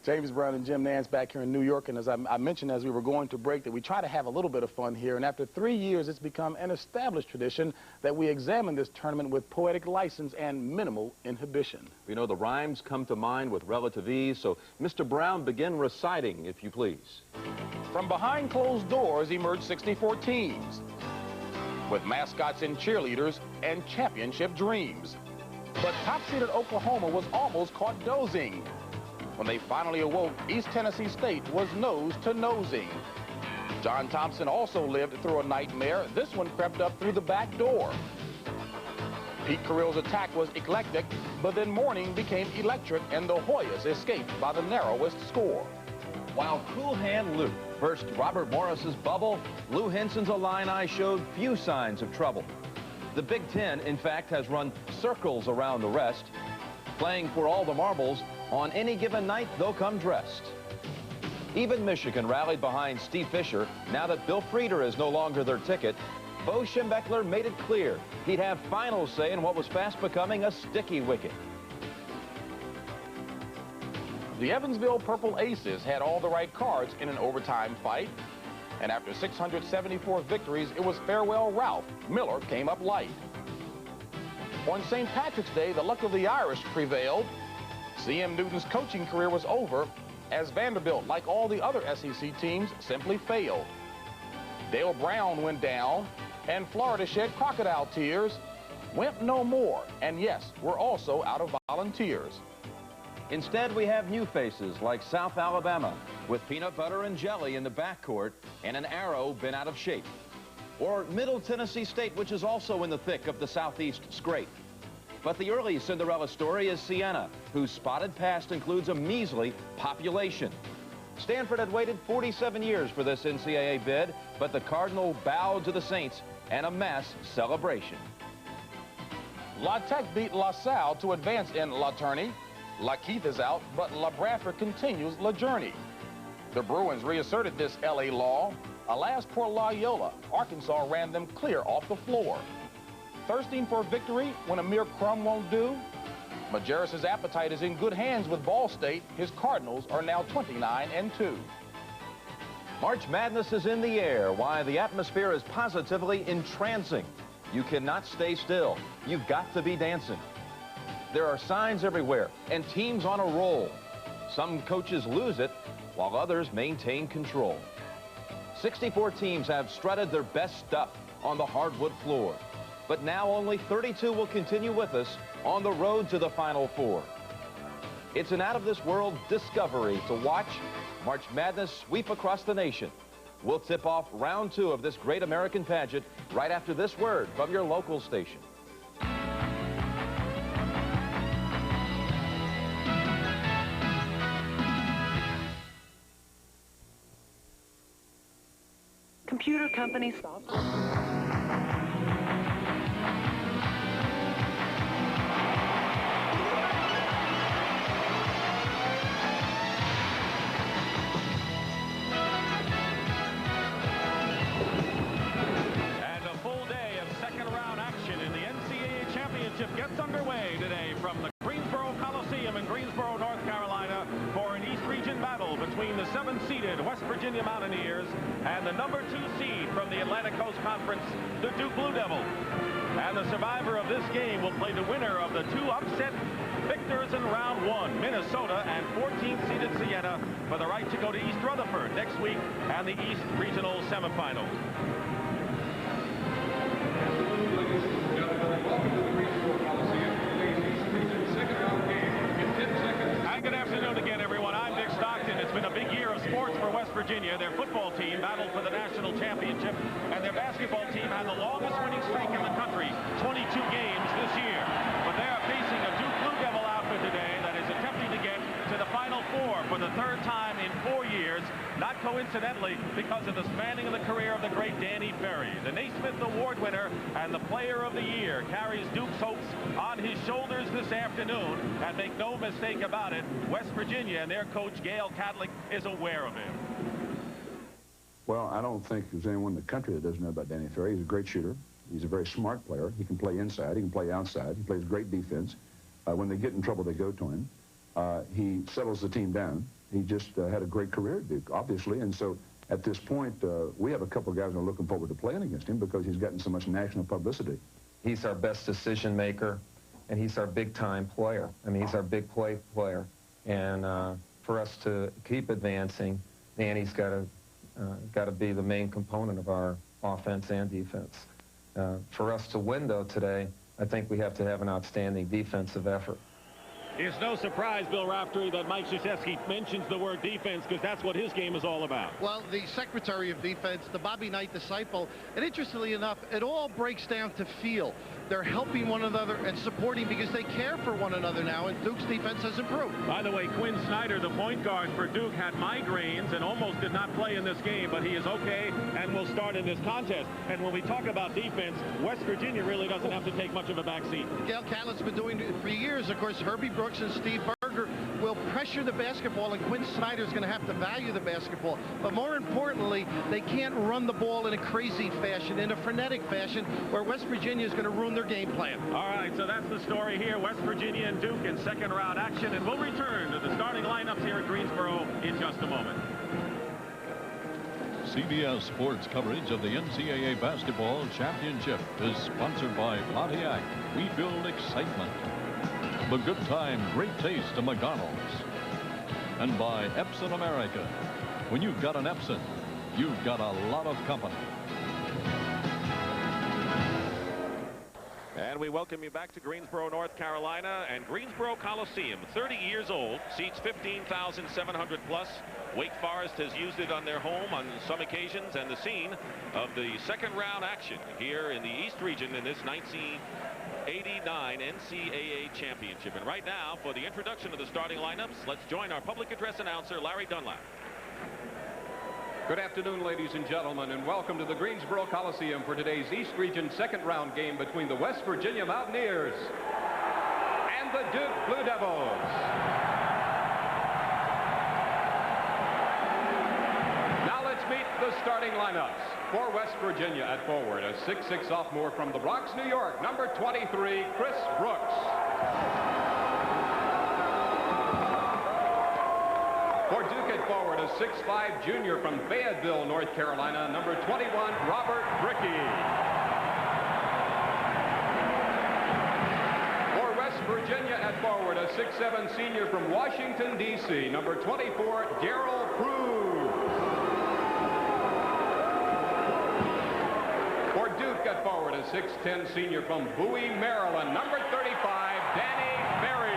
James Brown and Jim Nance back here in New York, and as I mentioned as we were going to break that we try to have a little bit of fun here, and after 3 years it's become an established tradition that we examine this tournament with poetic license and minimal inhibition. You know, the rhymes come to mind with relative ease, so Mr. Brown, begin reciting, if you please. From behind closed doors emerged 64 teams with mascots and cheerleaders and championship dreams. But top-seeded Oklahoma was almost caught dozing. When they finally awoke, East Tennessee State was nose-to-nosing. John Thompson also lived through a nightmare. This one crept up through the back door. Pete Carrill's attack was eclectic, but then morning became electric, and the Hoyas escaped by the narrowest score. While Cool Hand Luke burst Robert Morris's bubble, Lou Henson's Illini showed few signs of trouble. The Big Ten, in fact, has run circles around the rest. Playing for all the marbles, on any given night, they'll come dressed. Even Michigan rallied behind Steve Fisher. Now that Bill Frieder is no longer their ticket, Bo Schembechler made it clear he'd have final say in what was fast becoming a sticky wicket. The Evansville Purple Aces had all the right cards in an overtime fight. And after 674 victories, it was farewell Ralph. Miller came up light. On St. Patrick's Day, the luck of the Irish prevailed. C.M. Newton's coaching career was over as Vanderbilt, like all the other SEC teams, simply failed. Dale Brown went down, and Florida shed crocodile tears. Wimp no more, and yes, we're also out of volunteers. Instead, we have new faces like South Alabama, with peanut butter and jelly in the backcourt and an arrow bent out of shape. Or Middle Tennessee State, which is also in the thick of the Southeast scrape. But the early Cinderella story is Siena, whose spotted past includes a measly population. Stanford had waited 47 years for this NCAA bid, but the Cardinal bowed to the Saints and a mass celebration. La Tech beat La Salle to advance in La Tourney. La Keith is out, but La Bradford continues La Journey. The Bruins reasserted this LA law. Alas, poor Loyola. Arkansas ran them clear off the floor. Thirsting for victory when a mere crumb won't do? Majerus's appetite is in good hands with Ball State. His Cardinals are now 29-2. March Madness is in the air. Why, the atmosphere is positively entrancing. You cannot stay still. You've got to be dancing. There are signs everywhere and teams on a roll. Some coaches lose it while others maintain control. 64 teams have strutted their best stuff on the hardwood floor. But now only 32 will continue with us on the road to the Final Four. It's an out-of-this-world discovery to watch March Madness sweep across the nation. We'll tip off round 2 of this great American pageant right after this word from your local station. Computer company stop. Gets underway today from the Greensboro Coliseum in Greensboro, North Carolina, for an East Region battle between the 7th-seeded West Virginia Mountaineers and the number 2 seed from the Atlantic Coast Conference, the Duke Blue Devils. And the survivor of this game will play the winner of the 2 upset victors in round 1, Minnesota and 14th-seeded Siena, for the right to go to East Rutherford next week and the East Regional semifinals. Good afternoon again, everyone. I'm Dick Stockton. It's been a big year of sports for West Virginia. Their football team battled for the national championship, and their basketball team had the longest winning streak in the country, 22 games this year. But they are facing a Duke Blue Devil outfit today that is attempting to get to the Final Four for the 3rd time in 4 years, not coincidentally because of the spanning of the career of the great Danny Ferry. The Naismith Award winner and the Player of the Year carries Duke's hopes on his shoulders this afternoon, and make no mistake about it, West Virginia and their coach Gail Cadlick is aware of it. Well, I don't think there's anyone in the country that doesn't know about Danny Ferry. He's a great shooter. He's a very smart player. He can play inside. He can play outside. He plays great defense. When they get in trouble, they go to him. He settles the team down. He just had a great career at Duke, obviously, and so at this point, we have a couple of guys who are looking forward to playing against him because he's gotten so much national publicity. He's our best decision maker, and he's our big-time player. I mean, he's our big play player. And for us to keep advancing, Danny's got to be the main component of our offense and defense. For us to win, though, today, I think we have to have an outstanding defensive effort. It's no surprise, Bill Raftery, that Mike Krzyzewski mentions the word defense, because that's what his game is all about. Well, the Secretary of Defense, the Bobby Knight disciple, and interestingly enough, it all breaks down to feel. They're helping one another and supporting because they care for one another now, and Duke's defense has improved. By the way, Quinn Snyder, the point guard for Duke, had migraines and almost did not play in this game, but he is okay and will start in this contest. And when we talk about defense, West Virginia really doesn't have to take much of a backseat. Gail Catlett's been doing it for years. Of course, Herbie Brooks and Steve Berger will pressure the basketball, and Quinn Snyder's going to have to value the basketball. But more importantly, they can't run the ball in a crazy fashion, in a frenetic fashion, where West Virginia is going to ruin their game plan. All right, so that's the story here. West Virginia and Duke in second-round action, and we'll return to the starting lineups here at Greensboro in just a moment. CBS Sports coverage of the NCAA Basketball Championship is sponsored by Pontiac. We build excitement. The good time, great taste of McDonald's. And by Epson America. When you've got an Epson, you've got a lot of company. And we welcome you back to Greensboro, North Carolina, and Greensboro Coliseum, 30 years old, seats 15,700 plus. Wake Forest has used it on their home on some occasions, and the scene of the second round action here in the East region in this 1989 NCAA championship. And right now, for the introduction of the starting lineups, let's join our public address announcer, Larry Dunlap. Good afternoon, ladies and gentlemen, and welcome to the Greensboro Coliseum for today's East Region second round game between the West Virginia Mountaineers and the Duke Blue Devils. Now let's meet the starting lineups. For West Virginia at forward, a 6'6" sophomore from the Bronx, New York, number 23, Chris Brooks. For Duke at forward, a 6'5" junior from Fayetteville, North Carolina, number 21, Robert Brickey. For West Virginia at forward, a 6'7" senior from Washington, D.C., number 24, Darryl Prue. For Duke at forward, a 6'10" senior from Bowie, Maryland, number 35, Danny Berry.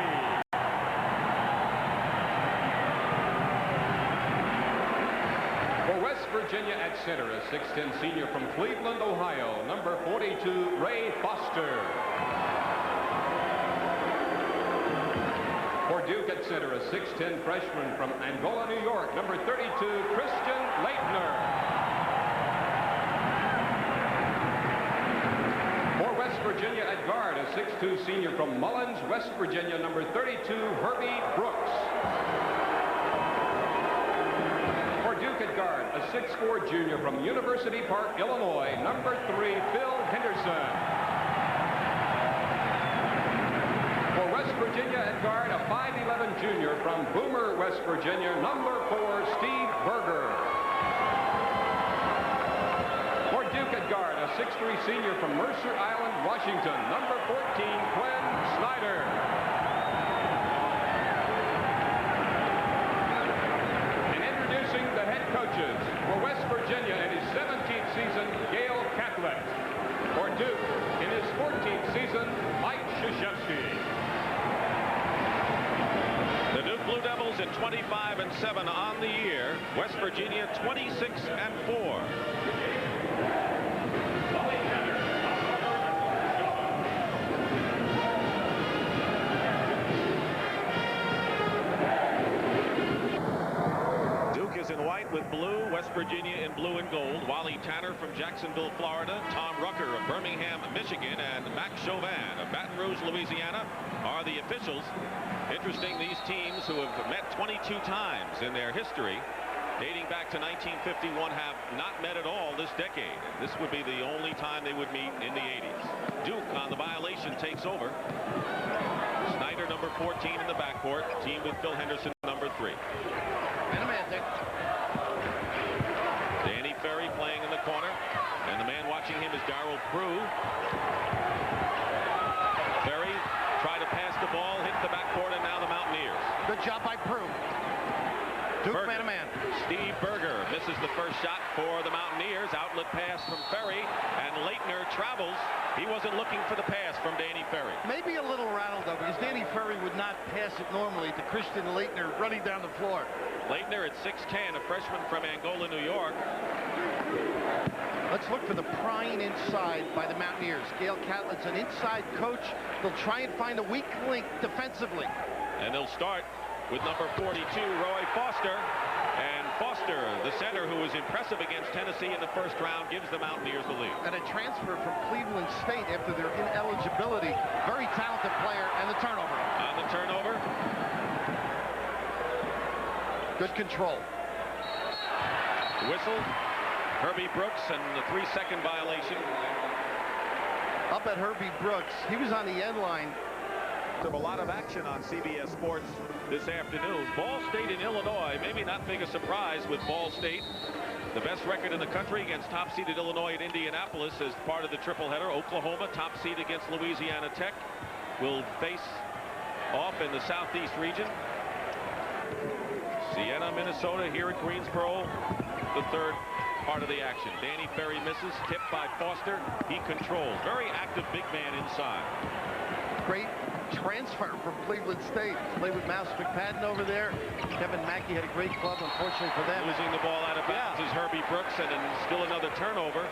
For West Virginia at center, a 6'10" senior from Cleveland, Ohio, number 42, Ray Foster. For Duke at center, a 6'10" freshman from Angola, New York, number 32, Christian Leitner. For West Virginia at guard, a 6'2" senior from Mullins, West Virginia, number 32, Herbie Brooks. For Duke at guard, a 6'4" junior from University Park, Illinois, number 3, Phil Henderson. For West Virginia at guard, a 5'11" junior from Boomer, West Virginia, number 4, Steve Berger. For Duke at guard, a 6'3" senior from Mercer Island, Washington, number 14, Quinn Snyder. And introducing the head coaches for West Virginia in his 17th season, Gail Catlett. For Duke in his 14th season, Mike Krzyzewski. The Duke Blue Devils at 25-7 on the year. West Virginia 26-4. Duke is in white with blue, West Virginia in blue and gold. Wally Tanner from Jacksonville, Florida, Tom Rucker of Birmingham, Michigan, and Max Chauvin of Baton Rouge, Louisiana are the officials. Interesting, these teams who have met 22 times in their history, dating back to 1951, have not met at all this decade. This would be the only time they would meet in the 80s. Duke on the violation takes over. Snyder, number 14 in the backcourt, team with Phil Henderson, number number 3. Danny Ferry playing in the corner, and the man watching him is Darrell Prue. Ferry tried to pass the ball, hit the backboard, and now the Mountaineers. Good job by Prue. Duke man-to-man. Steve Berger misses the first shot for the Mountaineers. Outlet pass from Ferry, and Leitner travels. He wasn't looking for the pass from Danny Ferry. Maybe a little rattled, though, because Danny Ferry would not pass it normally to Christian Leitner running down the floor. Leitner at 6'10", a freshman from Angola, New York. Let's look for the prying inside by the Mountaineers. Gail Catlett's an inside coach. They'll try and find a weak link defensively. And they'll start with number 42, Roy Foster. And Foster, the center who was impressive against Tennessee in the first round, gives the Mountaineers the lead. And a transfer from Cleveland State after their ineligibility. Very talented player, and the turnover. On the turnover. Good control. Whistle. Herbie Brooks and the 3-second violation. Up at Herbie Brooks. He was on the end line. A lot of action on CBS Sports this afternoon. Ball State in Illinois, maybe not big a surprise with Ball State. The best record in the country against top-seeded Illinois at Indianapolis as part of the triple-header. Oklahoma, top seed against Louisiana Tech, will face off in the Southeast region. Siena, Minnesota here at Greensboro, the third part of the action. Danny Ferry misses, tipped by Foster. He controls. Very active big man inside. Great transfer from Cleveland State. Played with Mouse McPadden over there. Kevin Mackey had a great club, unfortunately for them. Losing the ball out of bounds is Herbie Brooks, and then still another turnover.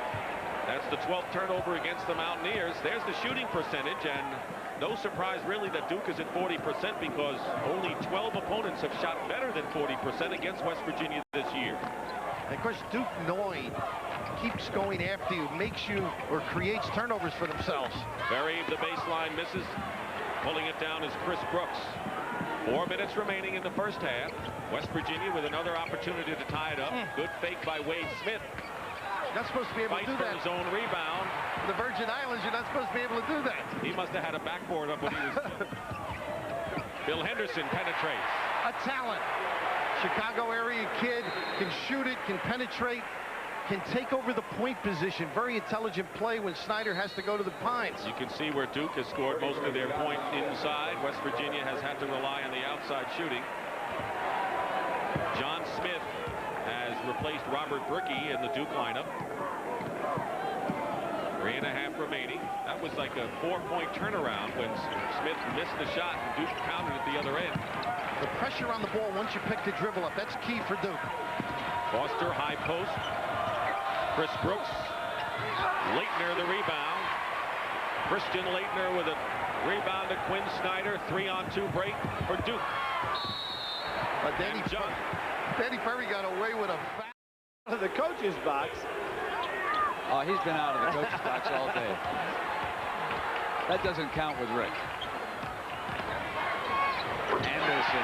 That's the 12th turnover against the Mountaineers. There's the shooting percentage, and no surprise really that Duke is at 40% because only 12 opponents have shot better than 40% against West Virginia this year. And of course, Duke knowing keeps going after you, makes you or creates turnovers for themselves. Ferry, the baseline misses. Pulling it down is Chris Brooks. 4 minutes remaining in the first half. West Virginia with another opportunity to tie it up. Good fake by Wade Smith. You're not supposed to be able to do that. His own rebound. The Virgin Islands, you're not supposed to be able to do that. He must have had a backboard up when he was. Bill Henderson penetrates. A talent. Chicago area kid, can shoot it, can penetrate, can take over the point position. Very intelligent play when Snyder has to go to the Pines. You can see where Duke has scored most of their points inside. West Virginia has had to rely on the outside shooting. John Smith has replaced Robert Brickey in the Duke lineup. 3.5 remaining. That was like a 4-point turnaround when Smith missed the shot and Duke countered at the other end. The pressure on the ball once you pick the dribble up, that's key for Duke. Foster, high post. Chris Brooks. Leitner the rebound. Christian Leitner with a rebound to Quinn Snyder. 3-on-2 break for Duke. Danny Ferry got away with a foul. Out of the coach's box. Oh, he's been out of the coach's box all day. That doesn't count with Rick. Anderson.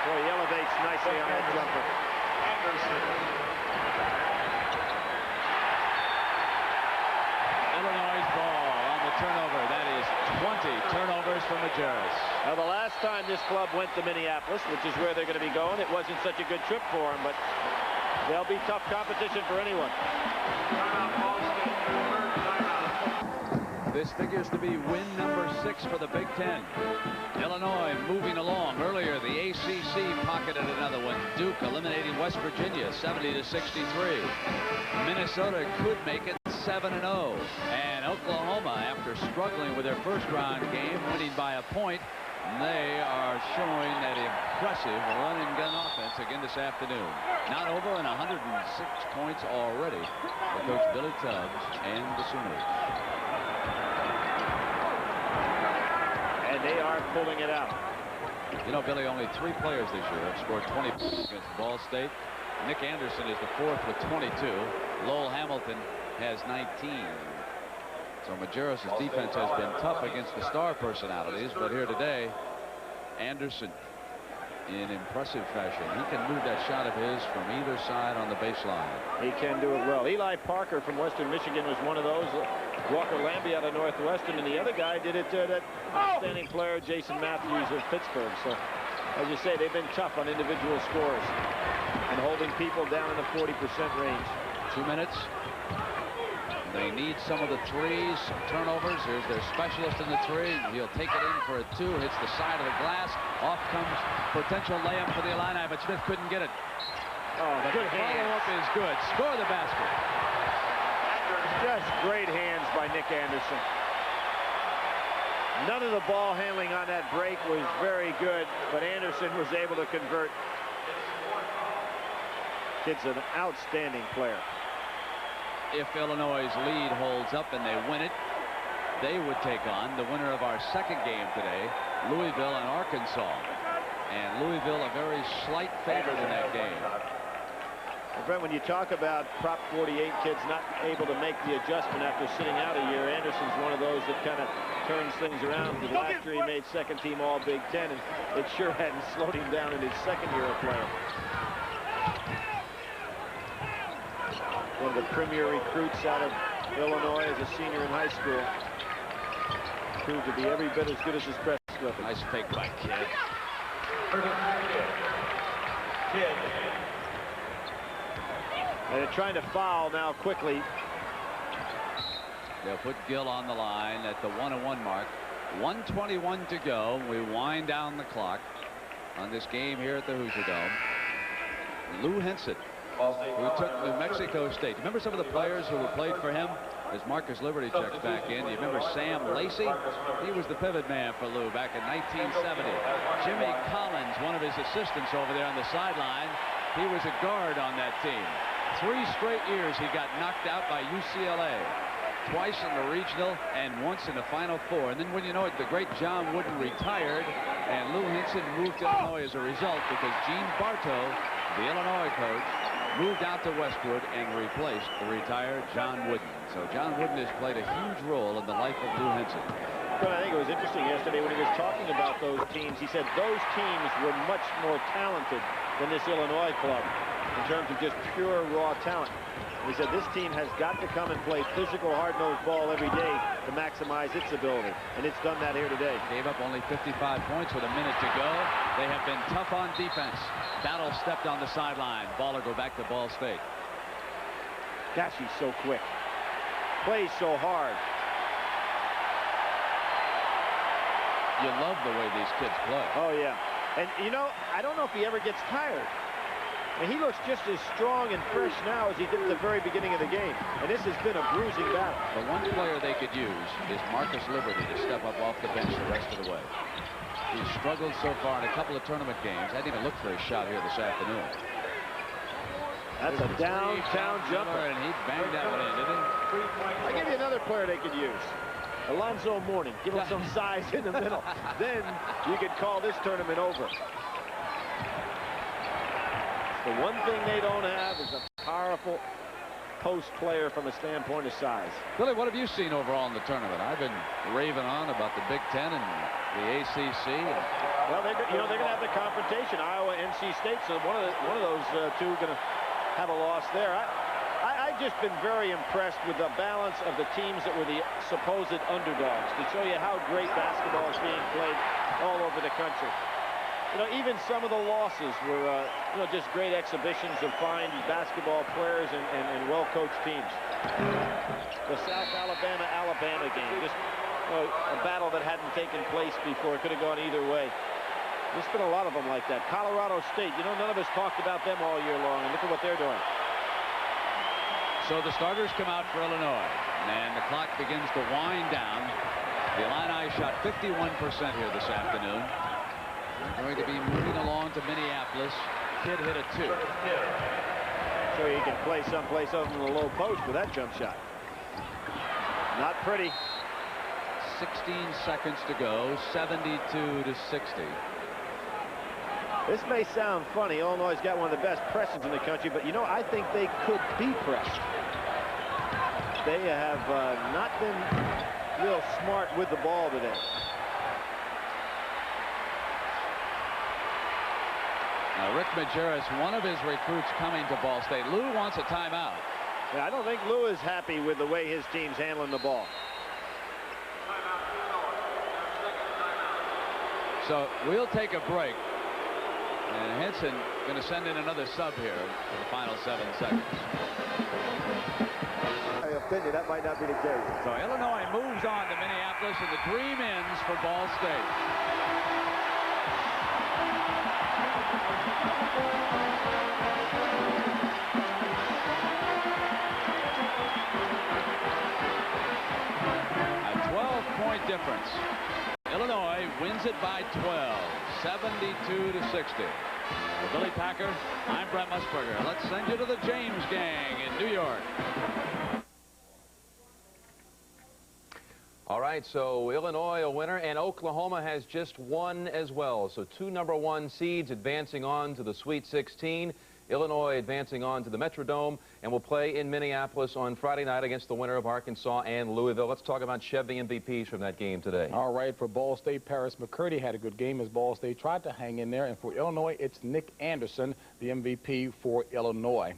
Boy, he elevates nicely on that jumper. Anderson. Illinois' ball on the turnover. That is 20 turnovers for Majerus. Now, the last time this club went to Minneapolis, which is where they're going to be going, it wasn't such a good trip for them, but they'll be tough competition for anyone. This figures to be win number 6 for the Big Ten. Illinois moving along. Earlier, the ACC pocketed another one. Duke eliminating West Virginia 70-63. Minnesota could make it 7-0. And Oklahoma, after struggling with their first round game, winning by a point, they are showing that impressive run and gun offense again this afternoon. Not over and 106 points already for Coach Billy Tubbs and the Sooners. And they are pulling it out. You know, Billy, only 3 players this year have scored 20 points against Ball State. Nick Anderson is the 4th with 22. Lowell Hamilton has 19. So Majerus' defense has been tough against the star personalities, but here today, Anderson in impressive fashion. He can move that shot of his from either side on the baseline. He can do it well. Eli Parker from Western Michigan was one of those. Walker Lambie out of Northwestern, and the other guy did it to that outstanding player Jason Matthews of Pittsburgh. So As you say, they've been tough on individual scores and holding people down in the 40% range. 2 minutes. They need some of the threes, some turnovers. Here's their specialist in the three. He'll take it in for a 2, hits the side of the glass. Off comes potential layup for the Illini, but Smith couldn't get it. Oh, the good follow-up is good. Score the basket. Just great hands by Nick Anderson. None of the ball handling on that break was very good, but Anderson was able to convert. Kid's an outstanding player. If Illinois' lead holds up and they win it, they would take on the winner of our second game today, Louisville and Arkansas. And Louisville a very slight favorite in that game. Well, Brent, when you talk about Prop 48 kids not able to make the adjustment after sitting out a year, Anderson's one of those that kind of turns things around. Because last year he made second team All Big Ten, and it sure hadn't slowed him down in his second year of playing. One of the premier recruits out of Illinois as a senior in high school. Proved to be every bit as good as his press clipping. Nice fake by Kidd. And they're trying to foul now quickly. They'll put Gill on the line at the 1-1 mark. 1:21 to go. We wind down the clock on this game here at the Hoosier Dome. Lou Henson, who took New Mexico State. Remember some of the players who played for him as Marcus Liberty checks back in? You remember Sam Lacey? He was the pivot man for Lou back in 1970. Jimmy Collins, one of his assistants over there on the sideline. He was a guard on that team. 3 straight years he got knocked out by UCLA. Twice in the regional and once in the Final Four. And then when you know it, the great John Wooden retired, and Lou Henson moved to Illinois as a result because Gene Bartow, the Illinois coach, moved out to Westwood and replaced the retired John Wooden. So John Wooden has played a huge role in the life of Lou Henson. But I think it was interesting yesterday when he was talking about those teams. He said those teams were much more talented than this Illinois club in terms of just pure raw talent. He said this team has got to come and play physical, hard-nosed ball every day to maximize its ability, and it's done that here today. Gave up only 55 points with a minute to go. They have been tough on defense. Battle stepped on the sideline. Ball will go back to Ball State. Gosh, he's so quick. Plays so hard. You love the way these kids play. Oh, yeah. And, you know, I don't know if he ever gets tired. I mean, he looks just as strong and fresh now as he did at the very beginning of the game. And this has been a bruising battle. The one player they could use is Marcus Liberty to step up off the bench the rest of the way. He's struggled so far in a couple of tournament games. I didn't even look for a shot here this afternoon. That's a downtown jumper. And he banged that one in, didn't he? I'll give you another player they could use. Alonzo Mourning. Give him some size in the middle. Then you could call this tournament over. The one thing they don't have is a powerful post player from a standpoint of size. Billy, what have you seen overall in the tournament? I've been raving on about the Big Ten and the ACC. Well, they're going to have the confrontation, Iowa, NC State. So one of those two going to have a loss there. I've just been very impressed with the balance of the teams that were the supposed underdogs to show you how great basketball is being played all over the country. You know, even some of the losses were, you know, just great exhibitions of fine basketball players and well-coached teams. The South Alabama game, just a battle that hadn't taken place before. It could have gone either way. There's been a lot of them like that. Colorado State, you know, none of us talked about them all year long, and look at what they're doing. So the starters come out for Illinois, and the clock begins to wind down. The Illini shot 51% here this afternoon. They're going to be moving along to Minneapolis. Kidd hit a 2. So he can play someplace other than the low post with that jump shot. Not pretty. 16 seconds to go, 72 to 60. This may sound funny. Illinois has got one of the best presses in the country, but you know, I think they could be pressed. They have not been real smart with the ball today. Now, Rick Majerus, one of his recruits coming to Ball State. Lou wants a timeout. Yeah, I don't think Lou is happy with the way his team's handling the ball. So we'll take a break. And Henson going to send in another sub here for the final 7 seconds. I offend you, that might not be the case. So Illinois moves on to Minneapolis, and the dream ends for Ball State. A 12-point difference. Illinois wins it by 12, 72-60. For Billy Packer, I'm Brent Musburger. Let's send you to the James Gang in New York. All right, so Illinois a winner, and Oklahoma has just won as well. So 2 #1 seeds advancing on to the Sweet 16. Illinois advancing on to the Metrodome, and will play in Minneapolis on Friday night against the winner of Arkansas and Louisville. Let's talk about Chevy MVPs from that game today. All right, for Ball State, Paris McCurdy had a good game as Ball State tried to hang in there. And for Illinois, it's Nick Anderson, the MVP for Illinois.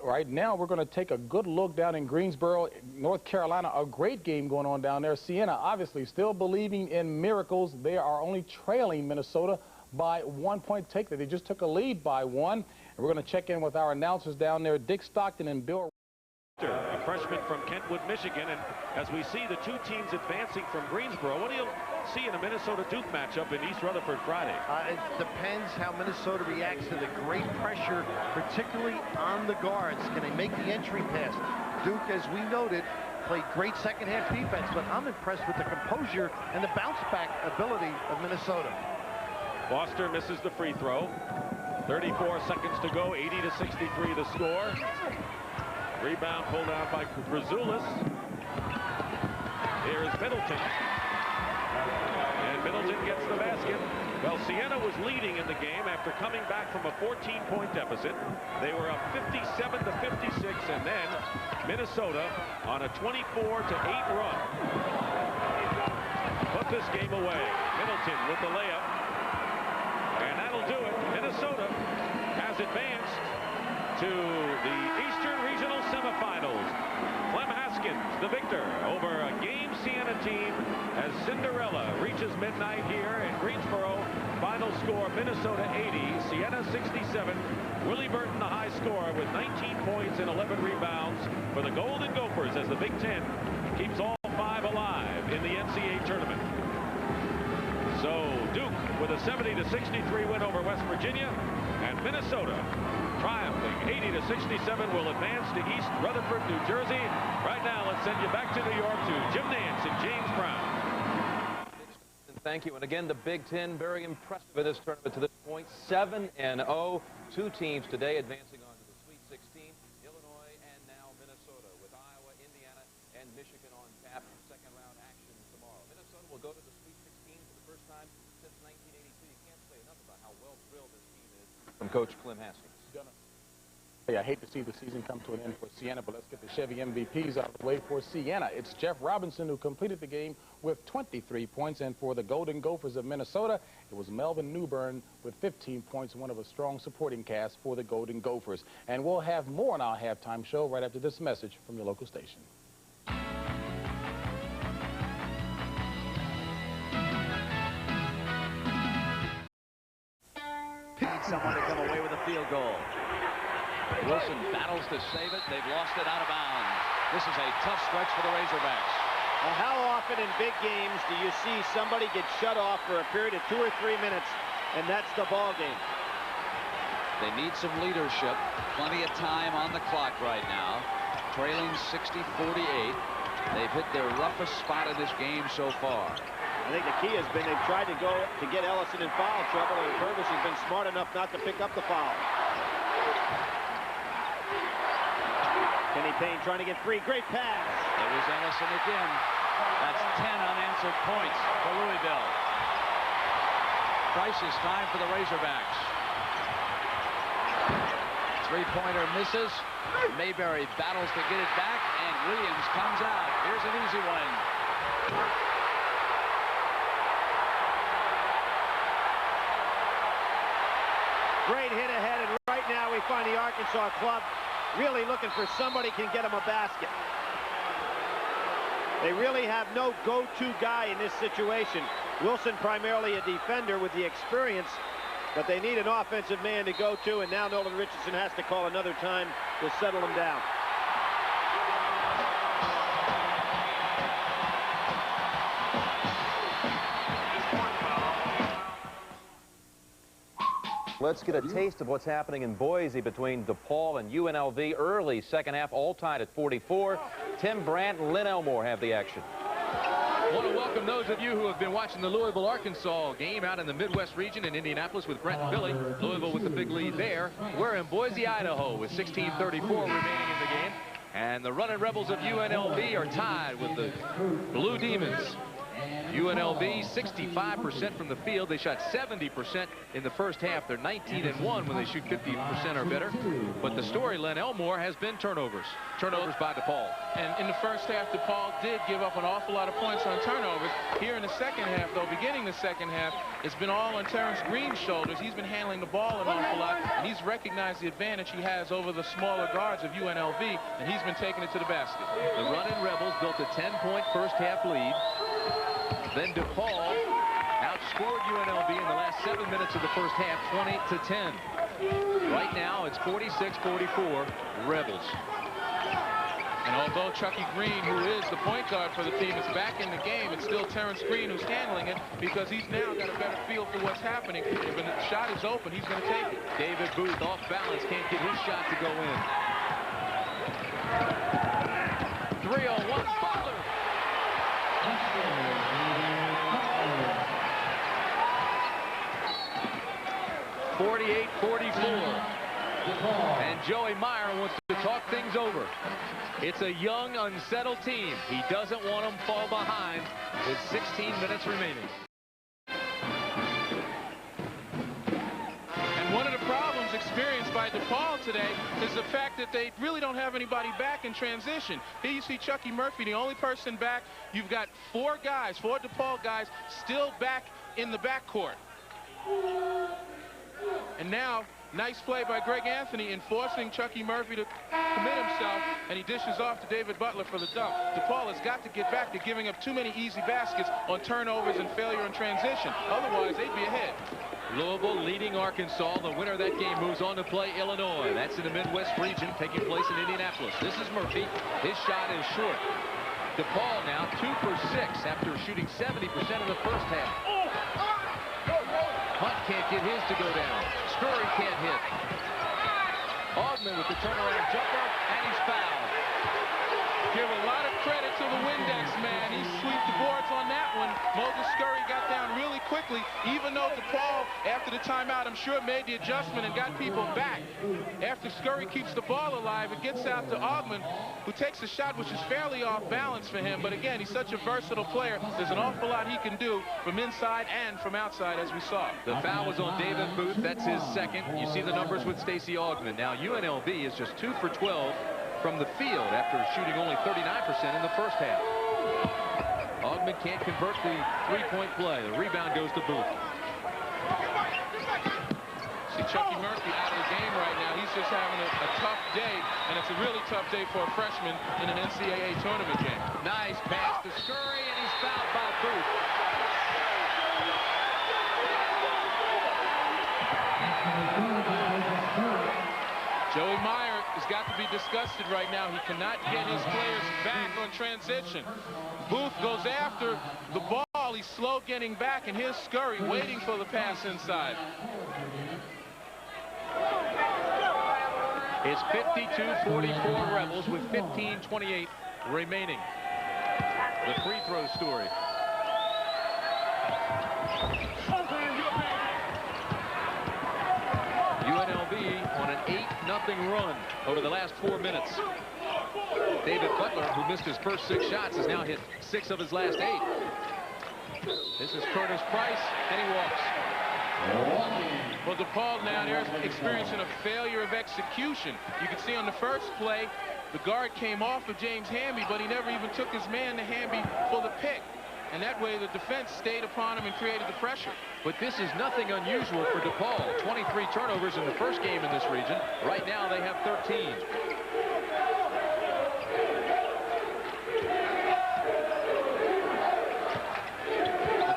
Right now, we're going to take a good look down in Greensboro, North Carolina. A great game going on down there. Siena obviously still believing in miracles. They are only trailing Minnesota by 1 point take. They just took a lead by 1. And we're going to check in with our announcers down there, Dick Stockton and Bill. A freshman from Kentwood, Michigan, and as we see the 2 teams advancing from Greensboro, what do you see in a Minnesota-Duke matchup in East Rutherford Friday? It depends how Minnesota reacts to the great pressure, particularly on the guards. Can they make the entry pass? Duke, as we noted, played great second-half defense, but I'm impressed with the composure and the bounce-back ability of Minnesota. Foster misses the free throw. 34 seconds to go, 80-63 the score. Rebound pulled out by Brazulis. Here is Middleton. And Middleton gets the basket. Well, Siena was leading in the game after coming back from a 14-point deficit. They were up 57-56, and then Minnesota on a 24-8 run put this game away. Middleton with the layup. And that'll do it. Minnesota has advanced to the Eastern Regional Semifinals. Clem Haskins, the victor over a game Siena team as Cinderella reaches midnight here in Greensboro. Final score, Minnesota 80, Siena 67. Willie Burton, the high scorer, with 19 points and 11 rebounds for the Golden Gophers as the Big Ten keeps all 5 alive in the NCAA Tournament. So Duke with a 70-63 win over West Virginia, and Minnesota triumphing 80-67 will advance to East Rutherford, New Jersey. Right now, let's send you back to New York to Jim Nance and James Brown. Thank you. And again, the Big Ten very impressive in this tournament to this point. 7-0. 2 teams today advancing on to the Sweet 16. Illinois and now Minnesota, with Iowa, Indiana, and Michigan on tap. Second round action tomorrow. Minnesota will go to the Sweet 16 for the first time since 1982. You can't say enough about how well drilled this team is from Coach Clem Haskins. I hate to see the season come to an end for Siena, but let's get the Chevy MVPs out of the way for Siena. It's Jeff Robinson who completed the game with 23 points, and for the Golden Gophers of Minnesota, it was Melvin Newbern with 15 points, one of a strong supporting cast for the Golden Gophers. And we'll have more on our halftime show right after this message from your local station. Need someone to come away with a field goal. Wilson battles to save it. They've lost it out of bounds. This is a tough stretch for the Razorbacks. Well, how often in big games do you see somebody get shut off for a period of 2 or 3 minutes, and that's the ball game? They need some leadership. Plenty of time on the clock right now. Trailing 60-48. They've hit their roughest spot in this game so far. I think the key has been they've tried to go to get Ellison in foul trouble, and Purvis has been smart enough not to pick up the foul. Kenny Payne trying to get free. Great pass. There was Ellison again. That's 10 unanswered points for Louisville. Crisis time for the Razorbacks. Three-pointer misses. Mayberry battles to get it back, and Williams comes out. Here's an easy one. Great hit ahead, and right now we find the Arkansas club really looking for somebody can get them a basket. They really have no go-to guy in this situation. Wilson primarily a defender with the experience But they need an offensive man to go to, and now Nolan Richardson has to call another time to settle them down. Let's get a taste of what's happening in Boise between DePaul and UNLV. Early second half, all tied at 44. Tim Brandt and Lynn Elmore have the action. I want to welcome those of you who have been watching the Louisville, Arkansas game out in the Midwest region in Indianapolis with Brent and Billy. Louisville with the big lead there. We're in Boise, Idaho with 16:34 remaining in the game. And the running Rebels of UNLV are tied with the Blue Demons. UNLV 65% from the field. They shot 70% in the first half. They're 19-1 when they shoot 50% or better. But the story, Len Elmore, has been turnovers. Turnovers by DePaul. And in the first half, DePaul did give up an awful lot of points on turnovers. Here in the second half, though, beginning the second half, it's been all on Terrence Green's shoulders. He's been handling the ball an awful lot, and he's recognized the advantage he has over the smaller guards of UNLV, and he's been taking it to the basket. The running Rebels built a 10-point first half lead. Then DePaul outscored UNLV in the last 7 minutes of the first half, 20-10. Right now, it's 46-44 Rebels. And although Chucky Green, who is the point guard for the team, is back in the game, it's still Terrence Green who's handling it because he's now got a better feel for what's happening. If a shot is open, he's going to take it. David Booth off balance, can't get his shot to go in. 3-0-1 Butler. 48-44. And Joey Meyer wants to talk things over. It's a young, unsettled team. He doesn't want them to fall behind with 16 minutes remaining. And one of the problems experienced by DePaul today is the fact that they really don't have anybody back in transition. Here you see Chucky Murphy, the only person back. You've got four DePaul guys still back in the backcourt. And now, nice play by Greg Anthony in forcing Chucky Murphy to commit himself, and he dishes off to David Butler for the dunk. DePaul has got to get back to giving up too many easy baskets on turnovers and failure in transition. Otherwise, they'd be ahead. Louisville leading Arkansas. The winner of that game moves on to play Illinois. That's in the Midwest region, taking place in Indianapolis. This is Murphy. His shot is short. DePaul now 2 for 6 after shooting 70% in the first half. Hunt can't get his to go down. Scurry can't hit. Augman with the turnaround jumper, and he's fouled. Give a lot of credit to the Windex man. He swept the boards on that one. Moses Scurry got down really quickly, even though DePaul, after the timeout, I'm sure made the adjustment and got people back. After Scurry keeps the ball alive, it gets out to Augman, who takes a shot which is fairly off balance for him. But again, he's such a versatile player. There's an awful lot he can do from inside and from outside, as we saw. The foul was on David Booth. That's his second. You see the numbers with Stacey Augman. Now, UNLV is just 2 for 12 from the field after shooting only 39% in the first half. Augman can't convert the three-point play. The rebound goes to Booth. See Chucky Murphy out of the game right now. He's just having a tough day, and it's a really tough day for a freshman in an NCAA tournament game. Nice pass to Scurry, and he's fouled by Booth. Joey Meyer has got to be disgusted right now. He cannot get his players back on transition. Booth goes after the ball. He's slow getting back, and here's Scurry waiting for the pass inside. It's 52-44 Rebels with 15:28 remaining. The free throw story. UNLV on an 8-0 run over the last 4 minutes. David Butler, who missed his first 6 shots, has now hit 6 of his last 8. This is Curtis Price, and he walks. Well, DePaul now, they're experiencing a failure of execution. You can see on the first play, the guard came off of James Hamby, but he never even took his man to Hamby for the pick. And that way, the defense stayed upon him and created the pressure. But this is nothing unusual for DePaul. 23 turnovers in the first game in this region. Right now, they have 13.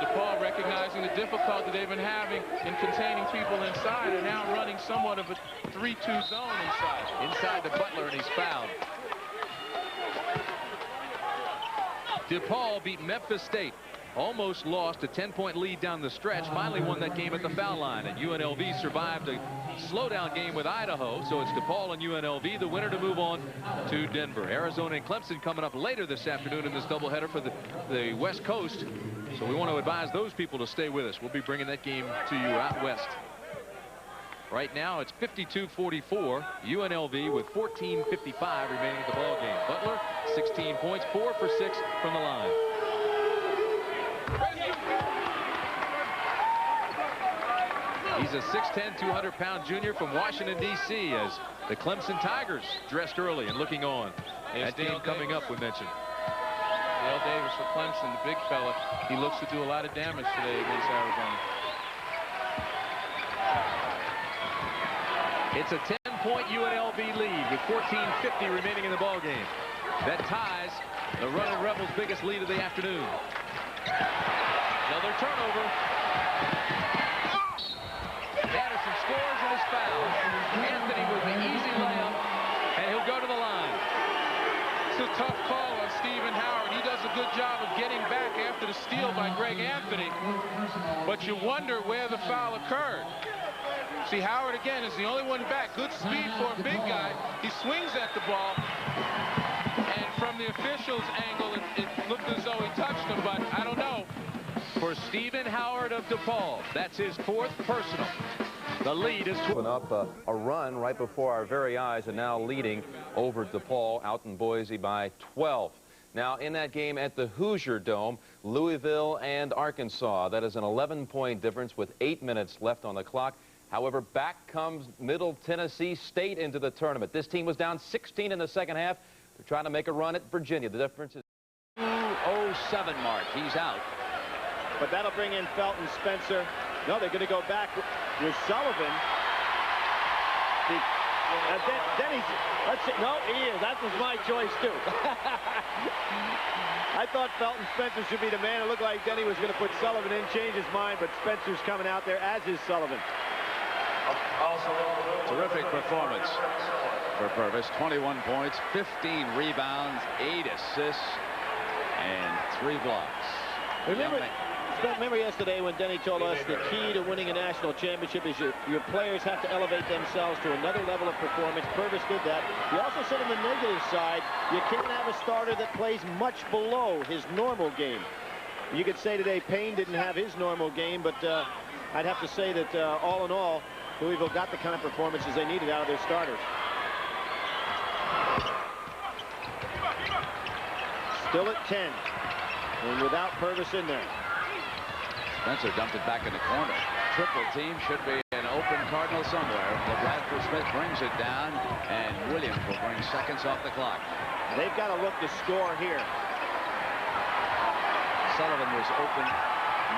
DePaul recognizing the difference difficulty they've been having in containing people inside are now running somewhat of a 3-2 zone inside. Inside to Butler, and he's fouled. DePaul beat Memphis State. Almost lost a 10-point lead down the stretch. Finally won that game at the foul line. And UNLV survived a slowdown game with Idaho. So it's DePaul and UNLV, the winner, to move on to Denver. Arizona and Clemson coming up later this afternoon in this doubleheader for the West Coast. So we want to advise those people to stay with us. We'll be bringing that game to you out west. Right now it's 52-44. UNLV with 14:55 remaining in the ball game. Butler 16 points, 4 for 6 from the line. He's a 6'10", 200-pound junior from Washington, D.C. as the Clemson Tigers dressed early and looking on. That game coming up, we mentioned. Dale Davis for Clemson, the big fella. He looks to do a lot of damage today against Arizona. It's a 10-point UNLV lead with 14:50 remaining in the ball game. That ties the Running Rebels' biggest lead of the afternoon. Another turnover. Anderson scores and is fouled. Anthony with the easy layup, and he'll go to the line. It's a tough call on Stephen Howard. He does a good job of getting back after the steal by Greg Anthony, but you wonder where the foul occurred. See, Howard again is the only one back. Good speed for a big guy. He swings at the ball, and from the official's angle, it looked as though he touched him, but I don't know. For Stephen Howard of DePaul, that's his 4th personal. The lead is up a run right before our very eyes, and now leading over DePaul out in Boise by 12. Now in that game at the Hoosier Dome, Louisville and Arkansas. That is an 11-point difference with 8 minutes left on the clock. However, back comes Middle Tennessee State into the tournament. This team was down 16 in the second half. They're trying to make a run at Virginia. The difference is 2:07 mark. He's out. But that'll bring in Felton Spencer. No, they're going to go back with Sullivan. Denny's, let's see, no, he is. That was my choice, too. I thought Felton Spencer should be the man. It looked like Denny was going to put Sullivan in, change his mind, but Spencer's coming out there, as is Sullivan. Terrific performance for Purvis. 21 points, 15 rebounds, 8 assists, and 3 blocks. Remember yesterday when Denny told us the key to winning a national championship is your players have to elevate themselves to another level of performance. Purvis did that. He also said on the negative side, you can't have a starter that plays much below his normal game. You could say today Payne didn't have his normal game, but I'd have to say that all in all, Louisville got the kind of performances they needed out of their starters. Still at 10, and without Purvis in there. Spencer dumped it back in the corner. Triple team should be an open Cardinal somewhere. But Bradford Smith brings it down, and Williams will bring seconds off the clock. They've got to look to score here. Sullivan was open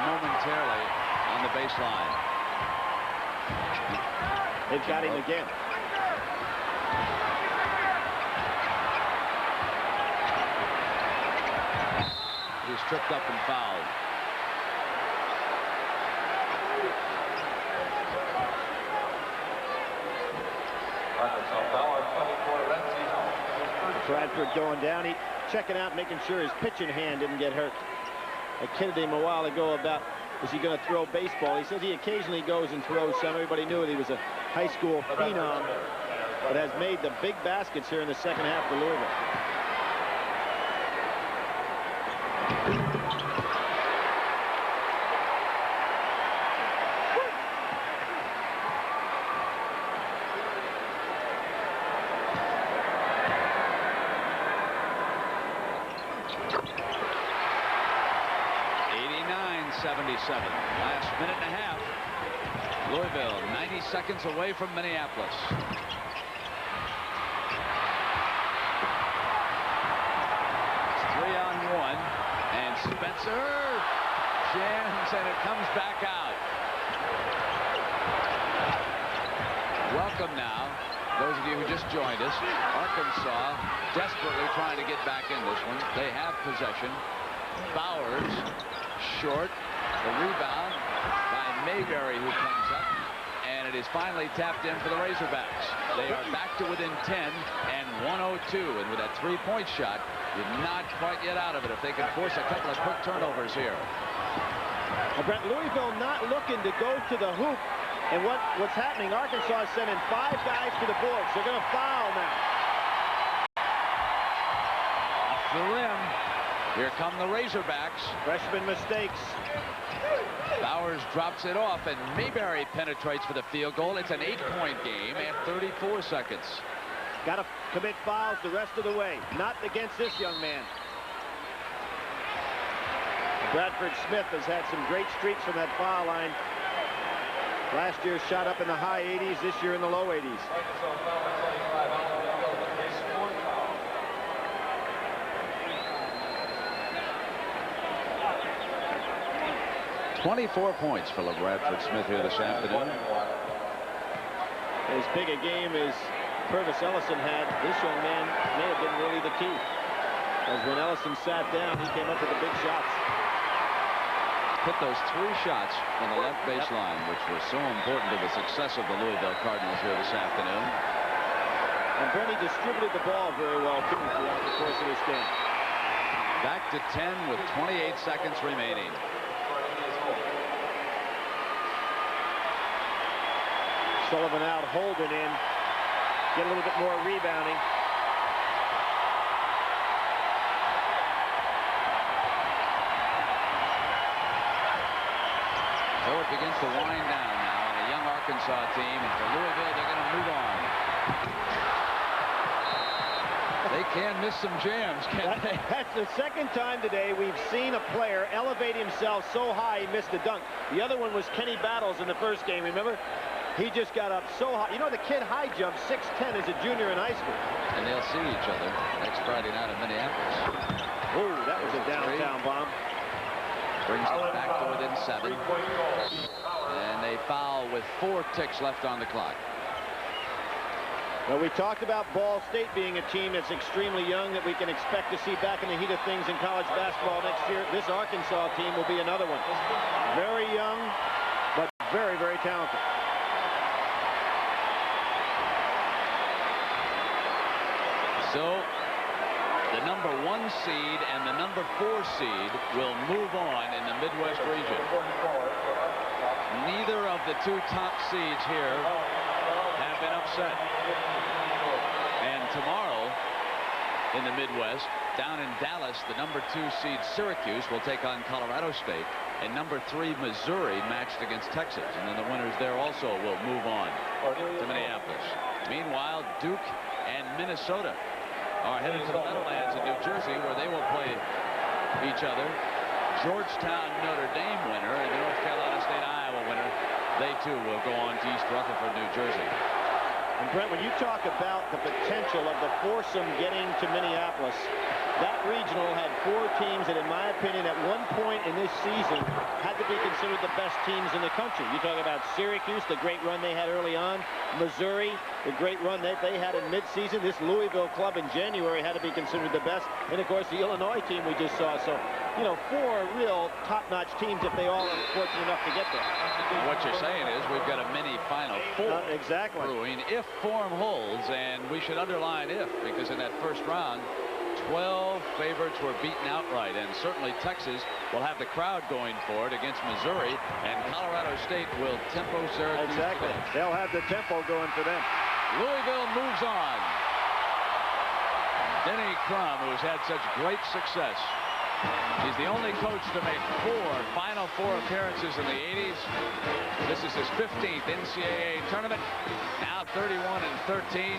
momentarily on the baseline. They've got him again. He's tripped up and fouled. Bradford going down. He checking out, making sure his pitching hand didn't get hurt. I kidded him a while ago about, is he going to throw baseball? He says he occasionally goes and throws some. Everybody knew it. He was a high school phenom, but has made the big baskets here in the second half for Louisville. Last minute and a half. Louisville 90 seconds away from Minneapolis. It's 3-on-1, and Spencer jams, and it comes back out. Welcome now, those of you who just joined us. Arkansas desperately trying to get back in this one. They have possession. Bowers short. The rebound by Mayberry, who comes up. And it is finally tapped in for the Razorbacks. They are back to within 10 and 102. And with that three-point shot, you're not quite yet out of it if they can force a couple of quick turnovers here. Well, Brett, Louisville not looking to go to the hoop. And what's happening, Arkansas is sending 5 guys to the boards. They're going to foul now. Off the rim. Here come the Razorbacks. Freshman mistakes. Bowers drops it off, and Mayberry penetrates for the field goal. It's an 8-point game at 34 seconds. Got to commit fouls the rest of the way. Not against this young man. Bradford Smith has had some great streaks from that foul line. Last year shot up in the high 80s, this year in the low 80s. 24 points for Bradford Smith here this afternoon. As big a game as Purvis Ellison had, this young man may have been really the key. As when Ellison sat down, he came up with the big shots. Hit those 3 shots on the left baseline, which were so important to the success of the Louisville Cardinals here this afternoon. And Bernie distributed the ball very well, too, throughout the course of this game. Back to 10 with 28 seconds remaining. Sullivan out, Holden in. Get a little bit more rebounding. So it begins to wind down now on a young Arkansas team, and for Louisville, they're going to move on. They can miss some jams, can't they? That's the second time today we've seen a player elevate himself so high he missed a dunk. The other one was Kenny Battles in the first game, remember? He just got up so high. You know, the kid high jumped 6'10" as a junior in high school. And they'll see each other next Friday night in Minneapolis. Oh, that was a downtown bomb. Brings it back to within 7. And they foul with 4 ticks left on the clock. Well, we talked about Ball State being a team that's extremely young that we can expect to see back in the heat of things in college basketball next year. This Arkansas team will be another one. Very young, but very, very talented. So the number 1 seed and the number 4 seed will move on in the Midwest region. Neither of the 2 top seeds here have been upset. And tomorrow in the Midwest, down in Dallas, the number 2 seed Syracuse will take on Colorado State, and number 3 Missouri matched against Texas. And then the winners there also will move on to Minneapolis. Meanwhile, Duke and Minnesota are headed to the Meadowlands in New Jersey, where they will play each other. Georgetown Notre Dame winner and the North Carolina State Iowa winner, they too will go on to East Rutherford, New Jersey. And Brent, when you talk about the potential of the foursome getting to Minneapolis, that regional had 4 teams that, in my opinion, at one point in this season had to be considered the best teams in the country. You talk about Syracuse, the great run they had early on, Missouri, the great run that they had in midseason. This Louisville club in January had to be considered the best. And, of course, the Illinois team we just saw. So, you know, 4 real top-notch teams if they all are fortunate enough to get there. What you're saying is we've got a mini Final Four exactly brewing if form holds, and we should underline if, because in that first round, 12 favorites were beaten outright, and certainly Texas will have the crowd going for it against Missouri, and Colorado State will tempo Syracuse. Exactly. They'll have the tempo going for them. Louisville moves on. Denny Crum, who's had such great success. He's the only coach to make 4 Final Four appearances in the 80s. This is his 15th NCAA tournament. Now 31-13,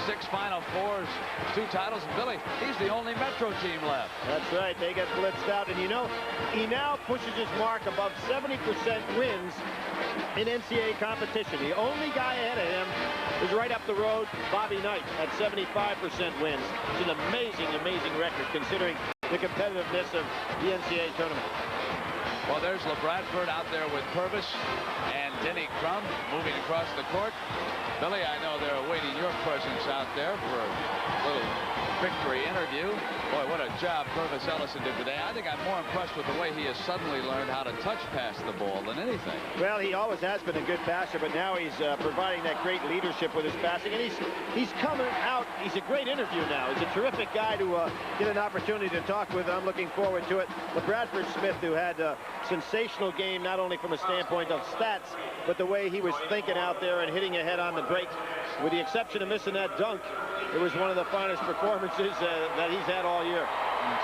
6 Final Fours, 2 titles. And Billy, he's the only Metro team left. That's right. They get blitzed out. And you know, he now pushes his mark above 70% wins in NCAA competition. The only guy ahead of him is right up the road, Bobby Knight, at 75% wins. It's an amazing, amazing record considering the competitiveness of the NCAA tournament. Well, there's LeBradford out there with Purvis, and Denny Crum moving across the court. Billy, I know they're awaiting your presence out there for a little victory interview. Boy, what a job Purvis Ellison did today. I think I'm more impressed with the way he has suddenly learned how to touch pass the ball than anything. Well, he always has been a good passer, but now he's providing that great leadership with his passing, and he's coming out. He's a great interview now. He's a terrific guy to get an opportunity to talk with. I'm looking forward to it. Bradford Smith, who had a sensational game, not only from a standpoint of stats, but the way he was thinking out there and hitting ahead on the break. With the exception of missing that dunk, it was one of the finest performances that he's had all year.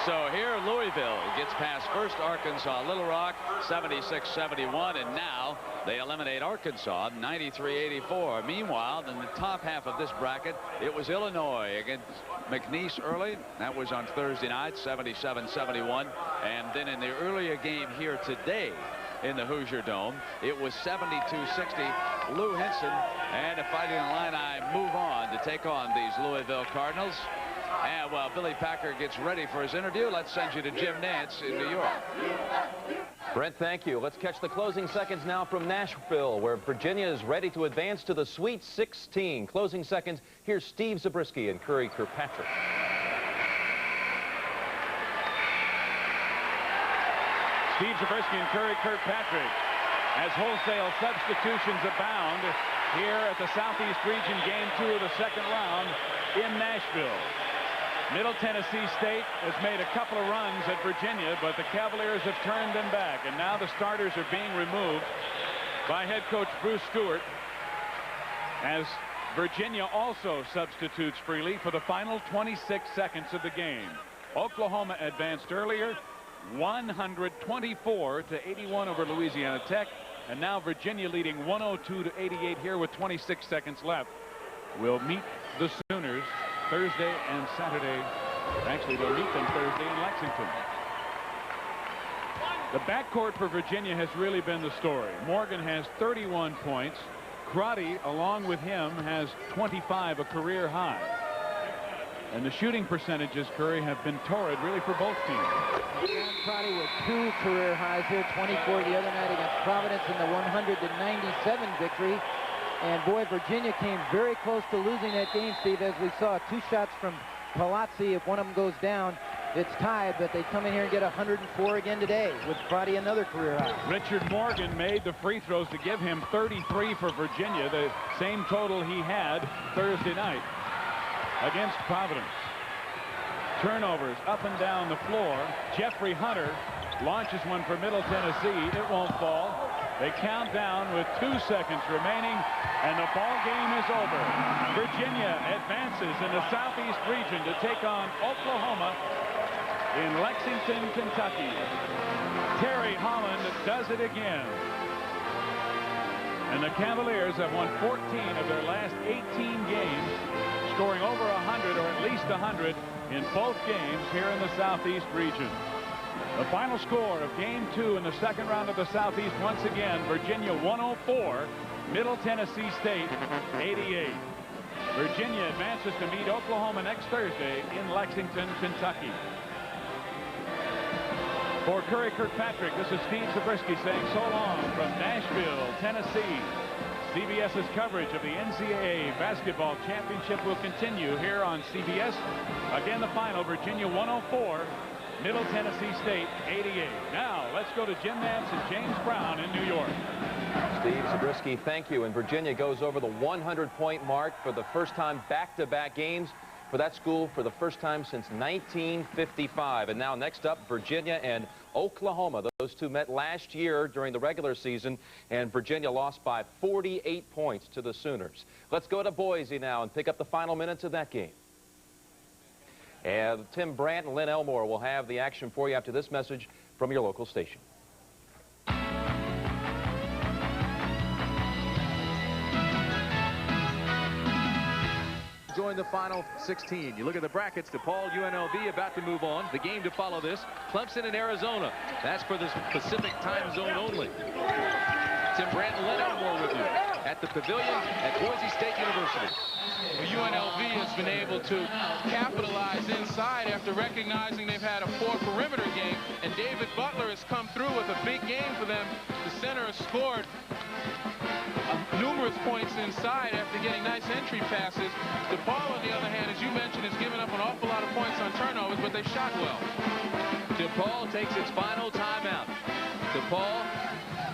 So here Louisville gets past first Arkansas Little Rock 76-71, and now they eliminate Arkansas 93-84. Meanwhile, in the top half of this bracket, it was Illinois against McNeese early. That was on Thursday night, 77-71. And then in the earlier game here today in the Hoosier Dome, it was 72-60. Lou Henson and the Fighting Illini move on to take on these Louisville Cardinals. And while Billy Packer gets ready for his interview, let's send you to Jim Nantz in New York. Brent, thank you. Let's catch the closing seconds now from Nashville, where Virginia is ready to advance to the Sweet 16. Closing seconds, here's Steve Zabriskie and Curry Kirkpatrick. Steve Zabriskie and Curry Kirkpatrick, as wholesale substitutions abound here at the Southeast Region Game 2 of the second round in Nashville. Middle Tennessee State has made a couple of runs at Virginia, but the Cavaliers have turned them back, and now the starters are being removed by head coach Bruce Stewart, as Virginia also substitutes freely for the final 26 seconds of the game. Oklahoma advanced earlier, 124-81 over Louisiana Tech, and now Virginia leading 102-88 here with 26 seconds left. Will meet the Sooners Thursday and Saturday. Actually, they'll meet them Thursday in Lexington. The backcourt for Virginia has really been the story. Morgan has 31 points. Crotty, along with him, has 25, a career high. And the shooting percentages, Curry, have been torrid, really, for both teams. Dan Crotty with 2 career highs here, 24 the other night against Providence in the 197 victory. And boy, Virginia came very close to losing that game, Steve, as we saw 2 shots from Palazzi. If one of them goes down, it's tied, but they come in here and get 104 again today with Crotty another career high. Richard Morgan made the free throws to give him 33 for Virginia, the same total he had Thursday night against Providence. Turnovers up and down the floor. Jeffrey Hunter launches one for Middle Tennessee. It won't fall. They count down with 2 seconds remaining, and the ball game is over. Virginia advances in the Southeast region to take on Oklahoma in Lexington, Kentucky. Terry Holland does it again. And the Cavaliers have won 14 of their last 18 games, scoring over 100 or at least 100 in both games here in the Southeast region. The final score of Game 2 in the second round of the Southeast, once again, Virginia 104, Middle Tennessee State 88. Virginia advances to meet Oklahoma next Thursday in Lexington, Kentucky. For Curry Kirkpatrick, this is Steve Zabriskie saying so long from Nashville, Tennessee. CBS's coverage of the NCAA Basketball Championship will continue here on CBS. Again, the final, Virginia 104, Middle Tennessee State 88. Now, let's go to Jim Nantz and James Brown in New York. Steve Zabriskie, thank you. And Virginia goes over the 100-point mark for the first time, back-to-back games for that school for the first time since 1955. And now next up, Virginia and Oklahoma. Those two met last year during the regular season, and Virginia lost by 48 points to the Sooners. Let's go to Boise now and pick up the final minutes of that game. And Tim Brandt and Lynn Elmore will have the action for you after this message from your local station. Join the final 16. You look at the brackets. DePaul, UNLV about to move on. The game to follow this, Clemson and Arizona. That's for the Pacific time zone only. Tim Brandt and Lynn Elmore with you at the Pavilion at Boise State University. Well, UNLV has been able to capitalize inside after recognizing they've had a poor perimeter game, and David Butler has come through with a big game for them. The center has scored numerous points inside after getting nice entry passes. DePaul, on the other hand, as you mentioned, has given up an awful lot of points on turnovers, but they shot well. DePaul takes its final timeout. DePaul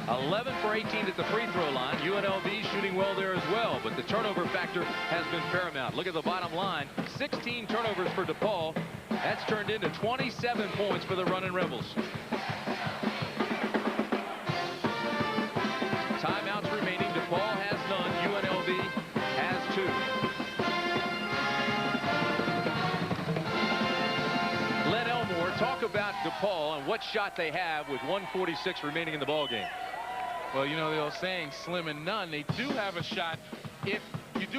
11 for 18 at the free throw line. UNLV shooting well there as well, but the turnover factor has been paramount. Look at the bottom line. 16 turnovers for DePaul. That's turned into 27 points for the Runnin' Rebels. Timeouts remaining. DePaul has none. UNLV has 2. Len Elmore, talk about DePaul and what shot they have with 1:46 remaining in the ball game. Well, you know the old saying, slim and none. They do have a shot if you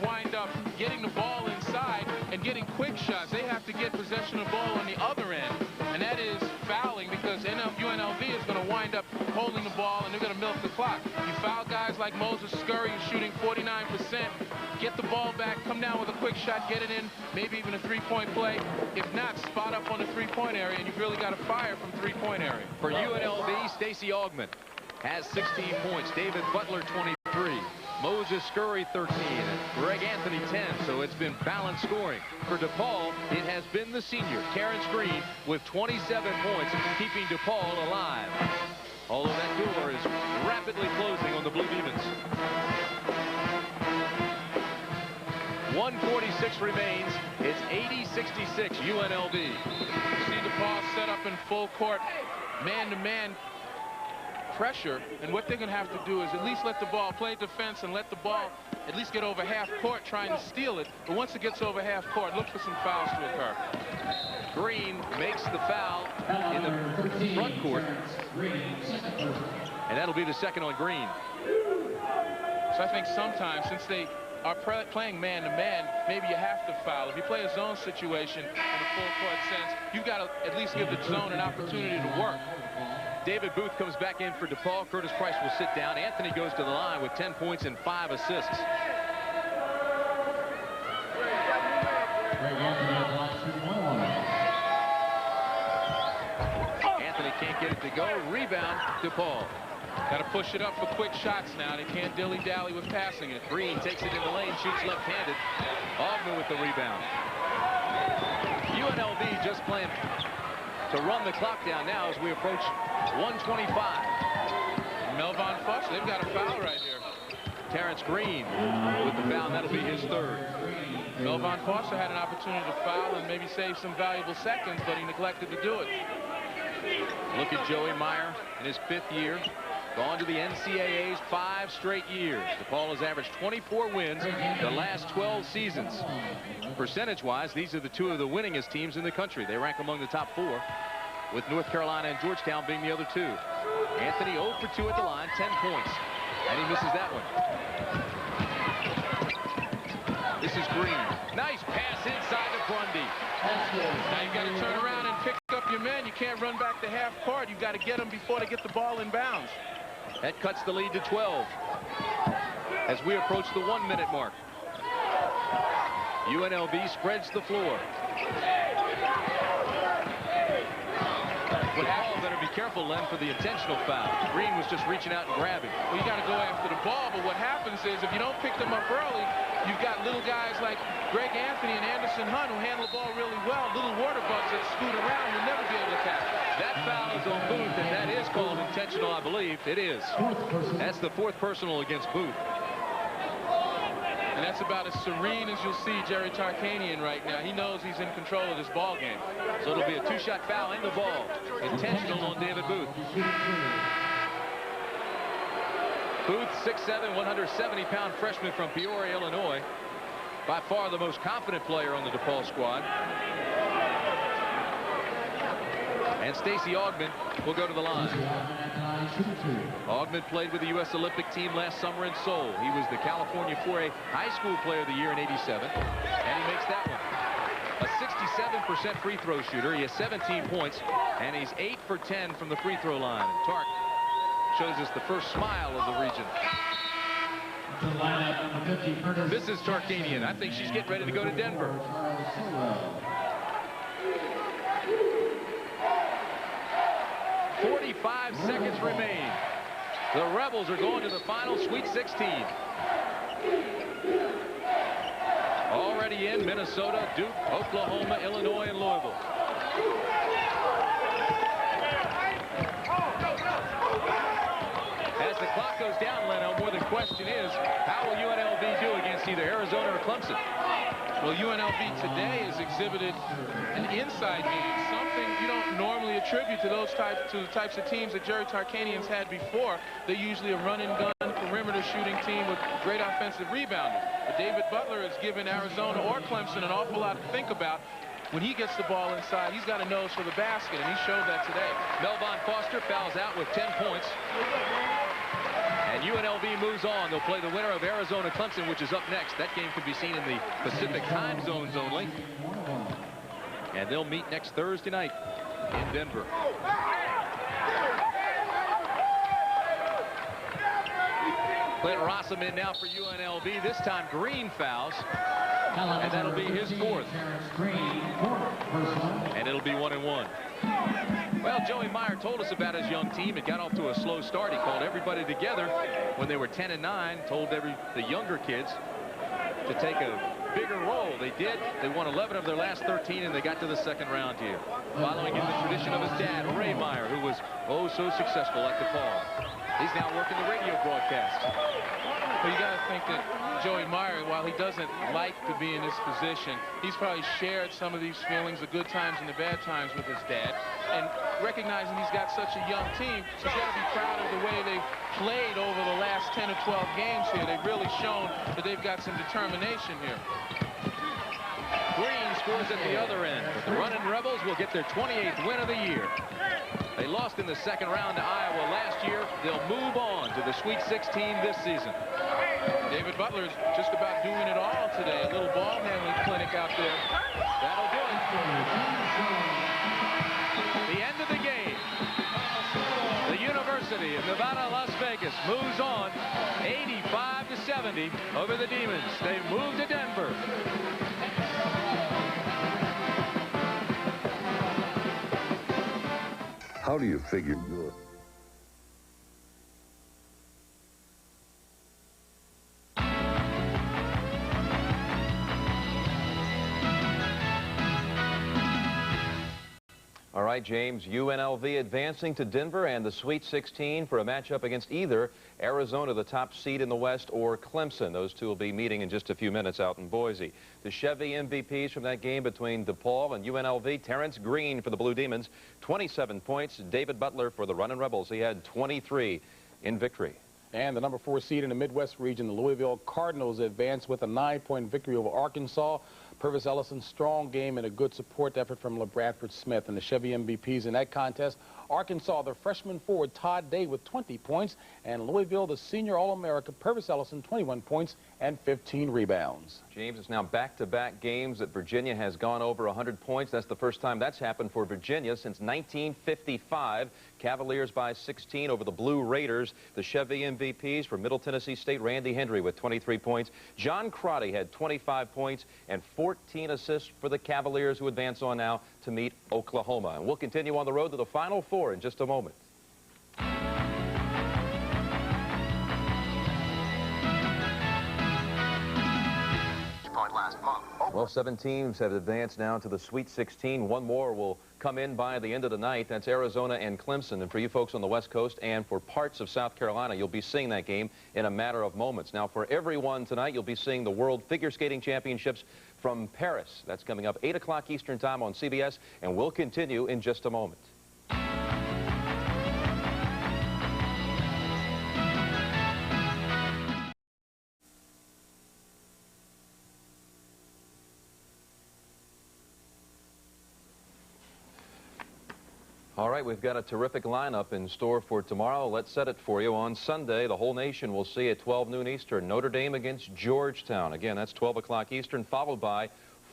wind up getting the ball inside and getting quick shots. They have to get possession of the ball on the other end, and that is fouling, because UNLV is going to wind up holding the ball and they're going to milk the clock. You foul guys like Moses Scurry, who's shooting 49%, get the ball back, come down with a quick shot, get it in, maybe even a three-point play. If not, spot up on the three-point area, and you've really got to fire from three-point area. For UNLV, Stacey Augmon has 16 points. David Butler, 23. Moses Scurry, 13. Greg Anthony, 10. So it's been balanced scoring. For DePaul, it has been the senior, Terrence Green, with 27 points, keeping DePaul alive. Although that door is rapidly closing on the Blue Demons. 1:46 remains. It's 80-66 UNLV. You see DePaul set up in full court, man-to-man pressure, and what they're going to have to do is at least let the ball play defense and let the ball at least get over half court trying to steal it. But once it gets over half court, look for some fouls to occur. Green makes the foul in the front court, and that'll be the second on Green. So I think sometimes, since they are playing man-to-man, maybe you have to foul. If you play a zone situation in a full-court sense, you've got to at least give the zone an opportunity to work. David Booth comes back in for DePaul. Curtis Price will sit down. Anthony goes to the line with 10 points and 5 assists. Anthony can't get it to go. Rebound, DePaul. Got to push it up for quick shots now. They can't dilly-dally with passing it. Green takes it in the lane, shoots left-handed. Augmon with the rebound. UNLV just playing to run the clock down now as we approach 1:25. Melvon Foster, they've got a foul right here. Terrence Green with the foul, that'll be his third. Melvon Foster had an opportunity to foul and maybe save some valuable seconds, but he neglected to do it. Look at Joey Meyer in his 5th year. Gone to the NCAA's 5 straight years. DePaul has averaged 24 wins the last 12 seasons. Percentage-wise, these are the 2 of the winningest teams in the country. They rank among the top 4, with North Carolina and Georgetown being the other 2. Anthony 0 for 2 at the line, 10 points. And he misses that one. This is Green. Nice pass inside to Grundy. Now you've got to turn around and pick up your men. You can't run back to half court. You've got to get them before they get the ball in bounds. That cuts the lead to 12 as we approach the 1-minute mark. UNLV spreads the floor. DePaul better be careful, Len, for the intentional foul. Green was just reaching out and grabbing. Well, you got to go after the ball, but what happens is if you don't pick them up early, you've got little guys like Greg Anthony and Anderson Hunt who handle the ball really well. Little water bugs that scoot around, you'll never be able to catch it. That foul is on Booth, and that is called intentional, I believe. It is. That's the 4th personal against Booth. And that's about as serene as you'll see Jerry Tarkanian right now. He knows he's in control of this ball game. So it'll be a 2-shot foul in the ball. Intentional on David Booth. Booth, 6'7", 170-pound freshman from Peoria, Illinois. By far the most confident player on the DePaul squad. And Stacey Augmon will go to the line. Augmon played with the U.S. Olympic team last summer in Seoul. He was the California 4A High School Player of the Year in '87, and he makes that one. A 67% free throw shooter. He has 17 points, and he's 8 for 10 from the free throw line. And Tark shows us the first smile of the region. This is Tarkanian. I think she's getting ready to go to Denver. 45 seconds remain. The Rebels are going to the final Sweet 16. Already in Minnesota, Duke, Oklahoma, Illinois, and Louisville. As the clock goes down, Leno, more the question is, how will UNLV do against either Arizona or Clemson? Well, UNLV today has exhibited an inside game, something you don't normally attribute to the types of teams that Jerry Tarkanian's had before. They're usually a run-and-gun perimeter shooting team with great offensive rebounders. But David Butler has given Arizona or Clemson an awful lot to think about. When he gets the ball inside, he's got a nose for the basket, and he showed that today. Melvin Foster fouls out with 10 points. And UNLV moves on. They'll play the winner of Arizona-Clemson, which is up next. That game can be seen in the Pacific time zones only. And they'll meet next Thursday night in Denver. Clint Rossum in now for UNLV. This time Green fouls. And that'll be his fourth. And it'll be 1-1. Well, Joey Meyer told us about his young team. It got off to a slow start. He called everybody together when they were 10-9, told the younger kids to take a bigger role. They did. They won 11 of their last 13, and they got to the second round here. Following in the tradition of his dad, Ray Meyer, who was oh so successful at DePaul. He's now working the radio broadcast. Well, you got to think that Joey Meyer, while he doesn't like to be in this position, he's probably shared some of these feelings, the good times and the bad times, with his dad. And recognizing he's got such a young team, he's got to be proud of the way they've played over the last 10 or 12 games here. They've really shown that they've got some determination here. Green scores at the other end, but the Runnin' Rebels will get their 28th win of the year. They lost in the second round to Iowa last year. They'll move on to the Sweet 16 this season. David Butler's just about doing it all today. A little ball handling clinic out there. That'll do it. The end of the game. The University of Nevada, Las Vegas moves on 85-70 over the Demons. They move to Denver. How do you figure your... All right, James, UNLV advancing to Denver and the Sweet 16 for a matchup against either Arizona, the top seed in the West, or Clemson. Those two will be meeting in just a few minutes out in Boise. The Chevy MVPs from that game between DePaul and UNLV, Terrence Green for the Blue Demons, 27 points. David Butler for the Runnin' Rebels. He had 23 in victory. And the number 4 seed in the Midwest region, the Louisville Cardinals, advanced with a 9-point victory over Arkansas. Purvis Ellison's strong game and a good support effort from LeBradford Smith. And the Chevy MVPs in that contest, Arkansas, the freshman forward Todd Day with 20 points, and Louisville, the senior All-America Purvis Ellison, 21 points and 15 rebounds. James, it's now back-to-back games that Virginia has gone over 100 points. That's the first time that's happened for Virginia since 1955. Cavaliers by 16 over the Blue Raiders. The Chevy MVPs for Middle Tennessee State, Randy Hendry with 23 points. John Crotty had 25 points and 14 assists for the Cavaliers, who advance on now to meet Oklahoma. And we'll continue on the road to the Final Four in just a moment. Well, 7 teams have advanced now to the Sweet 16. One more will come in by the end of the night. That's Arizona and Clemson. And for you folks on the West Coast and for parts of South Carolina, you'll be seeing that game in a matter of moments. Now, for everyone tonight, you'll be seeing the World Figure Skating Championships from Paris. That's coming up 8 o'clock Eastern Time on CBS, and we'll continue in just a moment. All right, we've got a terrific lineup in store for tomorrow. Let's set it for you. On Sunday, the whole nation will see at 12 noon Eastern, Notre Dame against Georgetown. Again, that's 12 o'clock Eastern, followed by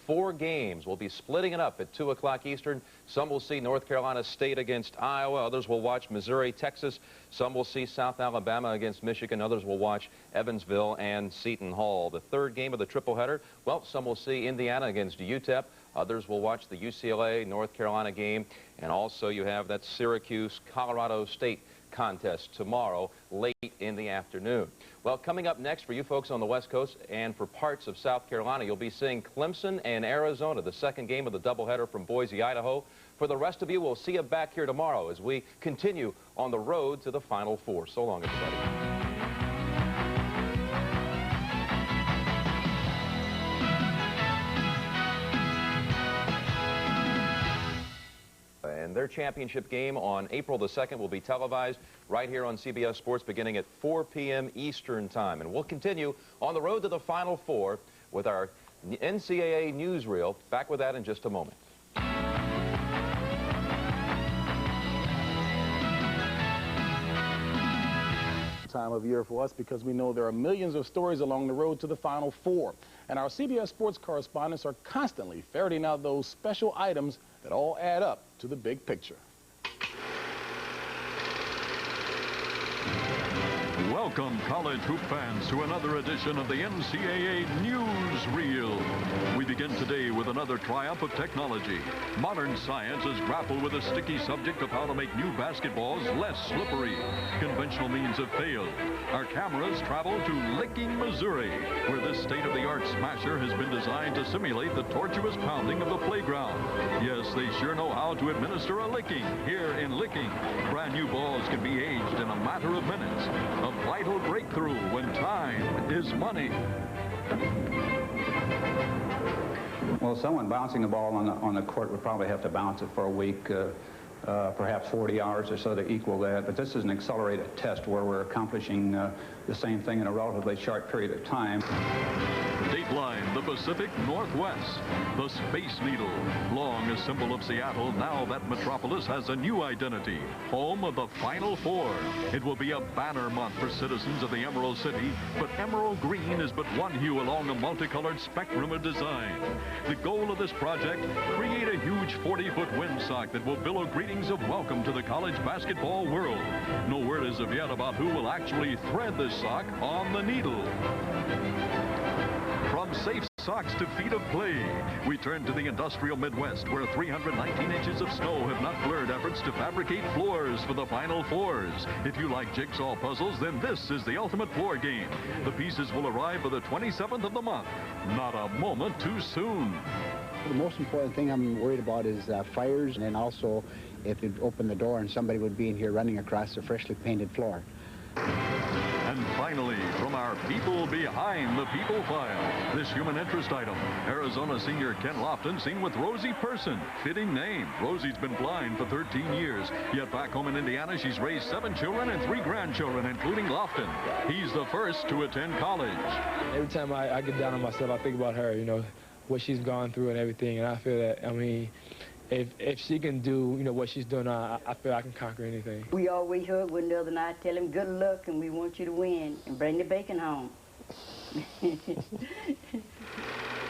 4 games. We'll be splitting it up at 2 o'clock Eastern. Some will see North Carolina State against Iowa. Others will watch Missouri, Texas. Some will see South Alabama against Michigan. Others will watch Evansville and Seton Hall. The third game of the triple-header, well, some will see Indiana against UTEP. Others will watch the UCLA North Carolina game. And also you have that Syracuse Colorado State contest tomorrow late in the afternoon. Well, coming up next for you folks on the West Coast and for parts of South Carolina, you'll be seeing Clemson and Arizona, the second game of the doubleheader from Boise, Idaho. For the rest of you, we'll see you back here tomorrow as we continue on the road to the Final Four. So long, everybody. And their championship game on April the 2nd will be televised right here on CBS Sports beginning at 4 p.m. Eastern Time. And we'll continue on the road to the Final Four with our NCAA newsreel. Back with that in just a moment. Time of year for us because we know there are millions of stories along the road to the Final Four. And our CBS Sports correspondents are constantly ferreting out those special items that all add up to the big picture. Welcome, college hoop fans, to another edition of the NCAA Newsreel. We begin today with another triumph of technology. Modern science has grappled with the sticky subject of how to make new basketballs less slippery. Conventional means have failed. Our cameras travel to Licking, Missouri, where this state-of-the-art smasher has been designed to simulate the tortuous pounding of the playground. Yes, they sure know how to administer a licking. Here in Licking, brand new balls can be aged in a matter of minutes. A vital breakthrough when time is money. Well, someone bouncing the ball on the court would probably have to bounce it for a week, perhaps 40 hours or so to equal that. But this is an accelerated test where we're accomplishing the same thing in a relatively short period of time. Dateline, the Pacific Northwest. The Space Needle. Long a symbol of Seattle, now that metropolis has a new identity. Home of the Final Four. It will be a banner month for citizens of the Emerald City, but emerald green is but one hue along a multicolored spectrum of design. The goal of this project, create a huge 40-foot windsock that will billow greetings of welcome to the college basketball world. No word as of yet about who will actually thread this sock on the needle. From safe socks to feet of clay, we turn to the industrial Midwest, where 319 inches of snow have not blurred efforts to fabricate floors for the Final Fours. If you like jigsaw puzzles, then this is the ultimate floor game. The pieces will arrive by the 27th of the month. Not a moment too soon. The most important thing I'm worried about is fires, and then also if you'd open the door and somebody would be in here running across the freshly painted floor. And finally, from our people behind the people file, this human interest item. Arizona senior Ken Lofton seen with Rosie Person. Fitting name. Rosie's been blind for 13 years. Yet back home in Indiana, she's raised 7 children and 3 grandchildren, including Lofton. He's the first to attend college. Every time I get down on myself, I think about her, you know, what she's gone through and everything. And I feel that, I mean, if she can do, you know, what she's doing, I feel I can conquer anything. We always hug one another, and I tell him good luck, and we want you to win and bring the bacon home.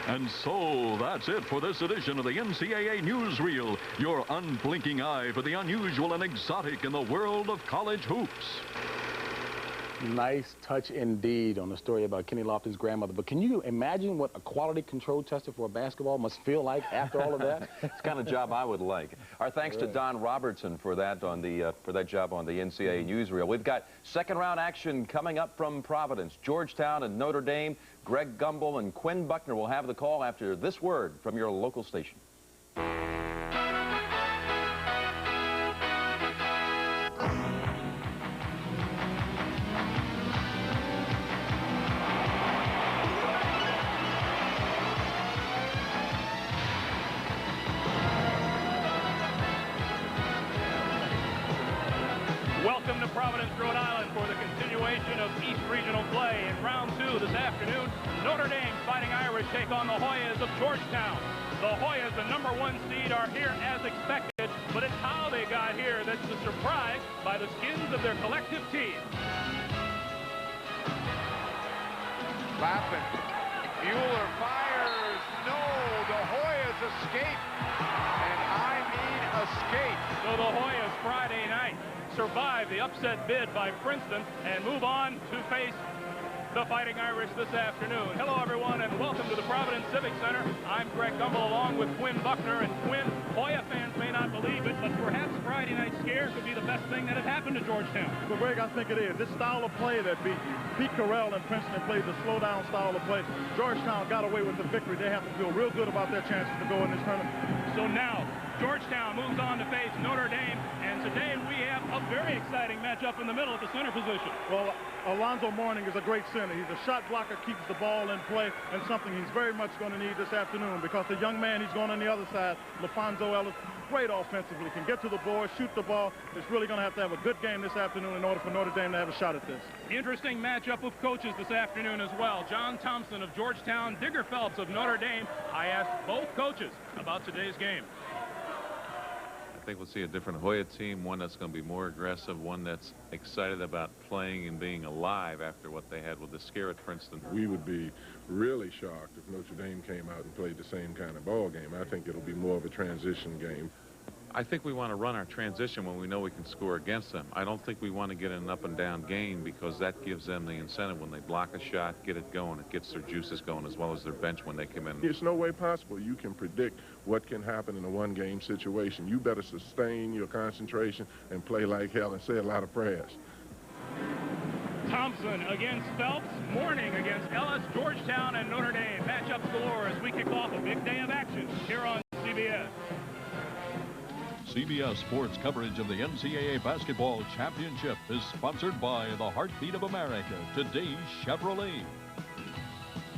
And so that's it for this edition of the NCAA Newsreel, your unblinking eye for the unusual and exotic in the world of college hoops. Nice touch indeed on the story about Kenny Lofton's grandmother. But can you imagine what a quality control tester for a basketball must feel like after all of that? It's the kind of job I would like. Our thanks to Don Robertson for that on the for that job on the NCAA Newsreel. We've got second round action coming up from Providence, Georgetown, and Notre Dame. Greg Gumbel and Quinn Buckner will have the call after this word from your local station. Welcome to Providence, Rhode Island for the continuation of East Regional play. In round 2 this afternoon, Notre Dame Fighting Irish take on the Hoyas of Georgetown. The Hoyas, the #1 seed, are here as expected, but it's how they got here that's the surprise by the skins of their collective team. Lappin. Mueller fires. No, the Hoyas escape. And I mean escape. So the Hoyas Friday night survive the upset bid by Princeton and move on to face the Fighting Irish this afternoon. Hello, everyone, and welcome to the Providence Civic Center. I'm Greg Gumbel along with Quinn Buckner. And Quinn, Hoya fans may not believe it, but perhaps Friday night scare could be the best thing that had happened to Georgetown. Well, Greg, I think it is. This style of play that beat you. Pete Carell and Princeton played the slow-down style of play. Georgetown got away with the victory. They have to feel real good about their chances to go in this tournament. So now, Georgetown moves on to face Notre Dame, and today we have a very exciting matchup in the middle at the center position. Well, Alonzo Mourning is a great center. He's a shot blocker, keeps the ball in play, and something he's very much going to need this afternoon because the young man he's going on the other side, LaFonso Ellis, great offensively, can get to the board, shoot the ball. It's really going to have a good game this afternoon in order for Notre Dame to have a shot at this. Interesting matchup of coaches this afternoon as well. John Thompson of Georgetown, Digger Phelps of Notre Dame. I asked both coaches about today's game. I think we'll see a different Hoya team, one that's going to be more aggressive, one that's excited about playing and being alive after what they had with the scare at Princeton. We would be really shocked if Notre Dame came out and played the same kind of ball game. I think it'll be more of a transition game. I think we want to run our transition when we know we can score against them. I don't think we want to get an up-and-down game because that gives them the incentive when they block a shot, get it going. It gets their juices going as well as their bench when they come in. There's no way possible you can predict what can happen in a one-game situation. You better sustain your concentration and play like hell and say a lot of prayers. Thompson against Phelps, Mourning against Ellis, Georgetown, and Notre Dame. Matchups galore as we kick off a big day of action here on CBS. CBS Sports coverage of the NCAA Basketball Championship is sponsored by the Heartbeat of America, today's Chevrolet.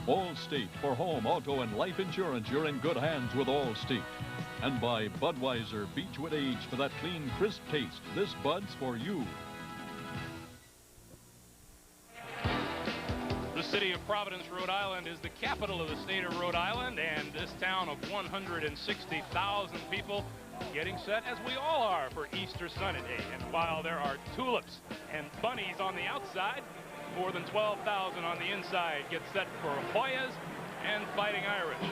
Allstate for home, auto, and life insurance. You're in good hands with Allstate. And by Budweiser, beach with age for that clean, crisp taste. This Bud's for you. The city of Providence, Rhode Island is the capital of the state of Rhode Island, and this town of 160,000 people getting set, as we all are, for Easter Sunday. And while there are tulips and bunnies on the outside, more than 12,000 on the inside get set for Hoyas and Fighting Irish.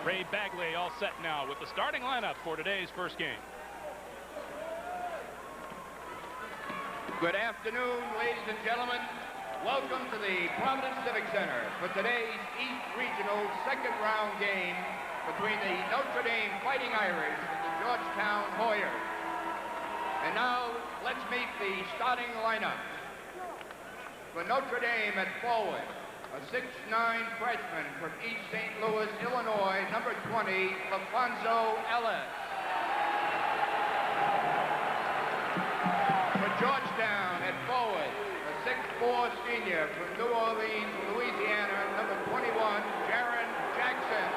Ray Bagley all set now with the starting lineup for today's first game. Good afternoon, ladies and gentlemen. Welcome to the Providence Civic Center for today's East Regional second round game between the Notre Dame Fighting Irish and the Georgetown Hoyas. And now, let's meet the starting lineup. For Notre Dame at forward, a 6'9" freshman from East St. Louis, Illinois, number 20, LaFonso Ellis. For Georgetown at forward, a 6'4" senior from New Orleans, Louisiana, number 21, Jaron Jackson.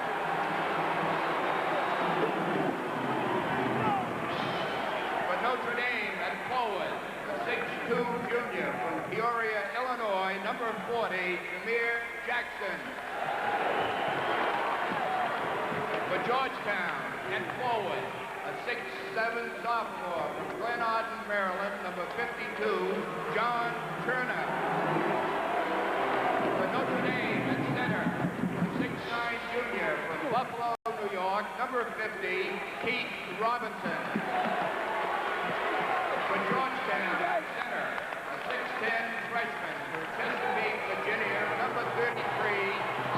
For Notre Dame at forward, a 6'2" junior from Peoria, Illinois, number 40, Jameer Jackson. For Georgetown at forward, a 6'7" sophomore from Glen Arden, Maryland, number 52, John Turner. For Notre Dame at center, a 6'9" junior from Buffalo, New York, number 50, Keith Robinson. For Georgetown at center, a 6'10" freshman from Chesapeake, Virginia, number 33,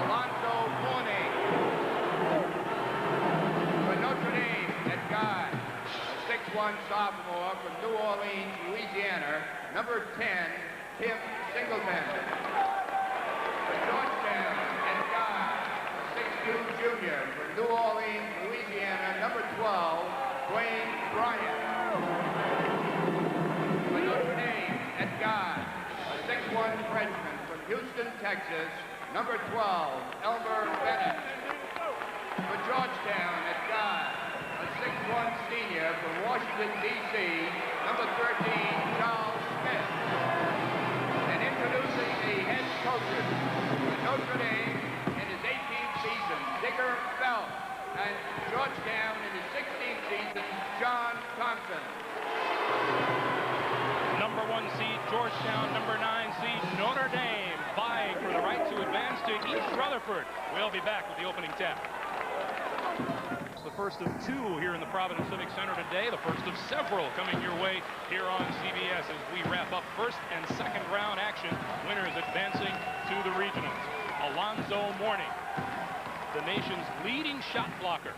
Alonzo Mourning. For Notre Dame at guard, a 6'1" sophomore from New Orleans, Louisiana, number 10, Tim Singleton. For Georgetown at guard, a 6'2" junior from New Orleans, Louisiana, number 12, Dwayne Bryant. For Notre Dame at guard, a 6'1" freshman from Houston, Texas, number 12, Elmer Bennett. For Georgetown at guard, a 6'1" senior from Washington, D.C., number 13, Charles Smith. And introducing the head coaches for Notre Dame in his 18th season, Digger Phelps, and Georgetown in his 16th season, John Thompson. Number 1 seed Georgetown, number 9 seed Notre Dame, vying for the right to advance to East Rutherford. We'll be back with the opening tap. the first of two here in the Providence Civic Center today, the first of several coming your way here on CBS as we wrap up first and second round action. Winners advancing to the regionals. Alonzo Mourning, the nation's leading shot blocker,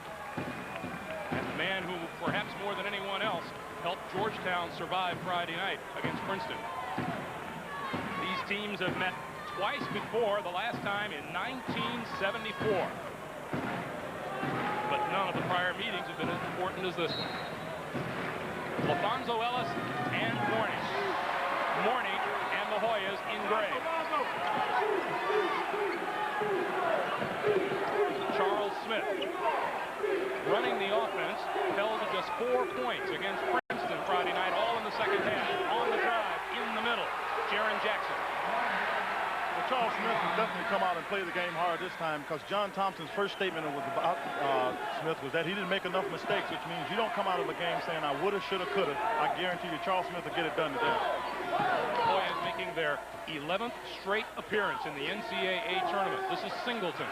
and the man who perhaps more than anyone else helped Georgetown survive Friday night against Princeton. These teams have met twice before, the last time in 1974. But none of the prior meetings have been as important as this one. LaFonso Ellis and Mourning. Mourning and the Hoyas in gray. Charles Smith running the offense, held to just 4 points against Princeton Friday night, all in the second half. On the drive, in the middle, Jaron Jackson. Well, Charles Smith has definitely come out and played the game hard this time, because John Thompson's first statement was about Smith was that he didn't make enough mistakes, which means you don't come out of a game saying I woulda, shoulda, coulda. I guarantee you Charles Smith will get it done today. Hoyas making their 11th straight appearance in the NCAA Tournament. This is Singleton.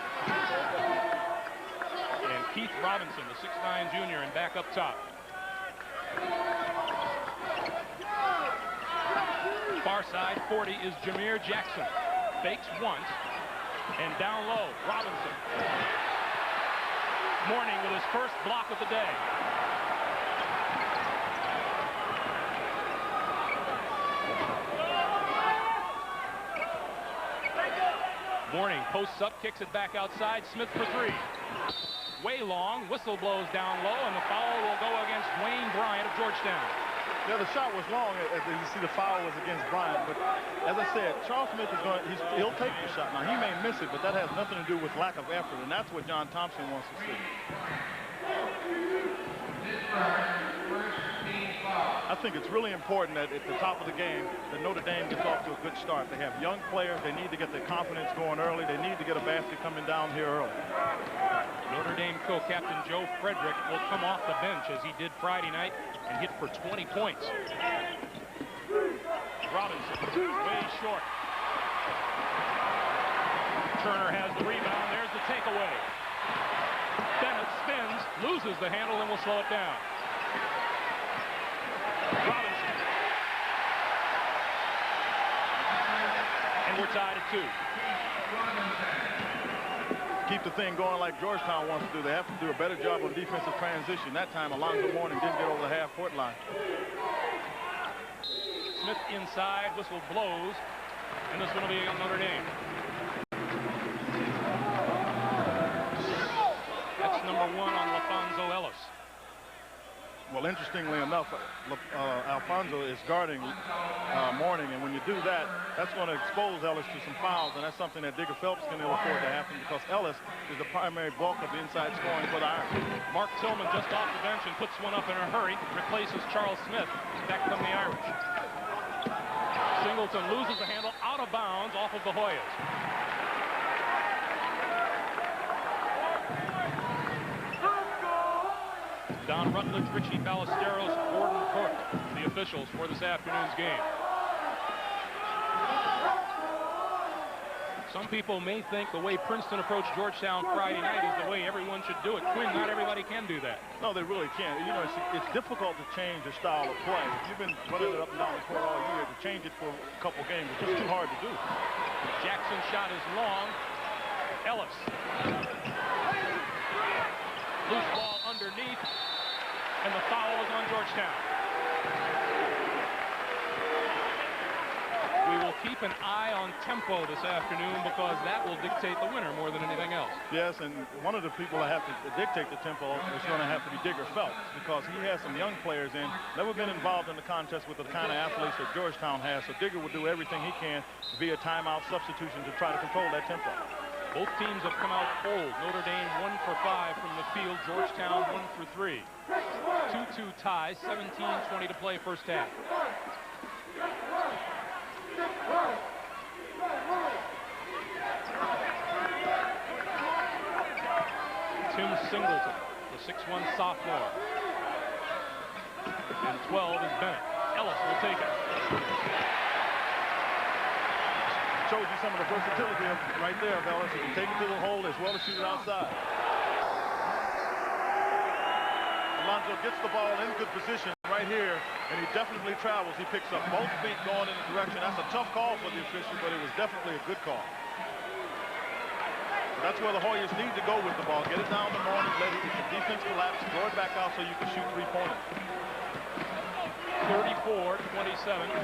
And Keith Robinson, the 6'9" junior, and back up top. Far side, 40 is Jameer Jackson. Fakes once, and down low, Robinson. Mourning with his first block of the day. Mourning posts up, kicks it back outside. Smith for three. Way long, whistle blows down low, and the foul will go against Wayne Bryant of Georgetown. Yeah, the shot was long. As you see, the foul was against Bryant. But as I said, Charles Smith is going. He'll take the shot. Now he may miss it, but that has nothing to do with lack of effort, and that's what John Thompson wants to see. I think it's really important that at the top of the game, that Notre Dame gets off to a good start. They have young players. They need to get their confidence going early. They need to get a basket coming down here early. Notre Dame co-captain Joe Frederick will come off the bench as he did Friday night and hit for 20 points. Robinson, way short. Turner has the rebound. There's the takeaway. Bennett spins, loses the handle, and will slow it down. Robinson. And we're tied at 2. Keep the thing going like Georgetown wants to do. They have to do a better job on defensive transition. That time, Alonzo Mourning didn't get over the half-court line. Smith inside, whistle blows, and this one will be on Notre Dame. That's number 1 on LaFonso Ellis. Well, interestingly enough, Alfonso is guarding Mourning, and when you do that, that's going to expose Ellis to some fouls, and that's something that Digger Phelps can ill afford to happen, because Ellis is the primary bulk of the inside scoring for the Irish. Mark Tillman just off the bench and puts one up in a hurry, replaces Charles Smith. Back come the Irish. Singleton loses the handle, out of bounds, off of the Hoyas. Don Rutledge, Richie Ballesteros, Gordon Court, the officials for this afternoon's game. Some people may think the way Princeton approached Georgetown Friday night is the way everyone should do it. Quinn, not everybody can do that. No, they really can't. You know, it's difficult to change your style of play. You've been running it up and down the court all year. To change it for a couple games, it's just too hard to do. Jackson's shot is long. Ellis. Loose ball underneath. And the foul is on Georgetown. We will keep an eye on tempo this afternoon, because that will dictate the winner more than anything else. Yes, and one of the people that have to dictate the tempo is going to have to be Digger Phelps, because he has some young players in, never been involved in the contest with the kind of athletes that Georgetown has, so Digger will do everything he can via timeout substitution to try to control that tempo. Both teams have come out cold. Notre Dame 1 for 5 from the field. Georgetown 1 for 3. 2-2 ties, 17:20 to play first half. Tim Singleton, the 6'1" sophomore. And 12 is Bennett. Ellis will take it. Shows you some of the versatility right there of Ellis. He can take it to the hole as well as shoot it outside. Alonso gets the ball in good position right here, and he definitely travels. He picks up both feet going in the direction. That's a tough call for the official, but it was definitely a good call. That's where the Hoyas need to go with the ball. Get it down the morning, let the defense collapse, throw it back out so you can shoot three-pointers. 34-27,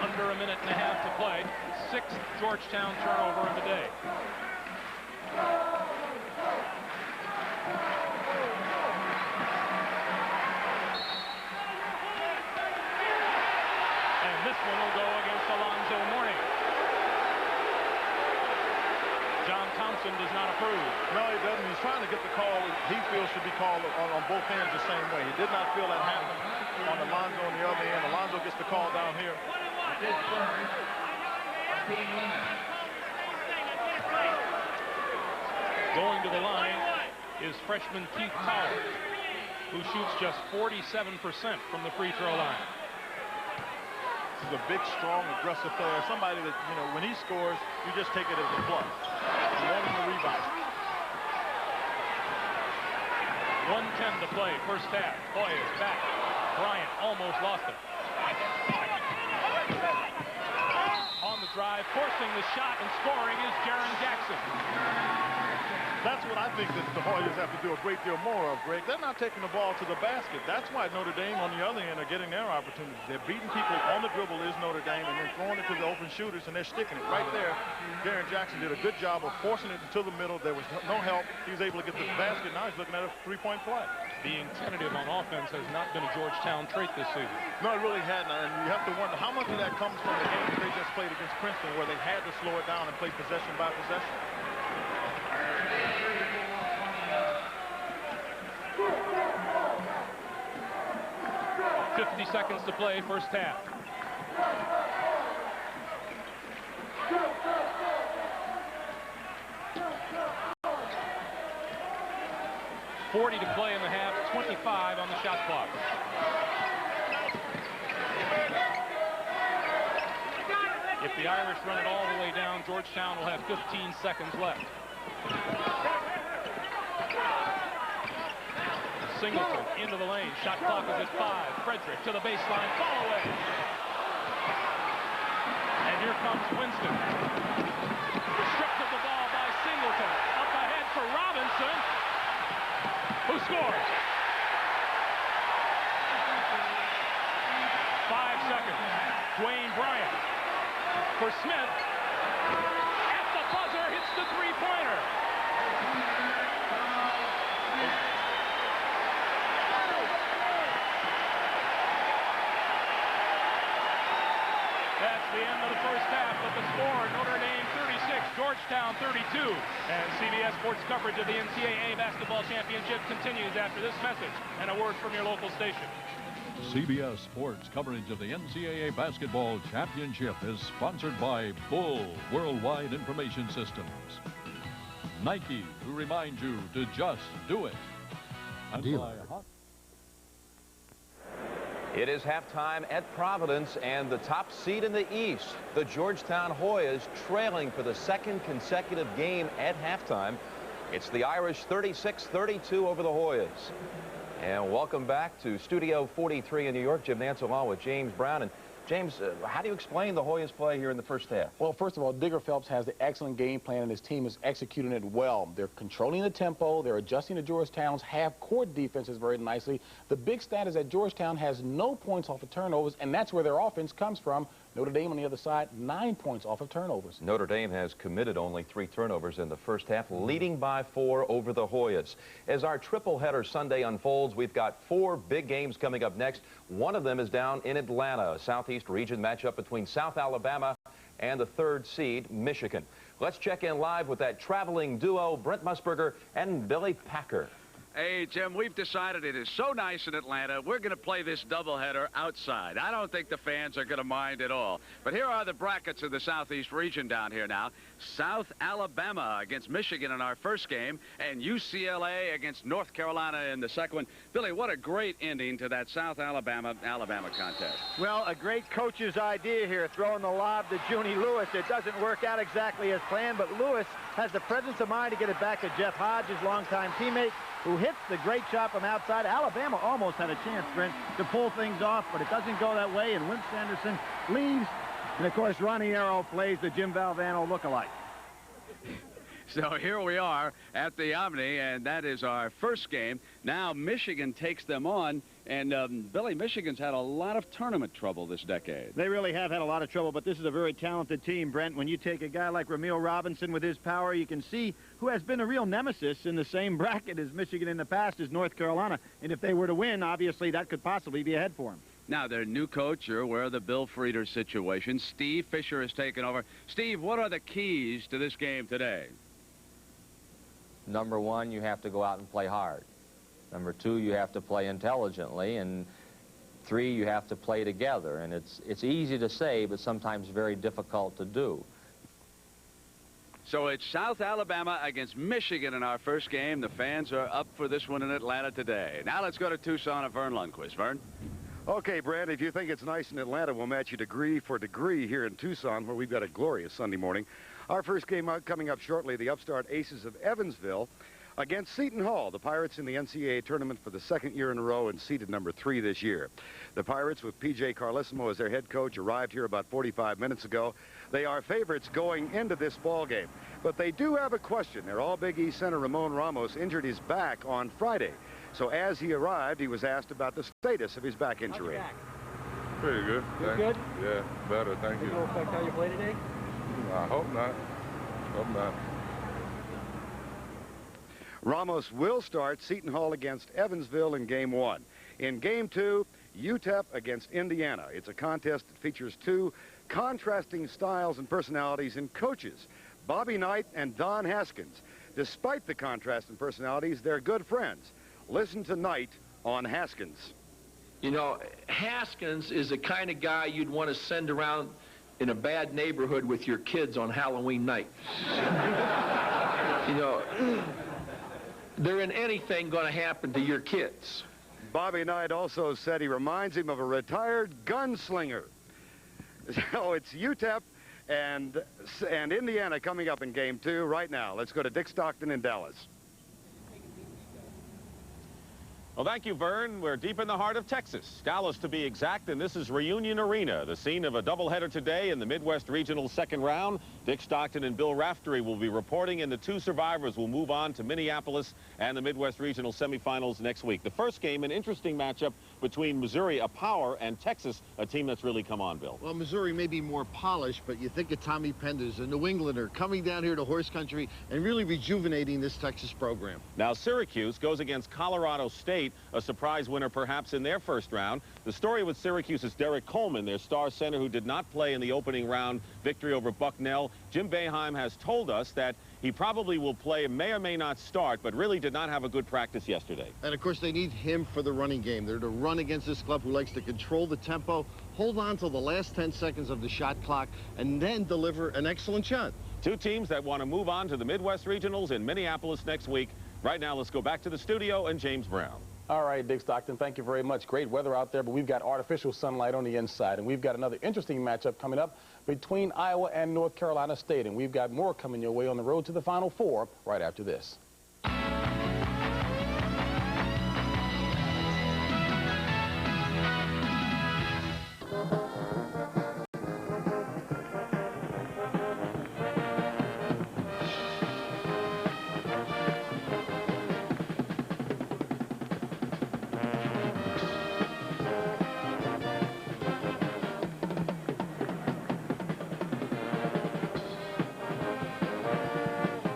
under a minute and a half to play. 6th Georgetown turnover of the day. And this one will go against Alonzo Mourning. John Thompson does not approve. No, he doesn't. He's trying to get the call he feels should be called on both ends the same way. He did not feel that happen on Alonzo on the other end. Alonzo gets the call down here. Going to the line is freshman Keith Powers, who shoots just 47% from the free throw line. He's a big, strong, aggressive player. Somebody that, you know, when he scores, you just take it as a plus. You want him to rebound. 1:10 to play, first half. Hoyas back. Bryant almost lost it. On the drive, forcing the shot and scoring is Jaren Jackson. That's what I think that the Hoyas have to do a great deal more of, Greg. They're not taking the ball to the basket. That's why Notre Dame on the other end are getting their opportunities. They're beating people on the dribble is Notre Dame and then throwing it to the open shooters, and they're sticking it right there. Jaren Jackson did a good job of forcing it to the middle. There was no help. He was able to get to the basket. Now he's looking at a three-point play. Being tentative on offense has not been a Georgetown trait this season. No, it really hadn't. And you have to wonder how much of that comes from the game that they just played against Princeton, where they had to slow it down and play possession by possession. 50 seconds to play, first half. .40 to play in the half, 25 on the shot clock. If the Irish run it all the way down, Georgetown will have 15 seconds left. Singleton into the lane. Shot clock is at 5. Frederick to the baseline. Fall away. And here comes Winston. Stripped of the ball by Singleton. Up ahead for Robinson, who scores. 5 seconds. Dwayne Bryant for Smith. At the buzzer, hits the three-pointer. That's the end of the first half, but the score, Notre Dame 36, Georgetown 32. And CBS Sports coverage of the NCAA Basketball Championship continues after this message and a word from your local station. CBS Sports coverage of the NCAA Basketball Championship is sponsored by Bull Worldwide Information Systems. Nike, who reminds you to just do it. And It is halftime at Providence, and the top seed in the East, the Georgetown Hoyas, trailing for the second consecutive game at halftime. It's the Irish 36-32 over the Hoyas. And welcome back to Studio 43 in New York. Jim Nantz along with James Brown. And James, how do you explain the Hoyas' play here in the first half? Well, first of all, Digger Phelps has the excellent game plan, and his team is executing it well. They're controlling the tempo. They're adjusting to Georgetown's half-court defenses very nicely. The big stat is that Georgetown has no points off of turnovers, and that's where their offense comes from. Notre Dame on the other side, 9 points off of turnovers. Notre Dame has committed only 3 turnovers in the first half, leading by 4 over the Hoyas. As our triple-header Sunday unfolds, we've got 4 big games coming up next. One of them is down in Atlanta, a Southeast region matchup between South Alabama and the 3rd seed, Michigan. Let's check in live with that traveling duo, Brent Musburger and Billy Packer. Hey, Jim, we've decided it is so nice in Atlanta, we're going to play this doubleheader outside. I don't think the fans are going to mind at all. But here are the brackets of the Southeast region down here now. South Alabama against Michigan in our first game, and UCLA against North Carolina in the second one. Billy, what a great ending to that South Alabama contest. Well, a great coach's idea here, throwing the lob to Junie Lewis. It doesn't work out exactly as planned, but Lewis has the presence of mind to get it back to Jeff Hodge, his longtime teammate. who hits the great shot from outside. Alabama almost had a chance, Brent, to pull things off, but it doesn't go that way, and Wimp Sanderson leaves. And, of course, Ronnie Arrow plays the Jim Valvano lookalike. So here we are at the Omni, and that is our first game. Now Michigan takes them on, and Billy, Michigan's had a lot of tournament trouble this decade. They really have had a lot of trouble, but this is a very talented team, Brent. When you take a guy like Ramil Robinson with his power, you can see who has been a real nemesis in the same bracket as Michigan in the past is North Carolina. And if they were to win, obviously that could possibly be ahead for them. Now, their new coach, you're aware of the Bill Frieder situation. Steve Fisher has taken over. Steve, what are the keys to this game today? Number one, you have to go out and play hard. Number two, you have to play intelligently. And three, you have to play together. And it's easy to say, but sometimes very difficult to do. So it's South Alabama against Michigan in our first game. The fans are up for this one in Atlanta today. Now let's go to Tucson and Vern Lundquist. Vern? Okay, Brad, if you think it's nice in Atlanta, we'll match you degree for degree here in Tucson, where we've got a glorious Sunday morning. Our first game coming up shortly, the upstart Aces of Evansville against Seton Hall. The Pirates in the NCAA Tournament for the second year in a row and seeded number 3 this year. The Pirates, with P.J. Carlesimo as their head coach, arrived here about 45 minutes ago. They are favorites going into this ball game. But they do have a question. Their All-Big East center, Ramon Ramos, injured his back on Friday. So as he arrived, he was asked about the status of his back injury. Pretty good. You're good? Yeah, better. Thank you. Will it affect how you play today? I hope not. Hope not. Ramos will start Seton Hall against Evansville in Game 1. In Game 2, UTEP against Indiana. It's a contest that features two contrasting styles and personalities in coaches, Bobby Knight and Don Haskins. Despite the contrast in personalities, they're good friends. Listen to Knight on Haskins. You know, Haskins is the kind of guy you'd want to send around in a bad neighborhood with your kids on Halloween night. You know, there ain't anything going to happen to your kids. Bobby Knight also said he reminds him of a retired gunslinger. So it's UTEP and Indiana coming up in Game 2 right now. Let's go to Dick Stockton in Dallas. Well, thank you, Vern. We're deep in the heart of Texas, Dallas to be exact, and this is Reunion Arena, the scene of a doubleheader today in the Midwest Regional second round. Dick Stockton and Bill Raftery will be reporting, and the two survivors will move on to Minneapolis and the Midwest Regional semifinals next week. The first game, an interesting matchup between Missouri, a power, and Texas, a team that's really come on, Bill. Well, Missouri may be more polished, but you think of Tommy Penders, a New Englander, coming down here to horse country and really rejuvenating this Texas program. Now, Syracuse goes against Colorado State, a surprise winner perhaps in their first round. The story with Syracuse is Derek Coleman, their star center, who did not play in the opening round victory over Bucknell. Jim Boeheim has told us that he probably will play, may or may not start, but really did not have a good practice yesterday. And, of course, they need him for the running game. They're to run against this club who likes to control the tempo, hold on till the last 10 seconds of the shot clock, and then deliver an excellent shot. Two teams that want to move on to the Midwest Regionals in Minneapolis next week. Right now, let's go back to the studio and James Brown. All right, Dick Stockton, thank you very much. Great weather out there, but we've got artificial sunlight on the inside, and we've got another interesting matchup coming up between Iowa and North Carolina State, and we've got more coming your way on the road to the Final Four right after this.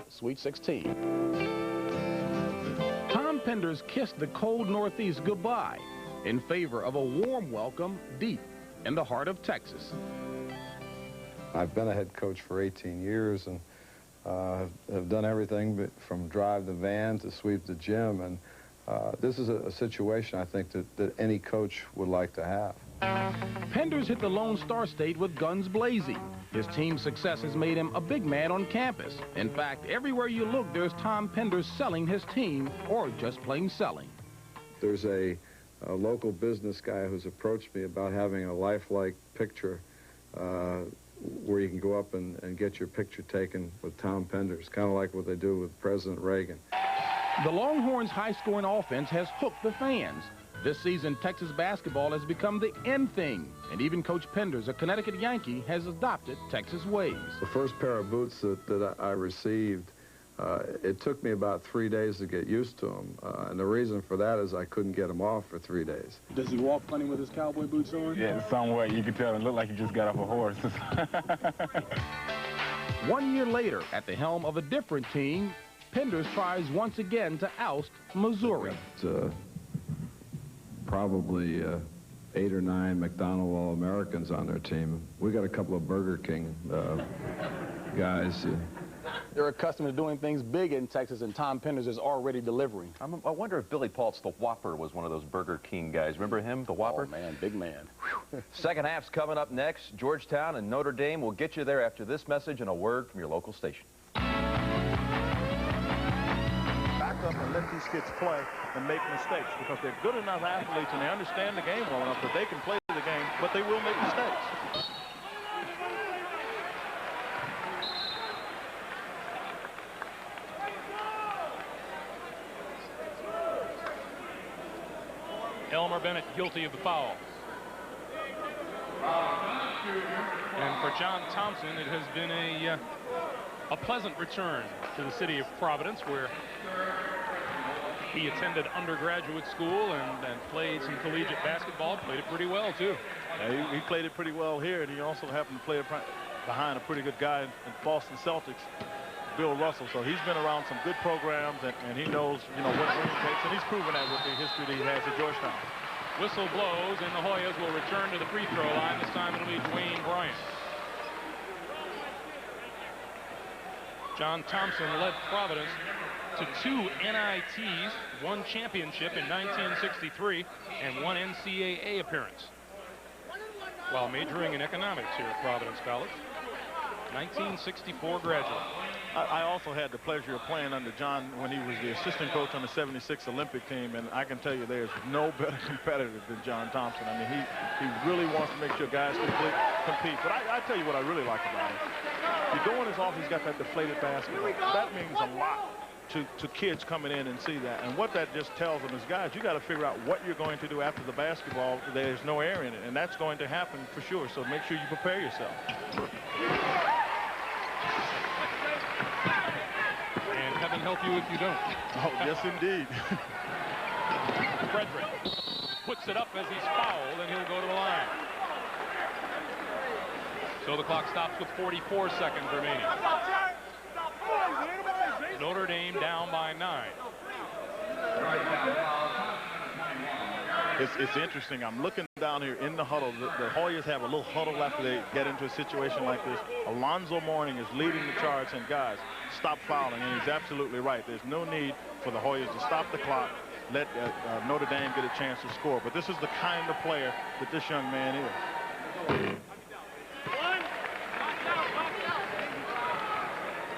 Sweet 16. Tom Penders kissed the cold Northeast goodbye in favor of a warm welcome deep in the heart of Texas. I've been a head coach for 18 years and have done everything from drive the van to sweep the gym. And this is a situation I think that any coach would like to have. Penders hit the Lone Star State with guns blazing. His team's success has made him a big man on campus. In fact, everywhere you look, there's Tom Penders selling his team or just plain selling. There's a local business guy who's approached me about having a lifelike picture where you can go up and get your picture taken with Tom Penders, kind of like what they do with President Reagan. The Longhorns' high-scoring offense has hooked the fans. This season, Texas basketball has become the in thing, and even Coach Penders, a Connecticut Yankee, has adopted Texas ways. The first pair of boots that I received, it took me about 3 days to get used to them, and the reason for that is I couldn't get them off for 3 days. Does he walk funny with his cowboy boots on? Yeah, somewhat. You can tell it looked like he just got off a horse. 1 year later, at the helm of a different team, Penders tries once again to oust Missouri. Probably 8 or 9 McDonald All-Americans on their team. We got a couple of Burger King guys. They're accustomed to doing things big in Texas, and Tom Penders is already delivering. I wonder if Billy Paultz, the Whopper, was one of those Burger King guys. Remember him, the Whopper? Oh, man, big man. Second half's coming up next. Georgetown and Notre Dame will get you there after this message and a word from your local station. Back up and let these kids play and make mistakes, because they're good enough athletes and they understand the game well enough that they can play the game, but they will make mistakes. Elmer Bennett guilty of the foul. And for John Thompson, it has been a pleasant return to the city of Providence, where he attended undergraduate school and played some collegiate basketball. Played it pretty well, too. Yeah, he played it pretty well here, and he also happened to play it behind a pretty good guy in Boston Celtics, Bill Russell. So he's been around some good programs, and he knows, what winning takes, and he's proven that with the history that he has at Georgetown. Whistle blows, and the Hoyas will return to the free throw line. This time it'll be Dwayne Bryant. John Thompson led Providence to 2 NITs, 1 championship in 1963, and 1 NCAA appearance, while majoring in economics here at Providence College. 1964 graduate. I also had the pleasure of playing under John when he was the assistant coach on the '76 Olympic team, and I can tell you there's no better competitor than John Thompson. I mean, he really wants to make sure guys compete. But I tell you what I really like about him. You go in his office, he's got that deflated basketball. That means a lot to kids coming in and see that. And what that just tells them is, guys, you got to figure out what you're going to do after the basketball. There's no air in it, and that's going to happen for sure. So make sure you prepare yourself. And heaven help you if you don't. Oh, yes, indeed. Frederick puts it up as he's fouled, and he'll go to the line. So the clock stops with 44 seconds remaining. Notre Dame down by 9. It's interesting. I'm looking down here in the huddle. The Hoyas have a little huddle after they get into a situation like this. Alonzo Mourning is leading the charge, and guys, stop fouling, and he's absolutely right. There's no need for the Hoyas to stop the clock, let Notre Dame get a chance to score. But this is the kind of player that this young man is.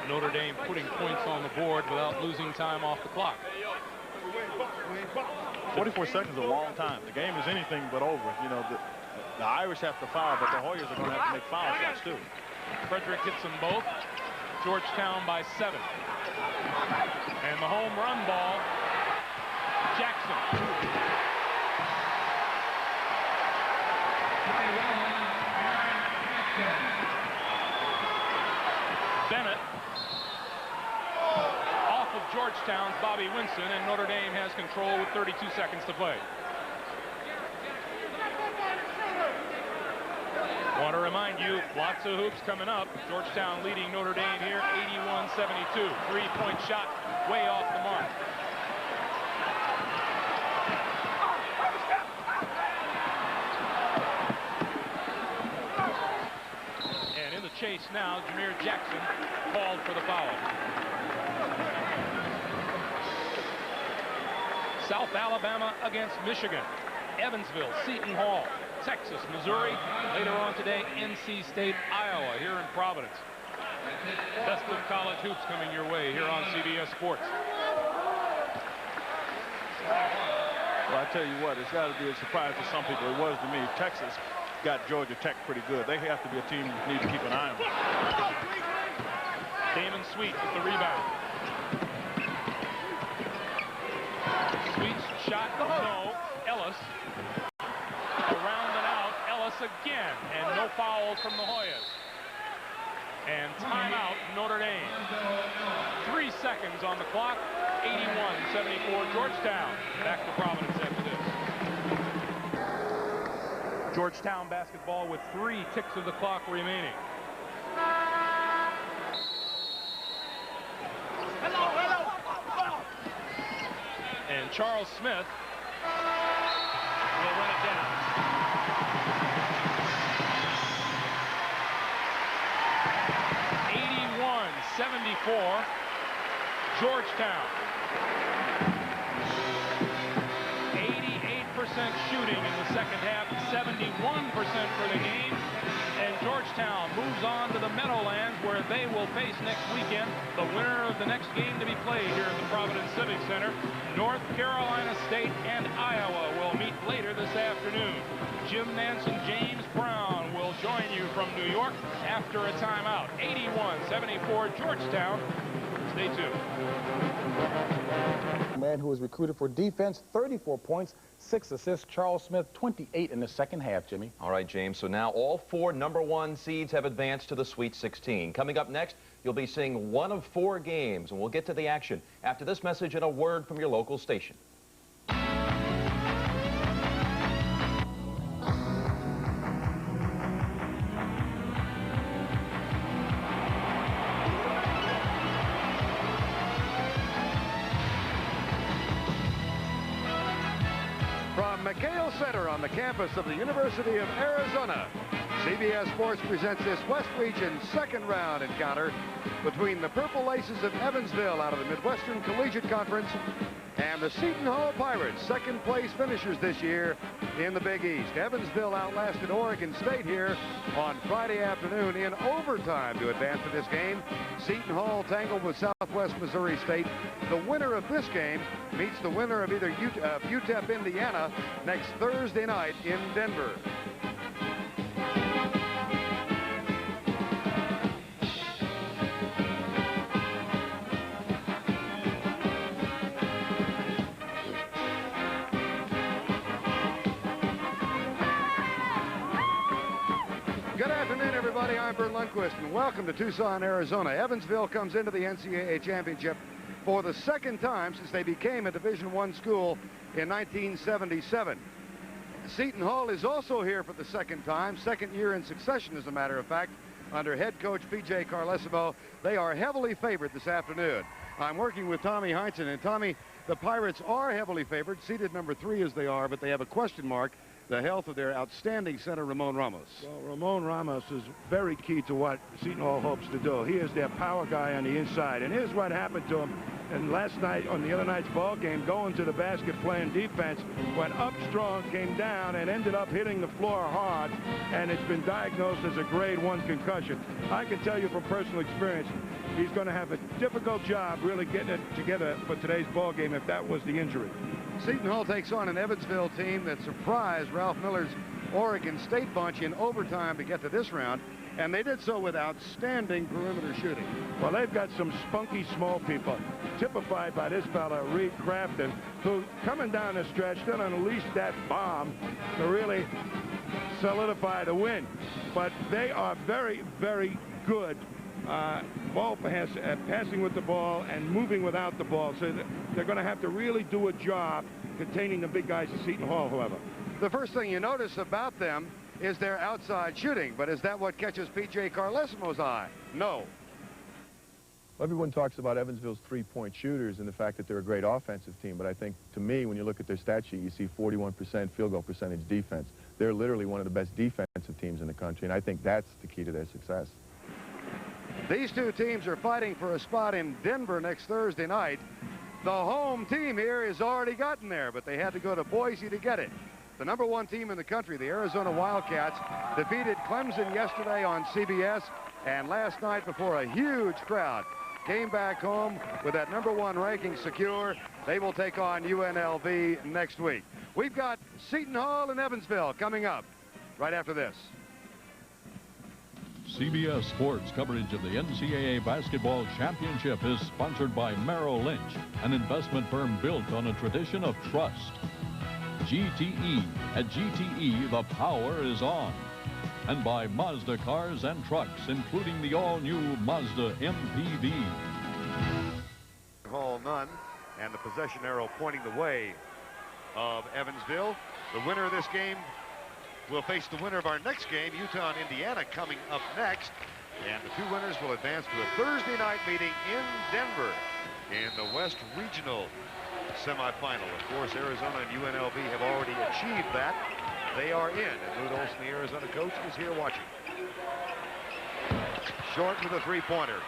Notre Dame putting points on the board without losing time off the clock. 44 seconds is a long time. The game is anything but over. The Irish have to foul, but the Hoyas are going to have to make foul shots too. Frederick hits them both. Georgetown by 7. And the home run ball, Jackson. Bennett off of Georgetown's Bobby Winston, and Notre Dame has control with 32 seconds to play. Want to remind you, lots of hoops coming up. Georgetown leading Notre Dame here, 81-72. Three-point shot way off the mark. And in the chase now, Jameer Jackson called for the foul. South Alabama against Michigan. Evansville, Seton Hall, Texas, Missouri. Later on today, NC State, Iowa, here in Providence. Best of college hoops coming your way here on CBS Sports. Well, I tell you what, it's got to be a surprise to some people. It was to me. Texas got Georgia Tech pretty good. They have to be a team you need to keep an eye on. Damon Sweet with the rebound. shot. No. Ellis. Around and out. Ellis again. And no fouls from the Hoyas. And timeout, Notre Dame. 3 seconds on the clock. 81-74 Georgetown. Back to Providence after this. Georgetown basketball with 3 ticks of the clock remaining. And Charles Smith will run it down. Georgetown. 88% shooting in the second half, 71% for the game. And Georgetown moves on to the Meadowlands, where they will face next weekend the winner of the next game to be played here at the Providence Civic Center. North Carolina State and Iowa will meet later this afternoon. Jim Nance and James Brown will join you from New York after a timeout. 81-74 Georgetown. Stay tuned. Man who was recruited for defense, 34 points, 6 assists. Charles Smith, 28 in the second half, Jimmy. All right, James. So now all 4 #1 seeds have advanced to the Sweet 16. Coming up next, you'll be seeing 1 of 4 games, and we'll get to the action after this message and a word from your local station. McHale Center on the campus of the University of Arizona, CBS Sports presents this West Region second round encounter between the Purple Aces of Evansville out of the Midwestern Collegiate Conference and the Seton Hall Pirates, second place finishers this year in the Big East. Evansville outlasted Oregon State here on Friday afternoon in overtime to advance to this game. Seton Hall tangled with Southwest Missouri State. The winner of this game meets the winner of either UTEP, Indiana, next Thursday night in Denver. Good afternoon, everybody. I'm Bert Lundquist, and welcome to Tucson, Arizona. Evansville comes into the NCAA championship for the second time since they became a Division I school in 1977. Seton Hall is also here for the second time, second year in succession, as a matter of fact, under head coach P.J. Carlesimo. They are heavily favored this afternoon. I'm working with Tommy Heinsohn, and Tommy, the Pirates are heavily favored, seeded number 3 as they are, but they have a question mark: the health of their outstanding center, Ramon Ramos. Well, Ramon Ramos is very key to what Seton Hall hopes to do. He is their power guy on the inside. And here's what happened to him. And last night, on the other night's ball game, going to the basket playing defense, went up strong, came down, and ended up hitting the floor hard. And it's been diagnosed as a grade 1 concussion. I can tell you from personal experience, he's going to have a difficult job really getting it together for today's ball game if that was the injury. Seton Hall takes on an Evansville team that surprised Ralph Miller's Oregon State bunch in overtime to get to this round, and they did so with outstanding perimeter shooting. Well, they've got some spunky small people, typified by this fella, Reed Crafton, who, coming down the stretch, then unleashed that bomb to really solidify the win. But they are very, very good passing with the ball and moving without the ball. So they're going to have to really do a job containing the big guys at Seton Hall, however. The first thing you notice about them is their outside shooting, but is that what catches P.J. Carlesimo's eye? No. Well, everyone talks about Evansville's three-point shooters and the fact that they're a great offensive team, but I think, to me, when you look at their stat sheet, you see 41% field goal percentage defense. They're literally one of the best defensive teams in the country, and I think that's the key to their success. These two teams are fighting for a spot in Denver next Thursday night. The home team here has already gotten there, but they had to go to Boise to get it. The #1 team in the country, the Arizona Wildcats, defeated Clemson yesterday on CBS, and last night before a huge crowd came back home with that #1 ranking secure. They will take on UNLV next week. We've got Seton Hall and Evansville coming up right after this. CBS Sports coverage of the NCAA Basketball Championship is sponsored by Merrill Lynch, an investment firm built on a tradition of trust. GTE. At GTE, the power is on. And by Mazda cars and trucks, including the all-new Mazda MPV. Hall none, and the possession arrow pointing the way of Evansville. The winner of this game will face the winner of our next game, Utah and Indiana, coming up next. And the two winners will advance to a Thursday night meeting in Denver in the West Regional semifinal. Of course, Arizona and UNLV have already achieved that. They are in, and Lute Olson, the Arizona coach, is here watching. Short with a three-pointer.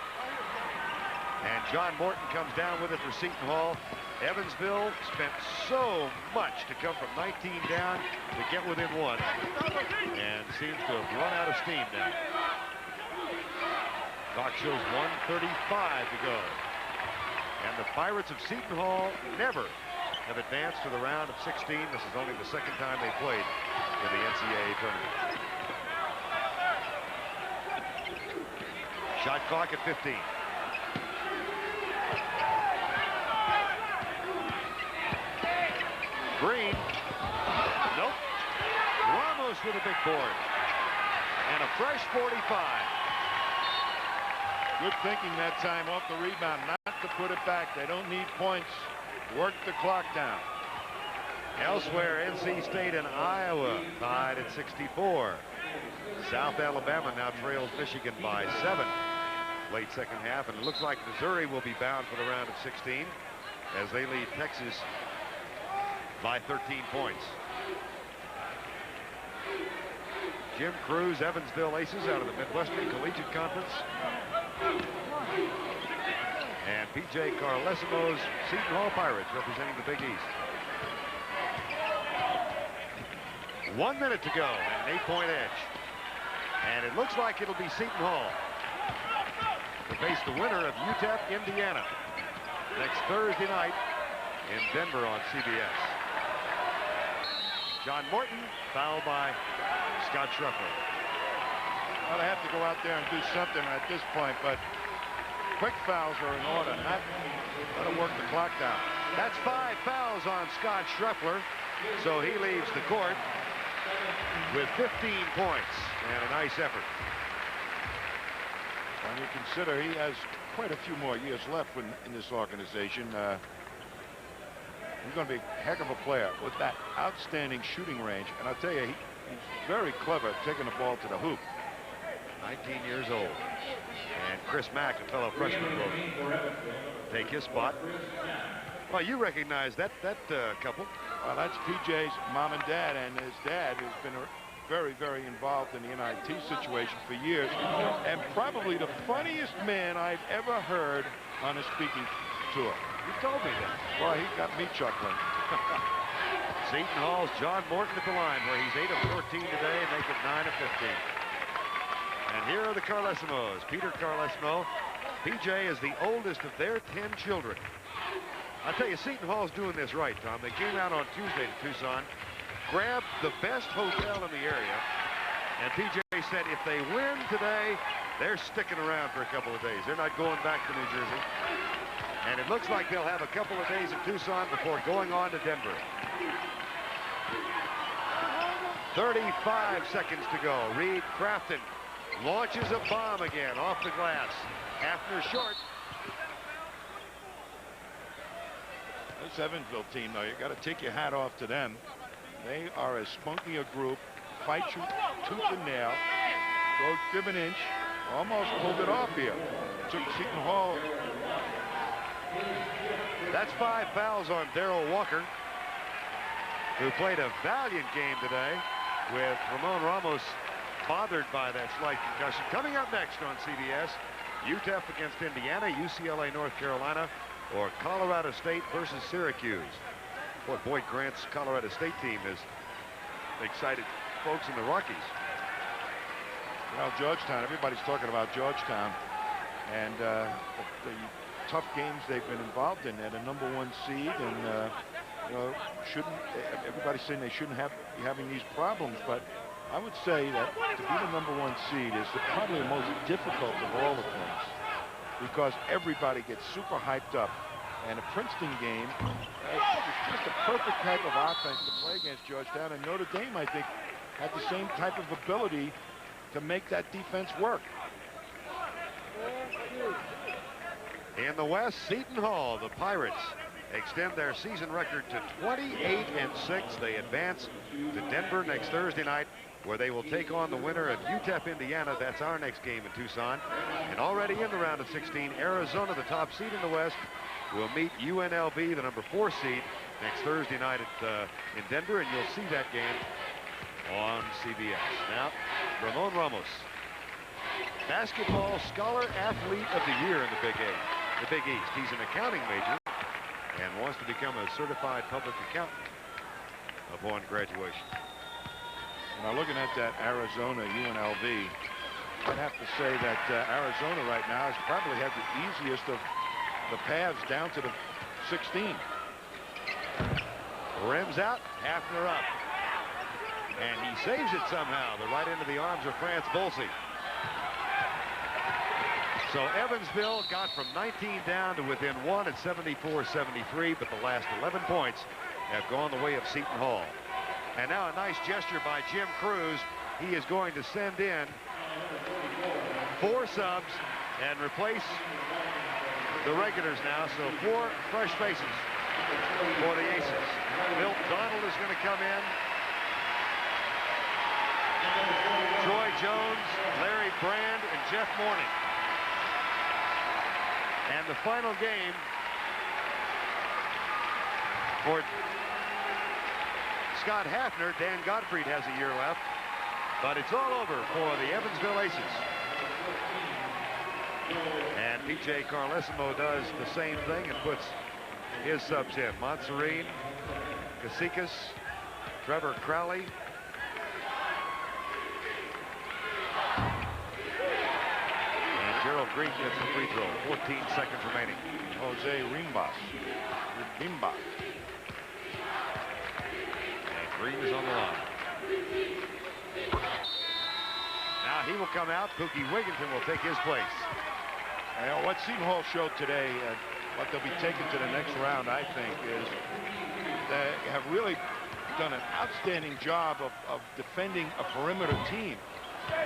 And John Morton comes down with it for Seton Hall. Evansville spent so much to come from 19 down to get within one, and seems to have run out of steam now. Clock shows 1:35 to go. And the Pirates of Seton Hall never have advanced to the round of 16. This is only the second time they played in the NCAA tournament. Shot clock at 15. Green. Nope. Ramos with a big board. And a fresh 45. Good thinking that time off the rebound, not to put it back. They don't need points. Work the clock down. Elsewhere, NC State and Iowa tied at 64. South Alabama now trails Michigan by 7. Late second half, and it looks like Missouri will be bound for the round of 16 as they lead Texas by 13 points. Jim Cruz, Evansville Aces out of the Midwestern Collegiate Conference. And P.J. Carlesimo's Seton Hall Pirates representing the Big East. 1 minute to go and an 8-point edge. And it looks like it'll be Seton Hall to face the winner of UTEP, Indiana, next Thursday night in Denver on CBS. John Morton, fouled by Scott Schruffler. Well, they have to go out there and do something at this point, but quick fouls are in order. That'll work the clock down. That's 5 fouls on Scott Schruffler, so he leaves the court with 15 points and a nice effort. When you consider he has quite a few more years left in this organization, he's going to be a heck of a player with that outstanding shooting range. And I'll tell you, he's very clever taking the ball to the hoop. 19 years old. And Chris Mack, a fellow freshman, will take his spot. Well, you recognize that couple. Well, that's PJ's mom and dad, and his dad has been very, very involved in the NIT situation for years, and probably the funniest man I've ever heard on a speaking tour. You told me that. Well, he got me chuckling. Seton Hall's John Morton at the line, where he's 8 of 14 today and make it 9 of 15. And here are the Carlesimos. Peter Carlesimo. PJ is the oldest of their 10 children. I tell you, Seton Hall's doing this right, Tom. They came out on Tuesday to Tucson, grabbed the best hotel in the area, and PJ said if they win today, they're sticking around for a couple of days. They're not going back to New Jersey. And it looks like they'll have a couple of days in Tucson before going on to Denver. 35 seconds to go. Reed Crafton launches a bomb again off the glass. Hafner short. This Evansville team, though, you got to take your hat off to them. They are as spunky a group. Fight you tooth and nail. Go give an inch. Almost pulled it off here. Took Seton Hall. That's 5 fouls on Darrell Walker, who played a valiant game today, with Ramon Ramos bothered by that slight concussion. Coming up next on CBS, UTEP against Indiana, UCLA, North Carolina, or Colorado State versus Syracuse. Boy, Boyd Grant's Colorado State team has excited folks in the Rockies. Well, Georgetown, everybody's talking about Georgetown, and the tough games they've been involved in. They're the #1 seed, and you know, everybody's saying they shouldn't be having these problems, but I would say that to be the #1 seed is probably the most difficult of all the things, because everybody gets super hyped up. And a Princeton game is just a perfect type of offense to play against Georgetown. And Notre Dame, I think, had the same type of ability to make that defense work. In the West, Seton Hall, the Pirates extend their season record to 28-6. They advance to Denver next Thursday night, where they will take on the winner of UTEP, Indiana. That's our next game in Tucson. And already in the round of 16, Arizona, the top seed in the West, will meet UNLV, the #4 seed, next Thursday night in Denver, and you'll see that game on CBS. Now, Ramon Ramos, basketball scholar athlete of the year in the Big East. He's an accounting major and wants to become a certified public accountant upon graduation. Now, looking at that Arizona UNLV, I'd have to say that Arizona right now has probably had the easiest of the paths down to the 16. Rims out, Hafner up. And he saves it somehow. The right into the arms of France Bolsey. So Evansville got from 19 down to within 1 at 74-73, but the last 11 points have gone the way of Seton Hall. And now a nice gesture by Jim Cruz. He is going to send in 4 subs and replace the regulars now, so 4 fresh faces for the Aces. Milt Donald is going to come in. Troy Jones, Larry Brand, and Jeff Morning. And the final game for Scott Hafner. Dan Gottfried has a year left, but it's all over for the Evansville Aces. And P.J. Carlesimo does the same thing and puts his subs in. Monserine, Casikas, Trevor Crowley. And Gerald Green gets the free throw. 14 seconds remaining. Jose Rimbas. And Green is on the line. Now he will come out. Pookie Wigginton will take his place. What Seton Hall showed today, what they'll be taking to the next round, I think, is they have really done an outstanding job of defending a perimeter team.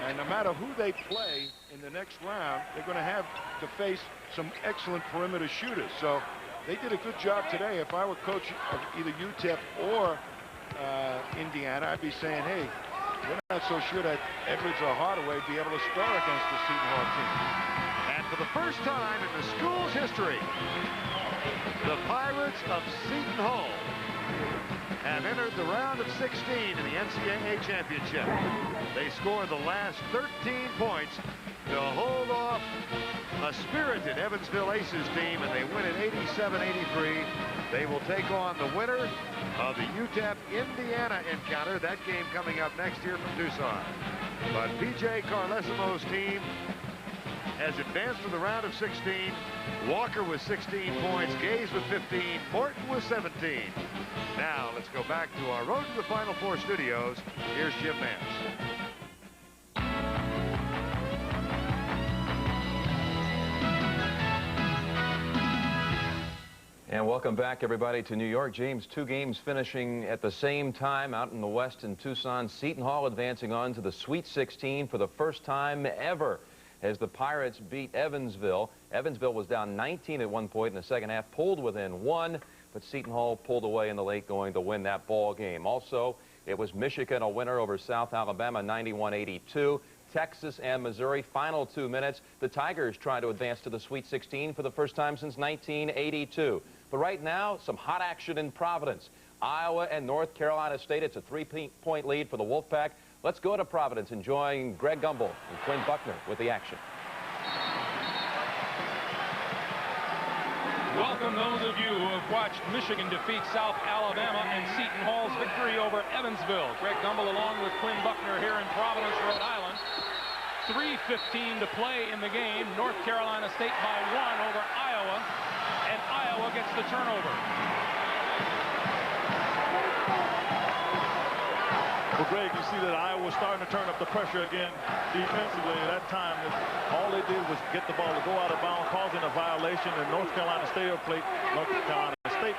And no matter who they play in the next round, they're going to have to face some excellent perimeter shooters. So they did a good job today. If I were coach of either UTEP or Indiana, I'd be saying, hey, we're not so sure that Edwards or Hardaway be able to score against the Seton Hall team. And for the first time in the school's history, the Pirates of Seton Hall have entered the round of 16 in the NCAA Championship. They scored the last 13 points to hold off a spirited Evansville Aces team, and they win at 87-83. They will take on the winner of the UTEP Indiana encounter. That game coming up next year from Tucson. But P.J. Carlesimo's team has advanced to the round of 16. Walker with 16 points, Gaze with 15, Morton with 17. Now let's go back to our Road to the Final Four studios. Here's Jim Nance. And welcome back, everybody, to New York. James, 2 games finishing at the same time out in the West in Tucson. Seton Hall advancing on to the Sweet 16 for the first time ever as the Pirates beat Evansville. Evansville was down 19 at one point in the second half, pulled within 1, but Seton Hall pulled away in the late going to win that ball game. Also, it was Michigan, a winner over South Alabama, 91-82. Texas and Missouri, final 2 minutes. The Tigers trying to advance to the Sweet 16 for the first time since 1982. But right now, some hot action in Providence. Iowa and North Carolina State. It's a 3-point lead for the Wolfpack. Let's go to Providence and join Greg Gumbel and Quinn Buckner with the action. Welcome those of you who have watched Michigan defeat South Alabama and Seton Hall's victory over Evansville. Greg Gumbel along with Quinn Buckner here in Providence, Rhode Island. 3:15 to play in the game. North Carolina State by 1 over Iowa, and Iowa gets the turnover. Well, Greg, you see that Iowa was starting to turn up the pressure again defensively. At that time, all they did was get the ball to go out of bounds, causing a violation, and North Carolina State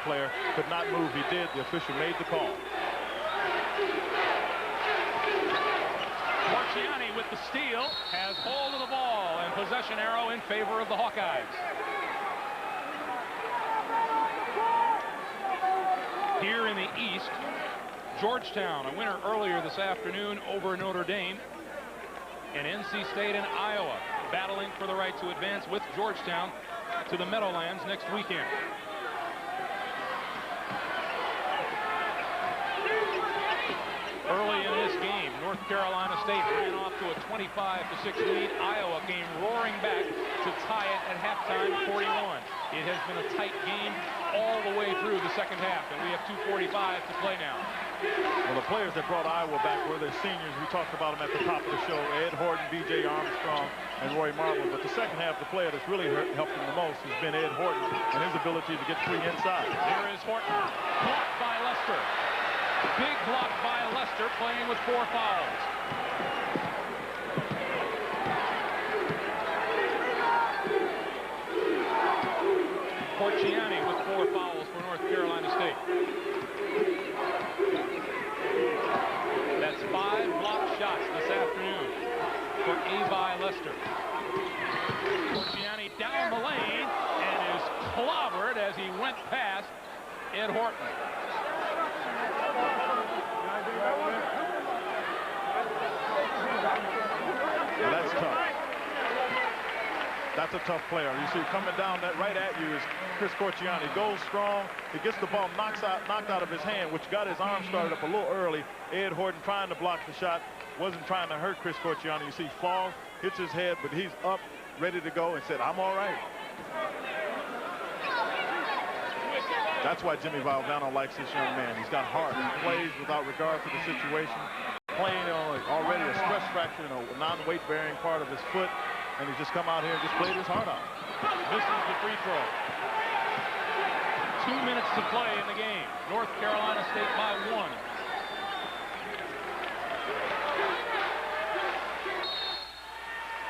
player could not move. He did. The official made the call. Marciani with the steal has hold of the ball and possession arrow in favor of the Hawkeyes. Here in the East, Georgetown, a winner earlier this afternoon over Notre Dame, and NC State and Iowa battling for the right to advance with Georgetown to the Meadowlands next weekend. Early in this game, North Carolina State ran off to a 25-6 lead. Iowa came roaring back to tie it at halftime, 41. It has been a tight game all the way through the second half, and we have 2:45 to play now. Well, the players that brought Iowa back were their seniors. We talked about them at the top of the show: Ed Horton, B.J. Armstrong, and Roy Marble. But the second half, the player that's really helped them the most has been Ed Horton and his ability to get free inside. Here is Horton, blocked by Lester. Big block by Lester, playing with 4 fouls. Porciani with 4 fouls for North Carolina State. That's 5 blocked shots this afternoon for Avi Lester. Porciani down the lane and is clobbered as he went past Ed Horton. Well, that's tough. That's a tough player. You see coming down that right at you is Chris Corciani. Goes strong. He gets the ball knocked out of his hand, which got his arm started up a little early. Ed Horton trying to block the shot. Wasn't trying to hurt Chris Corciani. You see fall, hits his head, but he's up, ready to go, and said, I'm all right. That's why Jimmy Valvano likes this young man. He's got heart. He plays without regard to the situation. Playing on already a stress fracture in a non-weight-bearing part of his foot, and he's just come out here and just played his heart out. Misses the free throw. 2 minutes to play in the game. North Carolina State by 1.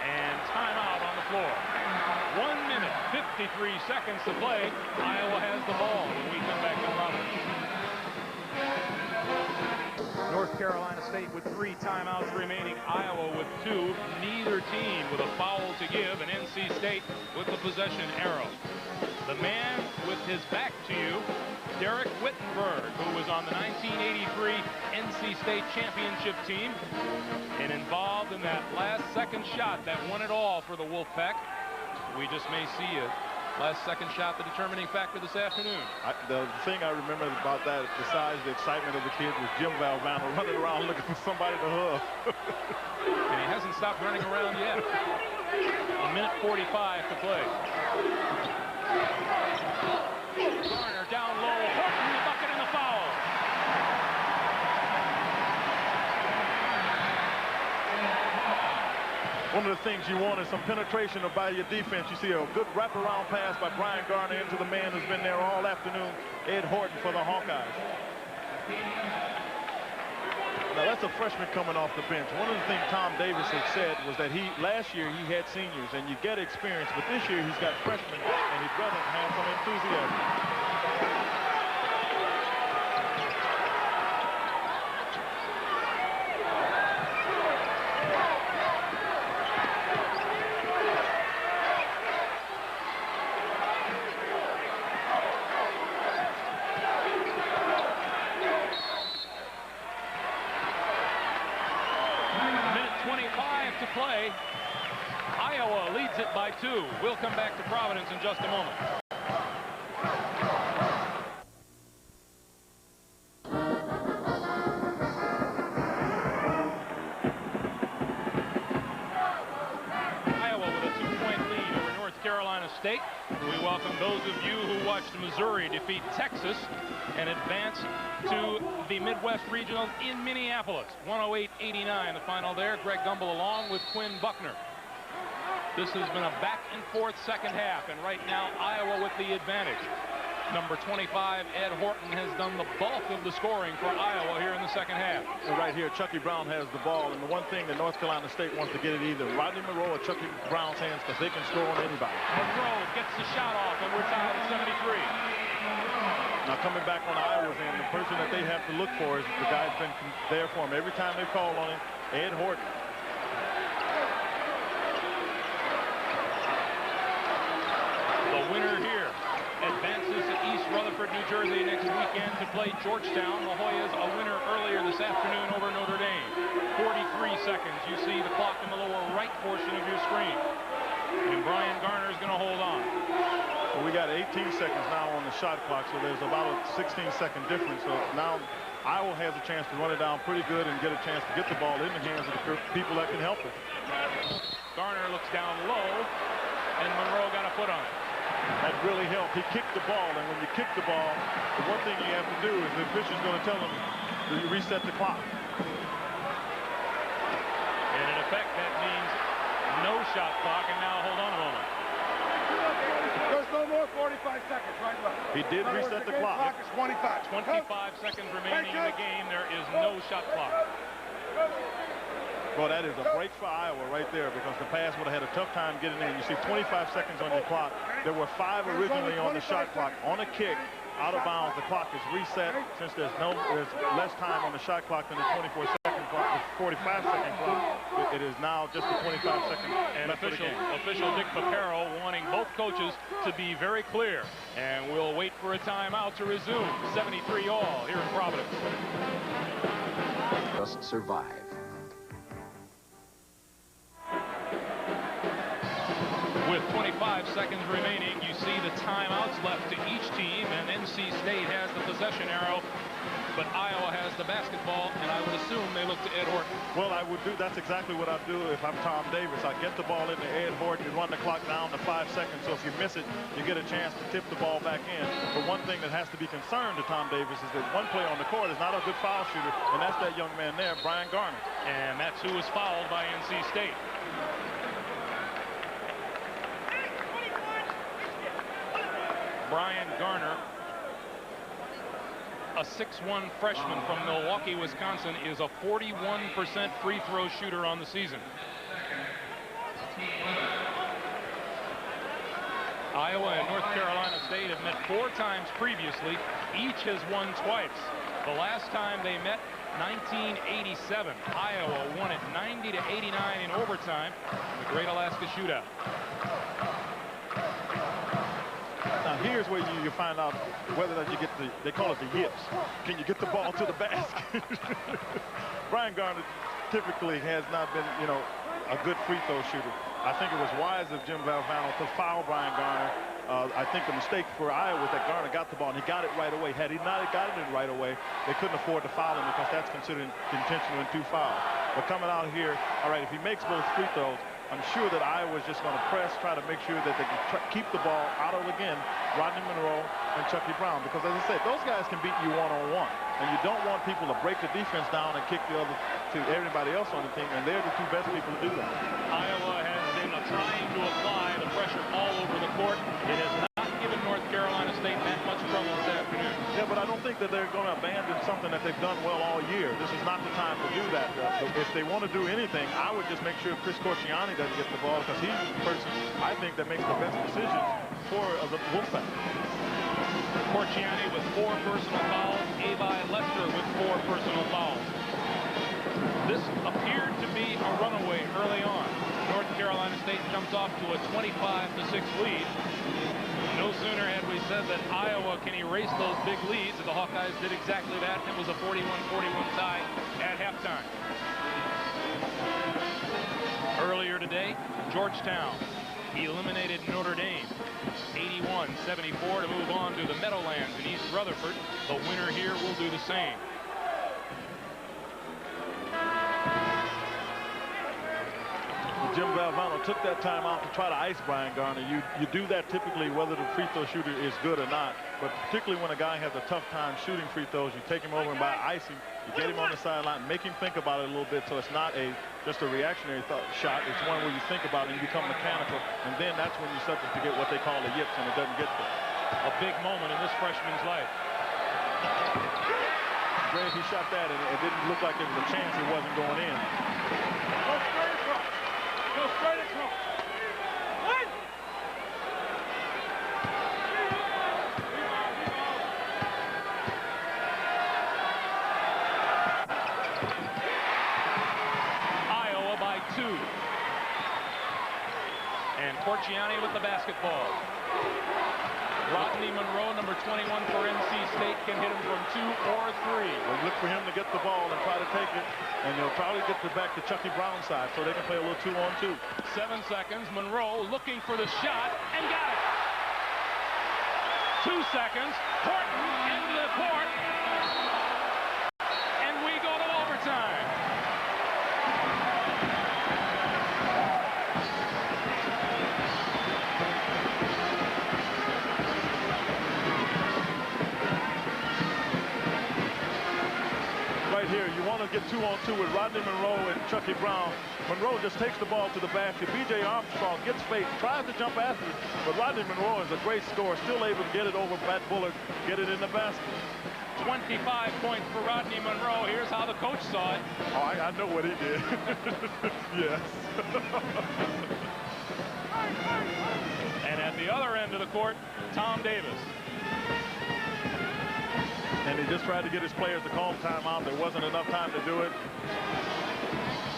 And timeout on the floor. 1 minute, 53 seconds to play. Iowa has the ball when we come back to Providence. North Carolina State with 3 timeouts remaining. Iowa with 2. Neither team with a foul to give. And NC State with the possession arrow. The man with his back to you, Derek Wittenberg, who was on the 1983 NC State championship team and involved in that last second shot that won it all for the Wolfpack. We just may see a last-second shot, the determining factor this afternoon. The thing I remember about that, besides the excitement of the kids, was Jim Valvano running around looking for somebody to hug. And he hasn't stopped running around yet. 1 minute 45 to play. Garner down low. Horton the bucket and the foul. One of the things you want is some penetration by your defense. You see a good wraparound pass by Brian Garner into the man who's been there all afternoon, Ed Horton, for the Hawkeyes. Now, that's a freshman coming off the bench. One of the things Tom Davis had said was that last year he had seniors, and you get experience, but this year he's got freshmen, and he'd rather have some enthusiasm. Play. Iowa leads it by 2. We'll come back to Providence in just a moment. Iowa with a 2-point lead over North Carolina State. We welcome those of you who watched Missouri defeat Texas and advance to the Midwest Regional in Minneapolis. 108-89 the final there. Greg Gumbel along with Quinn Buckner. This has been a back-and-forth second half, and right now Iowa with the advantage. Number 25, Ed Horton, has done the bulk of the scoring for Iowa here in the second half. And right here, Chucky Brown has the ball, and the one thing that North Carolina State wants to get it either Rodney Monroe or Chucky Brown's hands, because they can score on anybody. Monroe gets the shot off, and we're tied at 73. Now coming back on Iowa's end, the person that they have to look for is the guy that's been there for him every time they call on him, Ed Horton. The winner here advances to East Rutherford, New Jersey next weekend to play Georgetown. La Jolla's a winner earlier this afternoon over Notre Dame. 43 seconds. You see the clock in the lower right portion of your screen. And Brian Garner is going to hold on. Well, we got 18 seconds now on the shot clock, so there's about a 16-second difference. So now Iowa has a chance to run it down pretty good and get a chance to get the ball in the hands of the people that can help it. Garner looks down low, and Monroe got a foot on it. That really helped. He kicked the ball, and when you kick the ball, the one thing you have to do is the official's going to tell him, do you reset the clock? And in effect, that means no shot clock, and now hold on a moment. There's no more 45 seconds, right? He did reset the clock. It's 25. 25 seconds remaining in the game. There is no shot clock. Well, that is a break for Iowa right there, because the pass would have had a tough time getting in. You see 25 seconds on your clock. There were 5 originally on the shot clock. On a kick, out of bounds, the clock is reset. Since there's less time on the shot clock than the 24-second clock, the 45-second clock, it is now just the 25-second. And official Dick Papero wanting both coaches to be very clear. And we'll wait for a timeout to resume. 73 all here in Providence. Just survive. With 25 seconds remaining, you see the timeouts left to each team, and NC State has the possession arrow, but Iowa has the basketball, and I would assume they look to Ed Horton. Well, that's exactly what I'd do if I'm Tom Davis. I get the ball into Ed Horton and run the clock down to 5 seconds, so if you miss it, you get a chance to tip the ball back in. But one thing that has to be concerned to Tom Davis is that one player on the court is not a good foul shooter, and that's that young man there, Brian Garner. And that's who was fouled by NC State. Brian Garner, a 6'1" freshman from Milwaukee, Wisconsin, is a 41% free throw shooter on the season. Iowa and North Carolina State have met 4 times previously. Each has won twice. The last time they met, 1987. Iowa won it 90-89 in overtime. The Great Alaska Shootout. Now here's where you find out whether that you get they call it the yips. Can you get the ball to the basket? Brian Garner typically has not been, a good free throw shooter. I think it was wise of Jim Valvano to foul Brian Garner. I think the mistake for Iowa was that Garner got the ball, and he got it right away. Had he not gotten it right away, they couldn't afford to foul him, because that's considered intentional and 2 fouls. But coming out here, all right, if he makes both free throws, I'm sure that Iowa's just going to press, try to make sure that they can keep the ball out of, again, Rodney Monroe and Chucky Brown. Because, as I said, those guys can beat you one-on-one. And you don't want people to break the defense down and kick the other to everybody else on the team. And they're the 2 best people to do that. Iowa has been trying to apply the pressure all over the court. It has not given North Carolina State that much trouble this afternoon. Yeah, but I don't think that they're going to abandon something that they've done well all year. This is not the time to do that. If they want to do anything, I would just make sure Chris Corciani doesn't get the ball, because he's the person, I think, that makes the best decisions for the Wolfpack. Corciani with 4 personal fouls. Abi Lester with 4 personal fouls. This appeared to be a runaway early on. North Carolina State jumped off to a 25-6 lead. No sooner had we said that Iowa can erase those big leads, and the Hawkeyes did exactly that. It was a 41-41 tie at halftime. Earlier today, Georgetown eliminated Notre Dame 81-74 to move on to the Meadowlands in East Rutherford. The winner here will do the same. Jim Valvano took that time out to try to ice Brian Garner. You do that typically whether the free throw shooter is good or not, but particularly when a guy has a tough time shooting free throws, you take him over, and by icing, you get him on the sideline, make him think about it a little bit, so it's not just a reactionary shot. It's one where you think about it and you become mechanical, and then that's when you're subject to get what they call the yips, and it doesn't get there. a big moment in this freshman's life. Ray, if he shot that and it didn't look like there was a chance it wasn't going in. Go straight across. Go straight across. What? Iowa by 2. And Porciani with the basketball. Rodney Monroe, number 21 for NC State, can hit him from 2 or 3. We'll look for him to get the ball and try to take it, and he'll probably get it back to Chucky Brown's side so they can play a little 2-on-2. 7 seconds. Monroe looking for the shot and got it. 2 seconds. Horton into the court. And we go to overtime. Right here, you want to get 2-on-2 with Rodney Monroe and Chucky Brown. Monroe just takes the ball to the basket. B.J. Armstrong gets space, tries to jump after it, but Rodney Monroe is a great scorer, still able to get it over Matt Bullard, get it in the basket. 25 points for Rodney Monroe. Here's how the coach saw it. Oh, I know what he did. Yes. And at the other end of the court, Tom Davis. And he just tried to get his players to call timeout. There wasn't enough time to do it.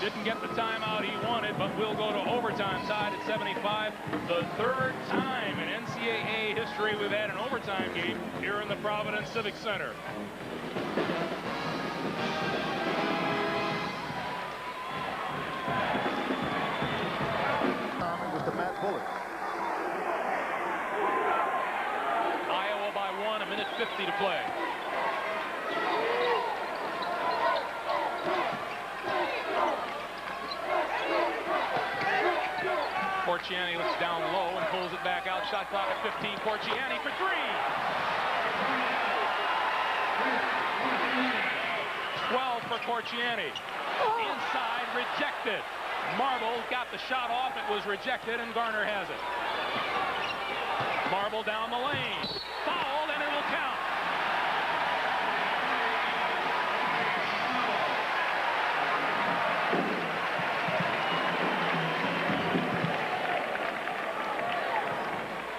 Didn't get the timeout he wanted, but we'll go to overtime, tied at 75. The 3rd time in NCAA history we've had an overtime game here in the Providence Civic Center. It was to Matt Bullard. Iowa by 1, 1:50 to play. Porciani looks down low and pulls it back out. Shot clock at 15. Porciani for 3. 12 for Porciani. Inside, rejected. Marble got the shot off. It was rejected, and Garner has it. Marble down the lane. Fouled, and it will count.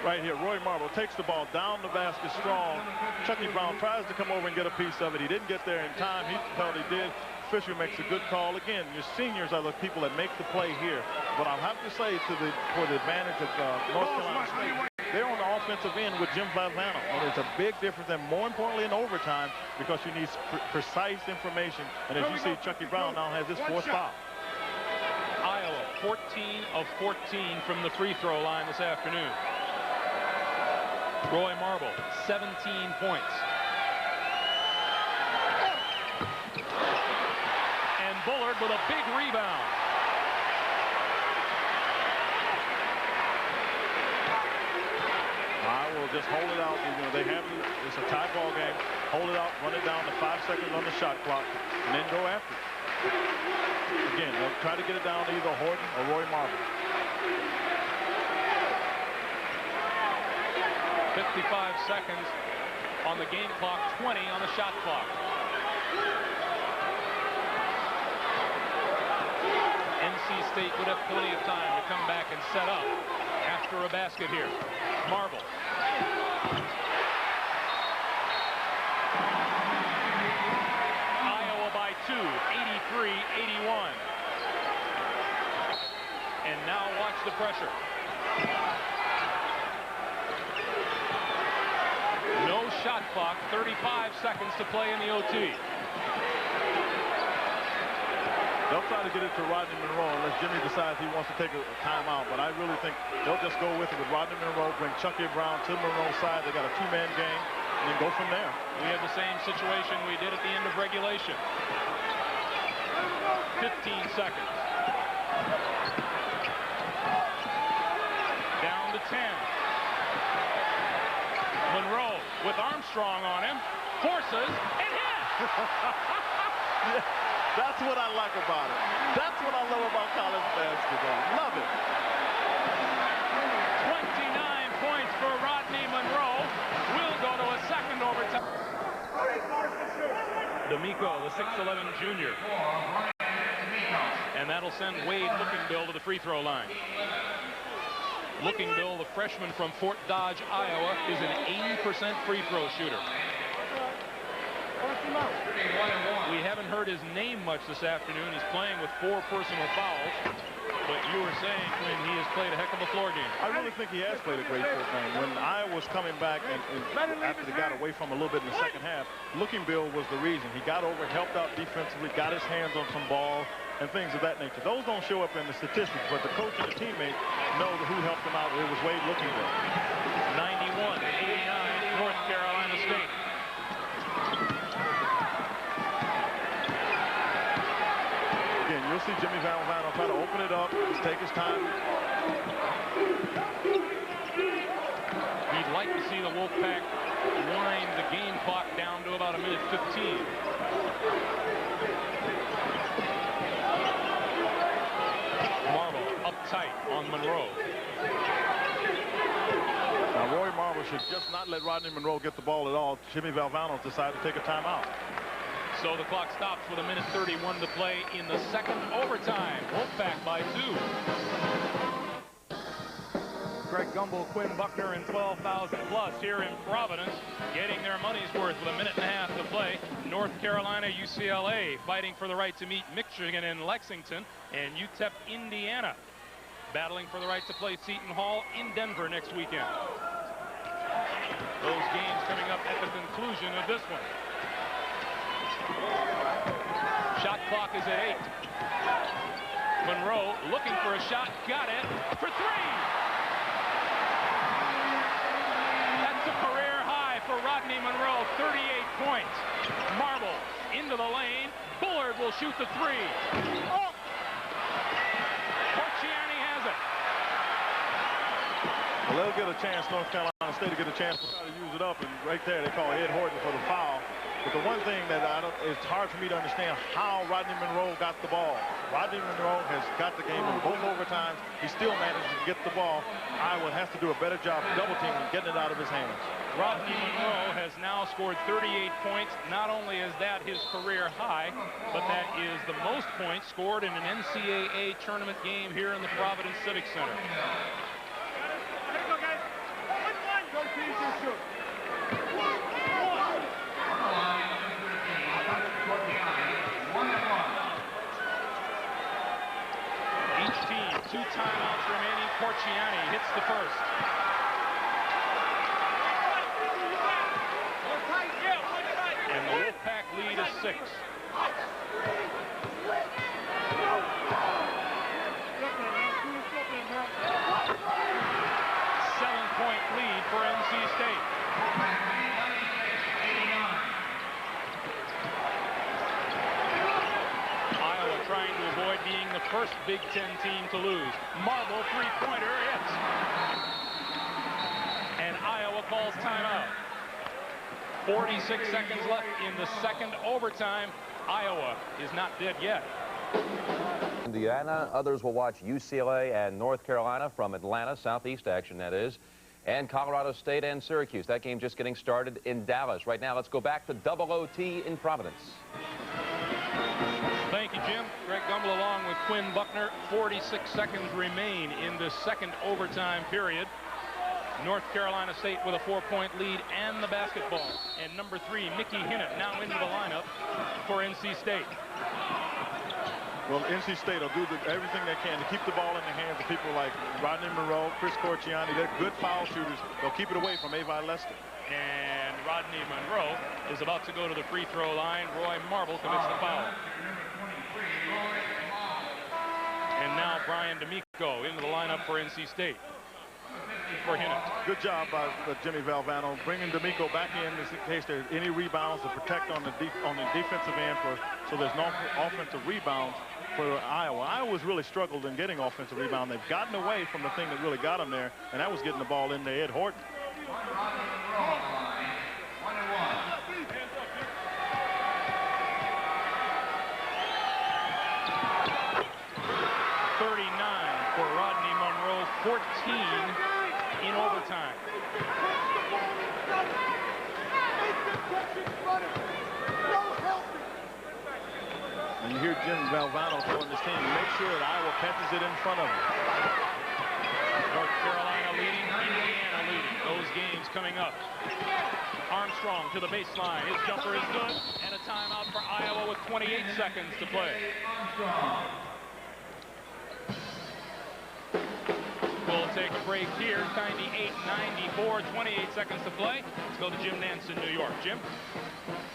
Right here, Roy Marble takes the ball down the basket strong. Chucky Brown tries to come over and get a piece of it. He didn't get there in time. He felt he did. Fisher makes a good call. Again, your seniors are the people that make the play here. But I'll have to say, for the advantage of North Carolina State, they're on the offensive end with Jim Valvano. And it's a big difference, and more importantly in overtime, because you need precise information. And as you see, Chucky Brown now has his 4th foul. Iowa, 14 of 14 from the free throw line this afternoon. Roy Marble, 17 points. And Bullard with a big rebound. I will just hold it out. You know, they have it's a tie ball game. Hold it out, run it down to 5 seconds on the shot clock, and then go after it. Again, they'll try to get it down to either Horton or Roy Marble. 55 seconds on the game clock, 20 on the shot clock. NC State would have plenty of time to come back and set up after a basket here. Marble. Iowa by 2, 83-81. And now watch the pressure. No shot clock, 35 seconds to play in the OT. They'll try to get it to Rodney Monroe unless Jimmy decides he wants to take a timeout. But I really think they'll just go with it with Rodney Monroe, bring Chucky Brown to Monroe's side. They got a 2-man game, and then go from there. We had the same situation we did at the end of regulation. 15 seconds. Down to 10. Monroe with Armstrong on him, forces and hits. Yeah, that's what I like about it. That's what I love about college basketball. Love it. 29 points for Rodney Monroe. D'Amico, the 6'11 junior. And that'll send Wade Lookingbill to the free throw line. Lookingbill, the freshman from Fort Dodge, Iowa, is an 80% free throw shooter. We haven't heard his name much this afternoon. He's playing with 4 personal fouls. But you were saying, Quinn, he has played a heck of a floor game. I really think he has played a great floor game. When Iowa was coming back, and after they got away from a little bit in the second half, Lookingbill was the reason. He got over, helped out defensively, got his hands on some ball, and things of that nature. Those don't show up in the statistics, but the coach and the teammate know who helped him out. It was Wade Lookingbill. 91-89, North Carolina State. Again, you'll see Jimmy Valvano try to open it up, just take his time. He'd like to see the Wolfpack wind the game clock down to about 1:15. Marble up tight on Monroe. Now, Roy Marble should just not let Rodney Monroe get the ball at all. Jimmy Valvano decided to take a timeout. So the clock stops with 1:31 to play in the second overtime. Wolfpack by 2. Greg Gumbel, Quinn Buckner, and 12,000 plus here in Providence, getting their money's worth with 1.5 minutes to play. North Carolina, UCLA fighting for the right to meet Michigan in Lexington, and UTEP, Indiana, battling for the right to play Seton Hall in Denver next weekend. Those games coming up at the conclusion of this one. Shot clock is at 8. Monroe looking for a shot, got it for 3. That's a career high for Rodney Monroe, 38 points. Marble into the lane. Bullard will shoot the 3. Oh! Porciani has it. Well, they'll get a chance, North Carolina State to get a chance to try to use it up, and right there they call Ed Horton for the foul. But the one thing that it's hard for me to understand how Rodney Monroe got the ball. Rodney Monroe has got the game in both overtimes. He still managed to get the ball. Iowa has to do a better job double teaming, getting it out of his hands. Rodney Monroe has now scored 38 points. Not only is that his career high, but that is the most points scored in an NCAA tournament game here in the Providence Civic Center. Each team, 2 timeouts remaining. Porciani hits the first. And the Wolfpack lead is 6. Seven-point lead for NC State. Iowa trying to avoid being the first Big Ten team to lose. Marble three-pointer hits. And Iowa calls timeout. 46 seconds left in the second overtime. Iowa is not dead yet. Indiana. Others will watch UCLA and North Carolina from Atlanta, Southeast action that is, and Colorado State and Syracuse. That game just getting started in Dallas. Right now, let's go back to Double OT in Providence. Thank you, Jim. Greg Gumbel along with Quinn Buckner. 46 seconds remain in the second overtime period. North Carolina State with a 4-point lead and the basketball. And number 3, Mickey Hinnett, now into the lineup for NC State. Well, NC State will do everything they can to keep the ball in the hands of people like Rodney Monroe, Chris Porciani. They're good foul shooters. They'll keep it away from Avi Lester. And Rodney Monroe is about to go to the free throw line. Roy Marble commits the foul. And now Brian D'Amico into the lineup for NC State. For Hinnett. Good job by Jimmy Valvano bringing D'Amico back in case there's any rebounds to protect on the defensive end so there's no offensive rebounds for Iowa. Iowa's really struggled in getting offensive rebound. They've gotten away from the thing that really got them there, and that was getting the ball into Ed Horton. For Rodney Monroe, 14 in overtime. And you hear Jim Valvano telling his team, make sure that Iowa catches it in front of them. North Carolina leading, Indiana leading. Those games coming up. Armstrong to the baseline. His jumper is good. And a timeout for Iowa with 28 seconds to play. We'll take a break here. 98-94, 28 seconds to play. Let's go to Jim Nance in New York. Jim?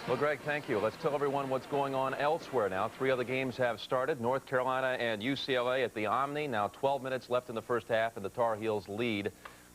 Well, Greg, thank you. Let's tell everyone what's going on elsewhere now. 3 other games have started. North Carolina and UCLA at the Omni. Now 12 minutes left in the first half, and the Tar Heels lead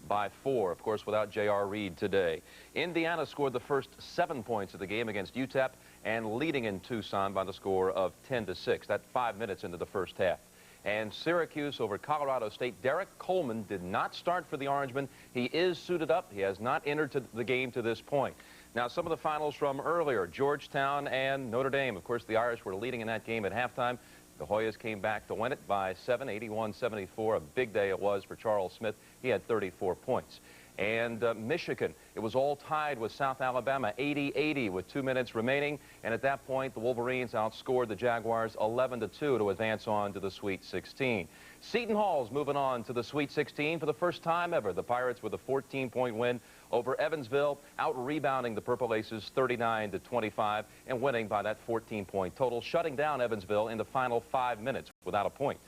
by 4, of course, without J.R. Reed today. Indiana scored the first 7 points of the game against UTEP and leading in Tucson by the score of 10-6. That's 5 minutes into the first half. And Syracuse over Colorado State. Derek Coleman did not start for the Orangemen. He is suited up. He has not entered the game to this point. Now, some of the finals from earlier, Georgetown and Notre Dame. Of course, the Irish were leading in that game at halftime. The Hoyas came back to win it by 7, 81-74. A big day it was for Charles Smith. He had 34 points. And Michigan, it was all tied with South Alabama, 80-80 with 2 minutes remaining. And at that point, the Wolverines outscored the Jaguars 11-2 to advance on to the Sweet 16. Seton Hall's moving on to the Sweet 16 for the first time ever. The Pirates with a 14-point win over Evansville, out-rebounding the Purple Aces 39-25 and winning by that 14-point total, shutting down Evansville in the final 5 minutes without a point.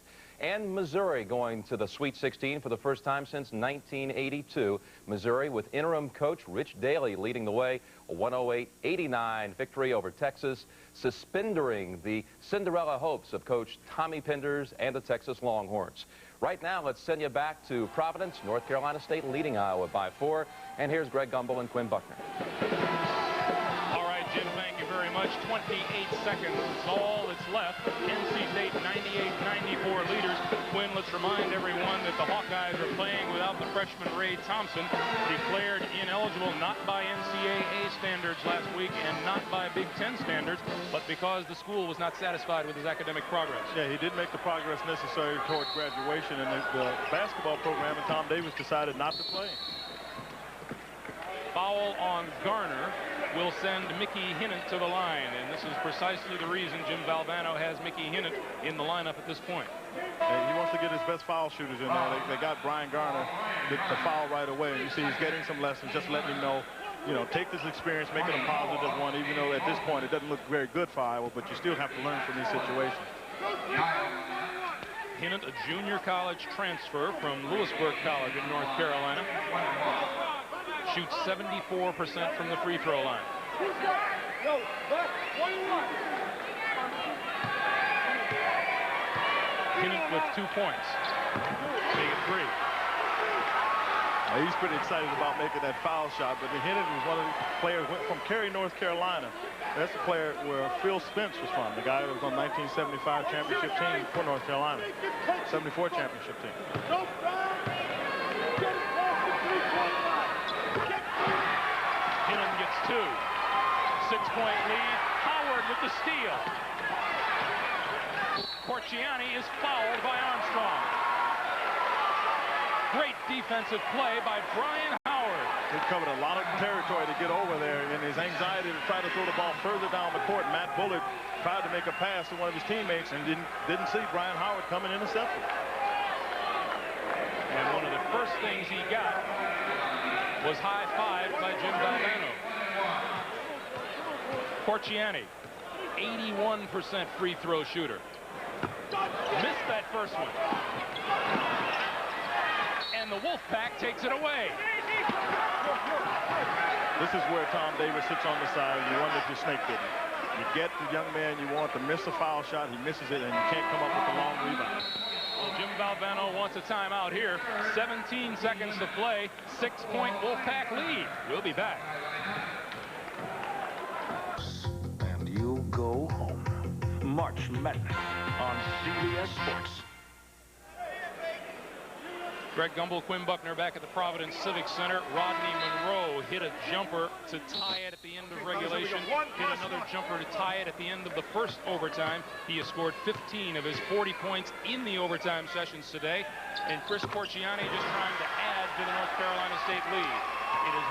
And Missouri going to the Sweet 16 for the first time since 1982. Missouri with interim coach Rich Daly leading the way, a 108-89 victory over Texas, suspendering the Cinderella hopes of Coach Tommy Penders and the Texas Longhorns. Right now, let's send you back to Providence, North Carolina State leading Iowa by 4. And here's Greg Gumbel and Quinn Buckner. All right, Jim, thank you very much. 28 seconds is all that's left. NC State 98-94 leaders. Quinn, let's remind everyone that the Hawkeyes are playing without the freshman Ray Thompson, declared ineligible not by NCAA standards last week and not by Big Ten standards, but because the school was not satisfied with his academic progress. Yeah, he did make the progress necessary toward graduation, and the basketball program and Tom Davis decided not to play. Foul on Garner will send Mickey Hinnant to the line, and this is precisely the reason Jim Valvano has Mickey Hinnant in the lineup at this point. And he wants to get his best foul shooters in there. They got Brian Garner to foul right away, and you see he's getting some lessons, just letting him know, you know, take this experience, make it a positive one, even though at this point it doesn't look very good for Iowa, but you still have to learn from these situations. Hinnant, a junior college transfer from Lewisburg College in North Carolina, shoots 74% from the free throw line. Hinnant with 2 points. Make it 3. Now, he's pretty excited about making that foul shot, but Hinnant was one of the players went from Cary, North Carolina. That's the player where Phil Spence was from, the guy that was on the 1975 championship team for North Carolina, 74 championship team. Hinnant gets 2. 6-point lead. Howard with the steal. Corciani is fouled by Armstrong. Great defensive play by Brian Howard. He covered a lot of territory to get over there, and his anxiety to try to throw the ball further down the court. Matt Bullard tried to make a pass to one of his teammates and didn't see Brian Howard coming intercepted. And one of the first things he got was high-fived by Jim Valvano. Corciani, 81% free throw shooter. Missed that first one. And the Wolfpack takes it away. This is where Tom Davis sits on the side and you wonder if you're snake bitten. You get the young man you want to miss a foul shot, he misses it, and you can't come up with a long rebound. Well, Jim Valvano wants a timeout here. 17 seconds to play. 6-point Wolfpack lead. We'll be back. And you'll go home. March Madness on CBS Sports. Greg Gumbel, Quinn Buckner back at the Providence Civic Center. Rodney Monroe hit a jumper to tie it at the end of regulation. Hit another jumper to tie it at the end of the first overtime. He has scored 15 of his 40 points in the overtime sessions today. And Chris Corciani just trying to add to the North Carolina State lead. It is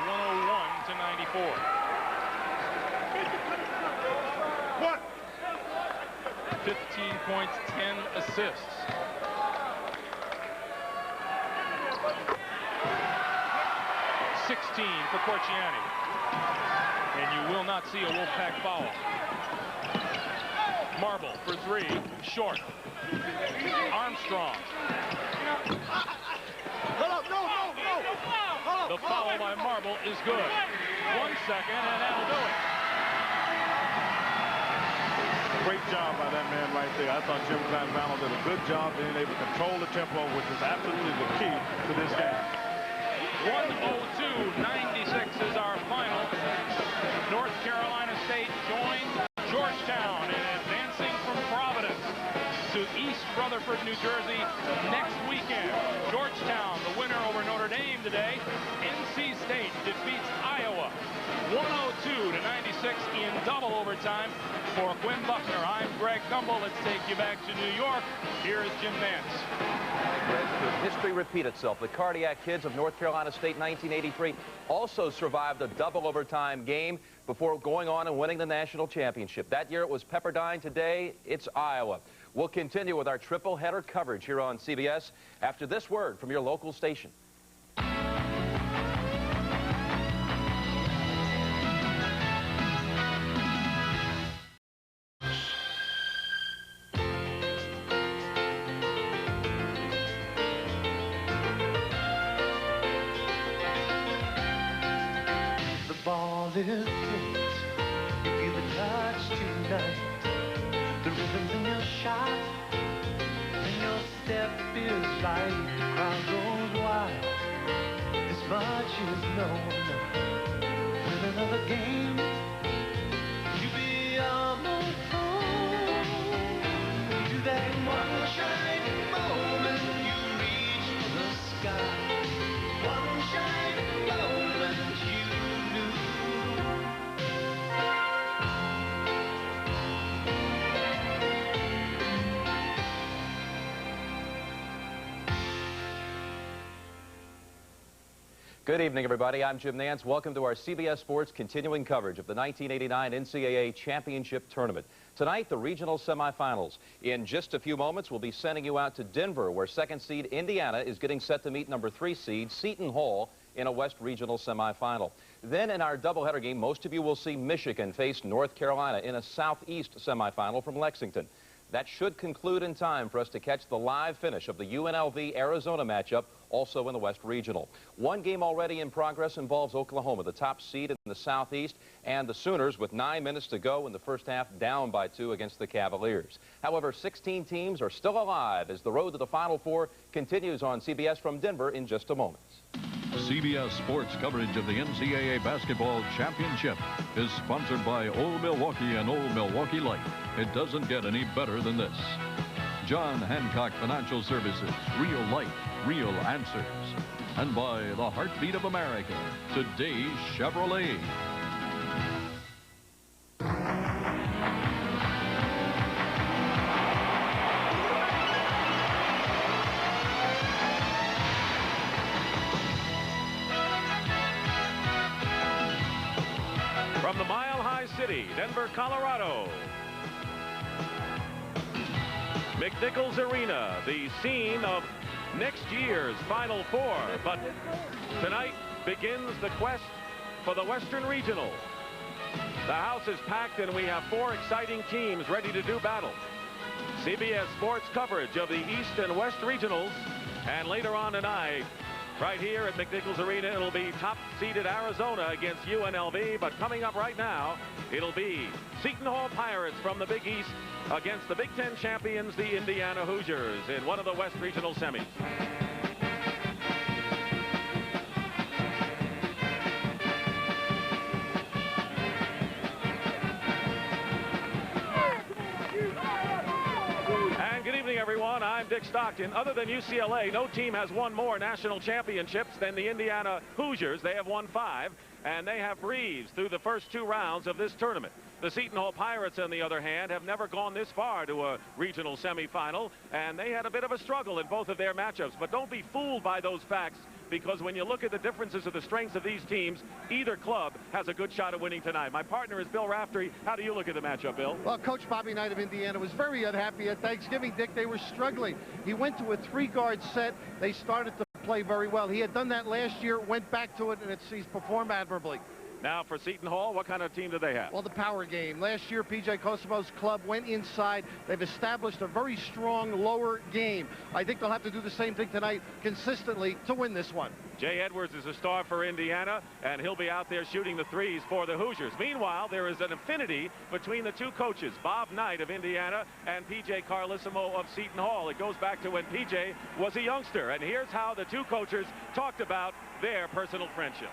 101-94. 15 points, 10 assists. For Corciani. And you will not see a Wolfpack foul. Marble for three, short. Armstrong. The foul by Marble is good. 1 second, and that'll do it. Great job by that man right there. I thought Jim Van did a good job being able to control the tempo, which is absolutely the key to this game. 102-96 is our final. North Carolina State joins Georgetown in advancing from Providence to East Rutherford, New Jersey next weekend. Georgetown, the winner over Notre Dame today. NC State defeats Iowa 102-96 in double overtime. For Quinn Buckner, I'm Greg Gumbel. Let's take you back to New York. Here is Jim Nance. Could history repeat itself? The Cardiac Kids of North Carolina State 1983 also survived a double overtime game before going on and winning the national championship. That year it was Pepperdine. Today it's Iowa. We'll continue with our triple header coverage here on CBS after this word from your local station. Is it? You feel the touch tonight, the rhythm in your shot, and your step is light. The crowd goes wild. This much is known. Win another game, you be on the phone. To that one shining moment, you reach for the sky. One shining moment, you knew. Good evening, everybody. I'm Jim Nance. Welcome to our CBS Sports continuing coverage of the 1989 NCAA Championship Tournament. Tonight, the regional semifinals. In just a few moments, we'll be sending you out to Denver, where second seed Indiana is getting set to meet number 3 seed Seton Hall in a West Regional semifinal. Then in our doubleheader game, most of you will see Michigan face North Carolina in a Southeast semifinal from Lexington. That should conclude in time for us to catch the live finish of the UNLV-Arizona matchup, also in the West Regional. One game already in progress involves Oklahoma, the top seed in the Southeast, and the Sooners, with 9 minutes to go in the first half, down by 2 against the Cavaliers. However, 16 teams are still alive as the road to the Final Four continues on CBS from Denver in just a moment. CBS Sports coverage of the NCAA Basketball Championship is sponsored by Old Milwaukee and Old Milwaukee Light. It doesn't get any better than this. John Hancock Financial Services, real light, real answers. And by the heartbeat of America, today's Chevrolet. From the Mile High City, Denver, Colorado, McNichols Arena, the scene of next year's Final Four. But tonight begins the quest for the Western Regional. The house is packed and we have 4 exciting teams ready to do battle. CBS Sports coverage of the East and West Regionals. And later on tonight, right here at McNichols Arena, it'll be top-seeded Arizona against UNLV. But coming up right now, it'll be Seton Hall Pirates from the Big East against the Big Ten champions, the Indiana Hoosiers, in one of the West Regional semis. And good evening, everyone. I'm Dick Stockton. Other than UCLA, no team has won more national championships than the Indiana Hoosiers. They have won 5, and they have breezed through the first 2 rounds of this tournament. The Seton Hall Pirates, on the other hand, have never gone this far to a regional semifinal, and they had a bit of a struggle in both of their matchups. But don't be fooled by those facts because when you look at the differences of the strengths of these teams, either club has a good shot at winning tonight. My partner is Bill Raftery. How do you look at the matchup, Bill? Well, Coach Bobby Knight of Indiana was very unhappy at Thanksgiving, Dick. They were struggling. He went to a 3-guard set. They started to play very well. He had done that last year, went back to it, and he's performed admirably. Now for Seton Hall, what kind of team do they have? Well, the power game. Last year, P.J. Kosovo's club went inside. They've established a very strong lower game. I think they'll have to do the same thing tonight consistently to win this one. Jay Edwards is a star for Indiana, and he'll be out there shooting the threes for the Hoosiers. Meanwhile, there is an affinity between the two coaches, Bob Knight of Indiana and P.J. Carlesimo of Seton Hall. It goes back to when P.J. was a youngster, and here's how the two coaches talked about their personal friendship.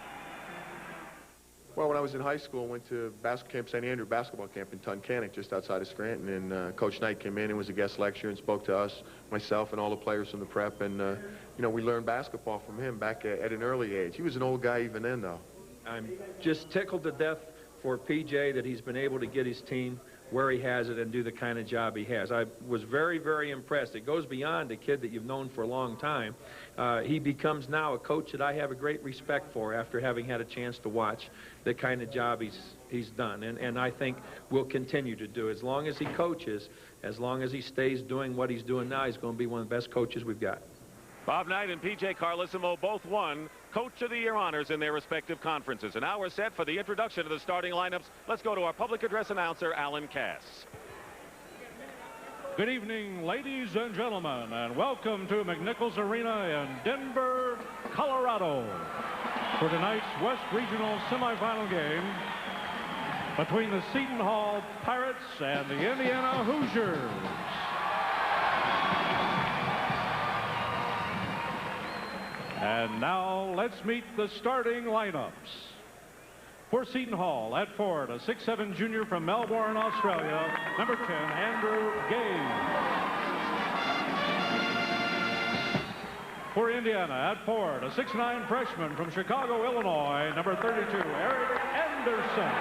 Well, when I was in high school, I went to Camp St. Andrew basketball camp in Tunkhannock, just outside of Scranton, and Coach Knight came in and was a guest lecturer and spoke to us, myself and all the players from the prep, and you know, we learned basketball from him back at an early age. He was an old guy even then, though. I'm just tickled to death for PJ that he's been able to get his team where he has it and do the kind of job he has. I was very, very impressed. It goes beyond a kid that you've known for a long time. He becomes now a coach that I have a great respect for after having had a chance to watch the kind of job he's done. And I think will continue to do. As long as he coaches, as long as he stays doing what he's doing now, he's going to be one of the best coaches we've got. Bob Knight and P.J. Carlesimo both won Coach of the Year honors in their respective conferences. And now we're set for the introduction of the starting lineups. Let's go to our public address announcer, Alan Cass. Good evening, ladies and gentlemen, and welcome to McNichols Arena in Denver, Colorado, for tonight's West Regional semifinal game between the Seton Hall Pirates and the Indiana Hoosiers. And now let's meet the starting lineups. For Seton Hall at forward, a 6'7" junior from Melbourne, Australia, number 10, Andrew Gage. For Indiana at forward, a 6'9" freshman from Chicago, Illinois, number 32, Eric Anderson.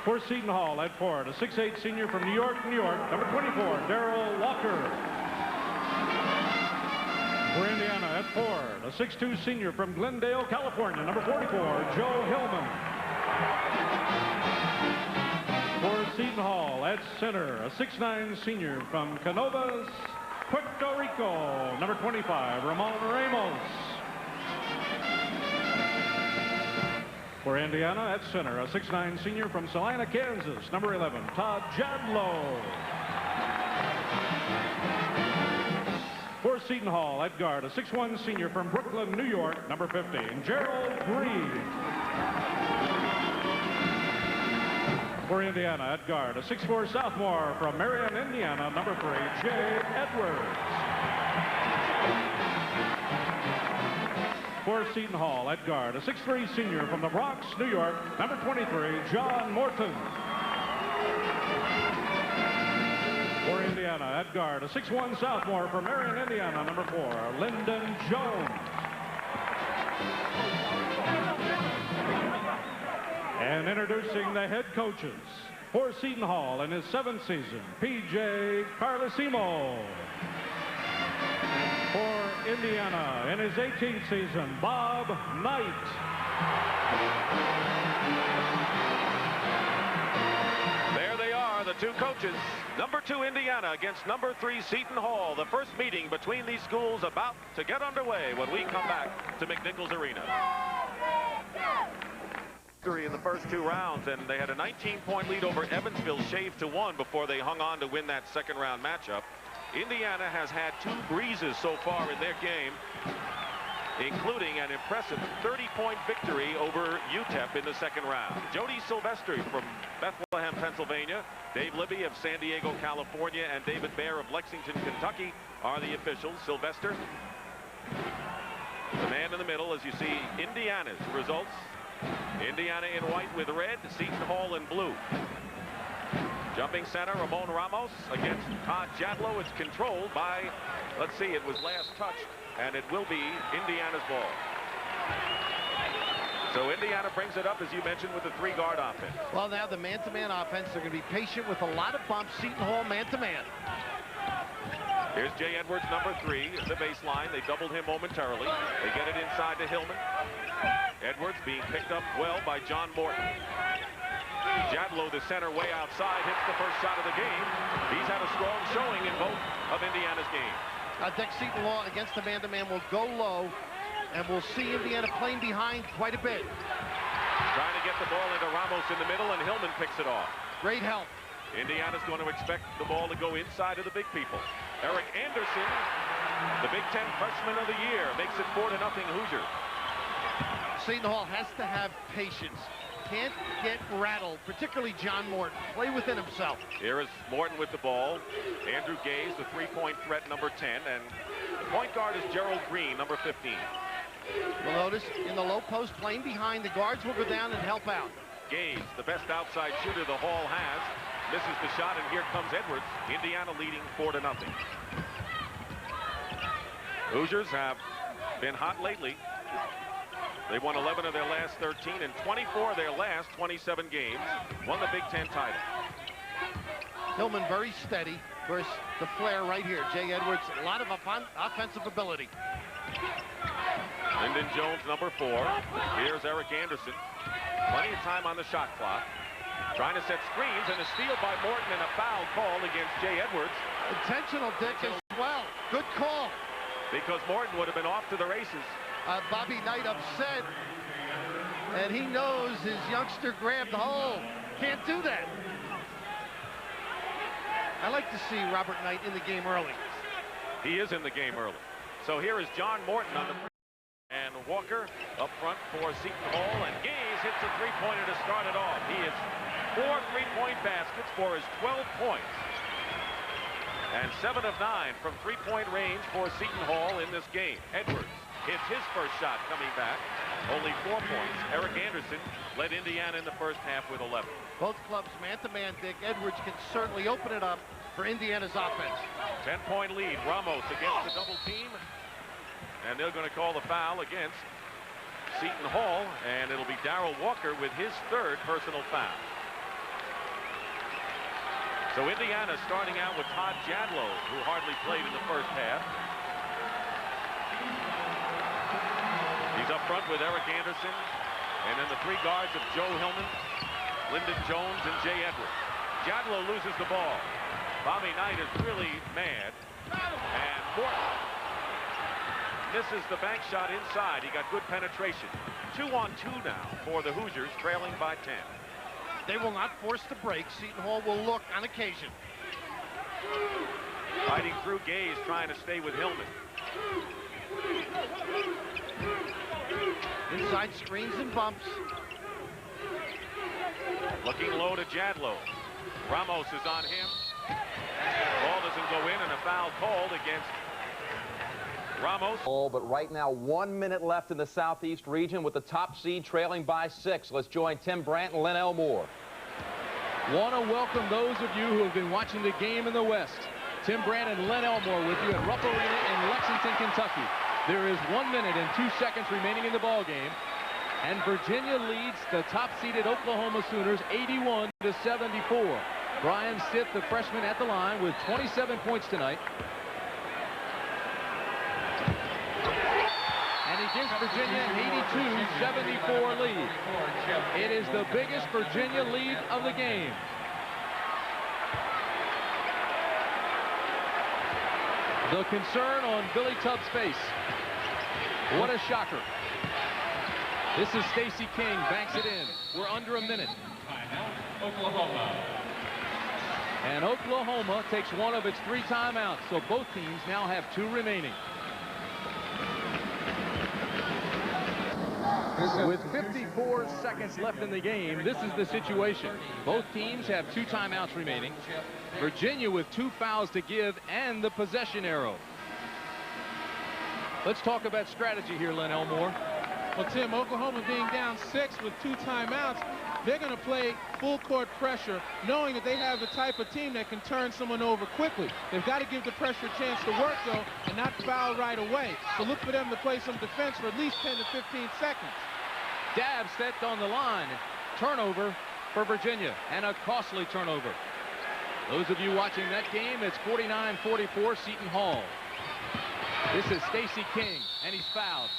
For Seton Hall at forward, a 6'8" senior from New York, number 24, Darrell Walker. For Indiana at forward, a 6'2" senior from Glendale, California, number 44, Joe Hillman. For Seton Hall at center, a 6'9" senior from Canovas, Puerto Rico, number 25, Ramon Ramos. For Indiana at center, a 6'9" senior from Salina, Kansas, number 11, Todd Jadlow. For Seton Hall at guard, a 6'1" senior from Brooklyn, New York, number 15, Gerald Green. For Indiana at guard, a 6'4" sophomore from Marion, Indiana, number 3, Jay Edwards. For Seton Hall at guard, a 6'3" senior from the Bronx, New York, number 23, John Morton. For Indiana at guard, a 6'1" sophomore from Marion, Indiana, number 4, Lyndon Jones. And introducing the head coaches for Seton Hall in his 7th season, P.J. Carlesimo. For Indiana in his 18th season, Bob Knight. There they are, the two coaches. Number 2 Indiana against number 3 Seton Hall. The first meeting between these schools about to get underway when we come back to McNichols Arena. In the first 2 rounds, and they had a 19-point lead over Evansville, shaved to 1 before they hung on to win that second-round matchup. Indiana has had 2 breezes so far in their game, including an impressive 30-point victory over UTEP in the second round. Jody Silvestri from Bethlehem, Pennsylvania, Dave Libby of San Diego, California, and David Baer of Lexington, Kentucky are the officials. Sylvester, the man in the middle, as you see Indiana's results. Indiana in white with red, Seton Hall in blue. Jumping center, Ramon Ramos against Todd Jadlow. It's controlled by, let's see, it was last touched, and it will be Indiana's ball. So Indiana brings it up, as you mentioned, with the 3-guard offense. Well, now the man-to-man offense, they're going to be patient with a lot of bumps. Seton Hall man-to-man. Here's Jay Edwards, number 3, at the baseline. They doubled him momentarily. They get it inside to Hillman. Edwards being picked up well by John Morton. Jadlow, the center, way outside, hits the first shot of the game. He's had a strong showing in both of Indiana's games. Dick Seton Hall against the man-to-man will go low, and we'll see Indiana playing behind quite a bit. Trying to get the ball into Ramos in the middle, and Hillman picks it off. Great help. Indiana's going to expect the ball to go inside of the big people. Eric Anderson, the Big Ten Freshman of the Year, makes it 4-0 Hoosier. Seton Hall has to have patience. Can't get rattled, particularly John Morton. Play within himself. Here is Morton with the ball. Andrew Gaze, the three-point threat, number 10. And the point guard is Gerald Green, number 15. You'll notice in the low post, playing behind, the guards will go down and help out. Gaze, the best outside shooter the Hall has, misses the shot, and here comes Edwards. Indiana leading 4-0. Hoosiers have been hot lately. They won 11 of their last 13 and 24 of their last 27 games. Won the Big Ten title. Hillman very steady versus the flare right here. Jay Edwards, a lot of offensive ability. Lyndon Jones, number 4. Here's Eric Anderson. Plenty of time on the shot clock. Trying to set screens, and a steal by Morton and a foul called against Jay Edwards. Intentional, Dick, as well. Good call. Because Morton would have been off to the races. Bobby Knight upset, and he knows his youngster grabbed the hole. Can't do that. I like to see Robert Knight in the game early. He is in the game early. So here is John Morton on the and Walker up front for Seton Hall, and Gaze hits a three-pointer to start it off. He is 4 3-point baskets for his 12 points. And 7 of 9 from three-point range for Seton Hall in this game. Edwards hits his first shot coming back. Only 4 points. Eric Anderson led Indiana in the first half with 11. Both clubs man-to-man, Dick. Edwards can certainly open it up for Indiana's offense. 10-point lead. Ramos against the double team. And they're going to call the foul against Seton Hall. And it'll be Darrell Walker with his 3rd personal foul. So Indiana starting out with Todd Jadlow, who hardly played in the first half. He's up front with Eric Anderson, and then the 3 guards of Joe Hillman, Lyndon Jones, and Jay Edwards. Jadlow loses the ball. Bobby Knight is really mad, and Morton misses the bank shot inside. He got good penetration. 2-on-2 now for the Hoosiers, trailing by 10. They will not force the break. Seton Hall will look on occasion. Fighting through Gaze, trying to stay with Hillman. Inside screens and bumps. Looking low to Jadlow. Ramos is on him. Ball doesn't go in, and a foul called against Ramos. But right now, 1 minute left in the Southeast region with the top seed trailing by 6. Let's join Tim Brandt and Len Elmore. Want to welcome those of you who have been watching the game in the West. Tim Brandt and Len Elmore with you at Rupp Arena in Lexington, Kentucky. There is 1 minute and 2 seconds remaining in the ball game, and Virginia leads the top-seeded Oklahoma Sooners 81-74. Brian Stitt, the freshman, at the line with 27 points tonight. And he gives Virginia an 82-74 lead. It is the biggest Virginia lead of the game. The concern on Billy Tubbs' face. What a shocker. This is Stacey King, banks it in. We're under a minute. Oklahoma. And Oklahoma takes one of its 3 timeouts, so both teams now have 2 remaining. With 54 seconds left in the game, this is the situation. Both teams have 2 timeouts remaining. Virginia with 2 fouls to give and the possession arrow. Let's talk about strategy here, Len Elmore. Well, Tim, Oklahoma being down 6 with 2 timeouts, they're going to play full court pressure, knowing that they have the type of team that can turn someone over quickly. They've got to give the pressure a chance to work, though, and not foul right away. So look for them to play some defense for at least 10 to 15 seconds. Dab stepped on the line. Turnover for Virginia, and a costly turnover. Those of you watching that game, it's 49-44 Seton Hall. This is Stacey King, and he's fouled.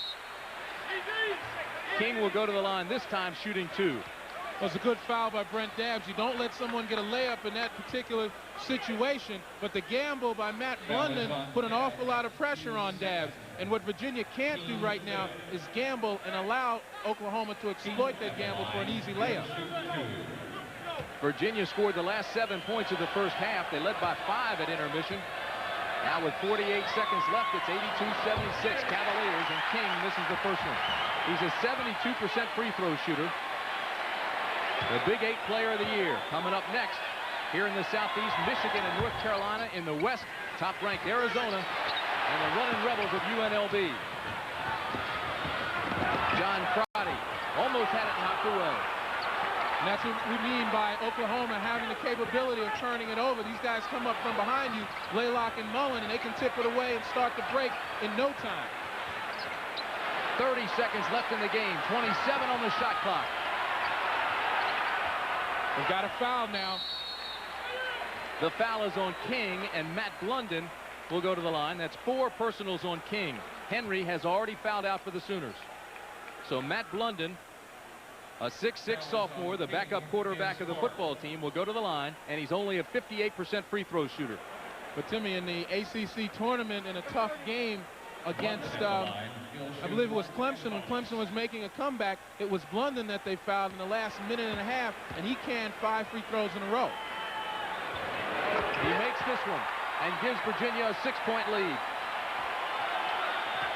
King will go to the line this time shooting 2. It was a good foul by Brent Dabbs. You don't let someone get a layup in that particular situation, but the gamble by Matt Blunden put an awful lot of pressure on Dabbs. And what Virginia can't do right now is gamble and allow Oklahoma to exploit that gamble for an easy layup. Virginia scored the last 7 points of the first half. They led by 5 at intermission. Now with 48 seconds left, it's 82-76 Cavaliers, and King misses the first one. He's a 72% free throw shooter. The Big 8 player of the year. Coming up next, here in the Southeast, Michigan and North Carolina. In the West, top-ranked Arizona and the running Rebels of UNLV. John Crotty almost had it knocked away. And that's what we mean by Oklahoma having the capability of turning it over. These guys come up from behind you, Blaylock and Mullen, and they can tip it away and start the break in no time. 30 seconds left in the game. 27 on the shot clock. We've got a foul now. The foul is on King, and Matt Blunden will go to the line. That's 4 personals on King. Henry has already fouled out for the Sooners. So Matt Blunden, a 6'6 sophomore, the backup quarterback of the football team, will go to the line, and he's only a 58% free throw shooter. But Timmy, in the ACC tournament, in a tough game against, I believe it was Clemson, when Clemson was making a comeback, it was Blunden that they fouled in the last minute and a half, and he canned 5 free throws in a row. He makes this one and gives Virginia a 6-point lead.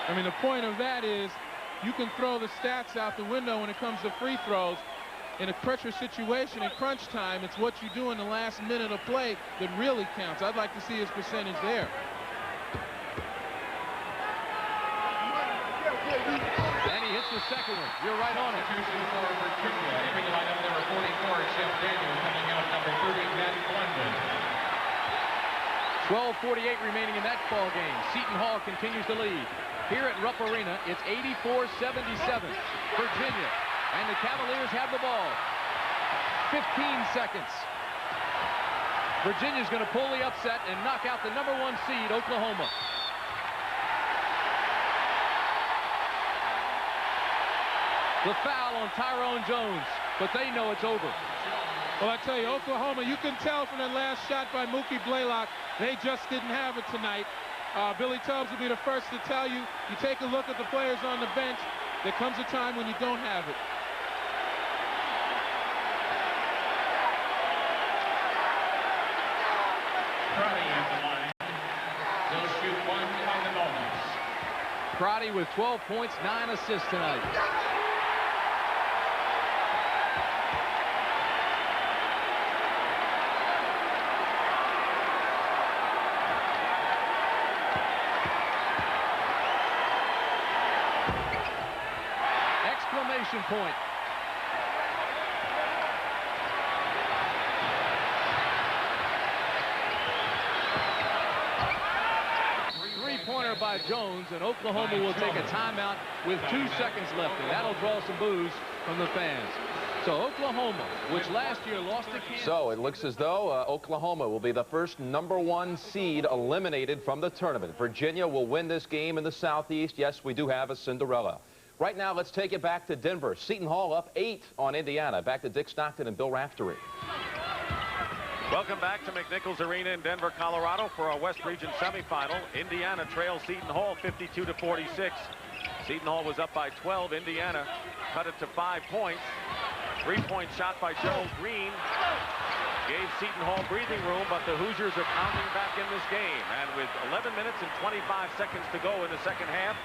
I mean, the point of that is you can throw the stats out the window when it comes to free throws. In a pressure situation in crunch time, it's what you do in the last minute of play that really counts. I'd like to see his percentage there. And he hits the second one. You're right on it. 12:48 remaining in that ball game. Seton Hall continues to lead. Here at Rupp Arena, it's 84-77. Virginia, and the Cavaliers have the ball. 15 seconds. Virginia's going to pull the upset and knock out the #1 seed, Oklahoma. The foul on Tyrone Jones, but they know it's over. Well, I tell you, Oklahoma, you can tell from that last shot by Mookie Blaylock, they just didn't have it tonight. Billy Tubbs will be the first to tell you, you take a look at the players on the bench, there comes a time when you don't have it. Crotty at the line. He'll shoot 1 on the bonus. Crotty with 12 points, 9 assists tonight. Exclamation point. Three-pointer by Jones, and Oklahoma will take a timeout with 2 seconds left, and that'll draw some boos from the fans. So Oklahoma, which last year lost to Kansas. So it looks as though Oklahoma will be the first #1 seed eliminated from the tournament. Virginia will win this game in the Southeast. Yes, we do have a Cinderella. Right now, let's take it back to Denver. Seton Hall up 8 on Indiana. Back to Dick Stockton and Bill Raftery. Welcome back to McNichols Arena in Denver, Colorado for our West Region semifinal. Indiana trails Seton Hall 52-46. Seton Hall was up by 12. Indiana cut it to 5 points. 3-point shot by Gerald Green gave Seton Hall breathing room, but the Hoosiers are pounding back in this game. And with 11 minutes and 25 seconds to go in the second half,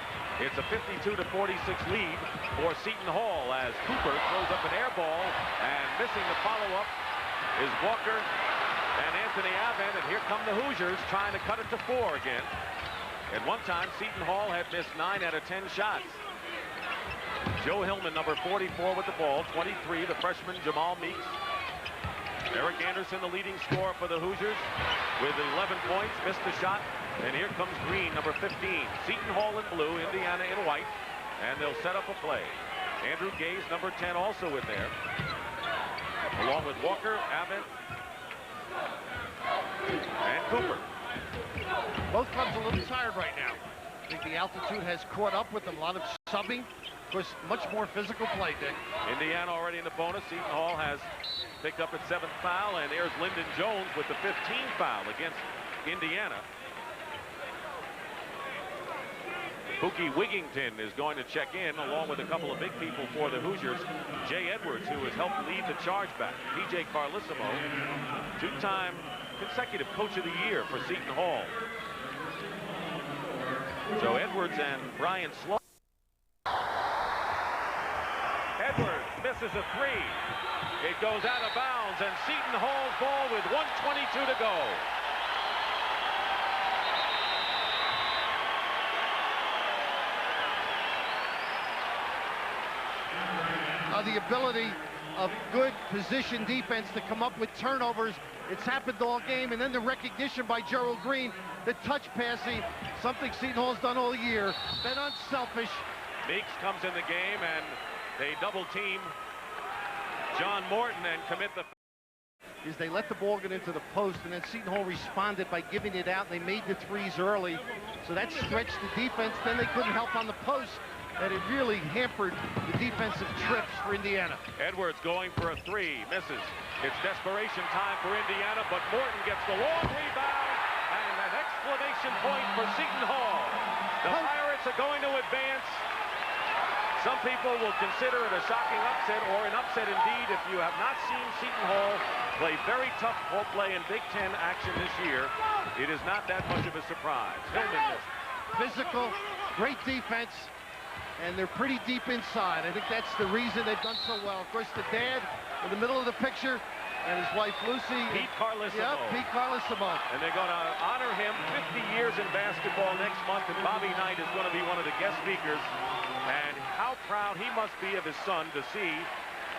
it's a 52-46 lead for Seton Hall as Cooper throws up an air ball, and missing the follow-up is Walker and Anthony Avent, and here come the Hoosiers trying to cut it to 4 again. At one time, Seton Hall had missed 9 out of 10 shots. Joe Hillman, number 44 with the ball, 23, the freshman Jamal Meeks. Eric Anderson, the leading scorer for the Hoosiers, with 11 points, missed the shot. And here comes Green, number 15. Seton Hall in blue, Indiana in white. And they'll set up a play. Andrew Gaze, number 10, also in there. Along with Walker, Avent, And Cooper. Both clubs a little tired right now. I think the altitude has caught up with them. A lot of subbing. Of course, much more physical play, Dick. Indiana already in the bonus. Seton Hall has picked up its 7th foul, and there's Lyndon Jones with the 15th foul against Indiana. Pookie Wigington is going to check in along with a couple of big people for the Hoosiers. Jay Edwards, who has helped lead the charge back. P.J. Carlissimo, 2-time consecutive Coach of the Year for Seton Hall. So Edwards and Brian Sloan. Edwards misses a 3. It goes out of bounds, and Seton Hall's ball with 1:22 to go. The ability of good position defense to come up with turnovers. It's happened all game, and then the recognition by Gerald Green, the touch passing, something Seton Hall's done all year. Been unselfish. Meeks comes in the game, and they double team John Morton and commit the. Is they let the ball get into the post, and then Seton Hall responded by giving it out. They made the threes early, so that stretched the defense. Then they couldn't help on the post, and it really hampered the defensive trips for Indiana. Edwards going for a 3, misses. It's desperation time for Indiana, but Morton gets the long rebound, and an exclamation point for Seton Hall. The Pirates are going to advance. Some people will consider it a shocking upset, or an upset indeed, if you have not seen Seton Hall play very tough ball play in Big Ten action this year. It is not that much of a surprise. Hillman missed. Physical, great defense, and they're pretty deep inside. I think that's the reason they've done so well. Of course, the dad in the middle of the picture, and his wife Lucy. Pete Carlissimo. Yeah, Pete Carlissimo. And they're going to honor him 50 years in basketball next month, and Bobby Knight is going to be one of the guest speakers. And how proud he must be of his son to see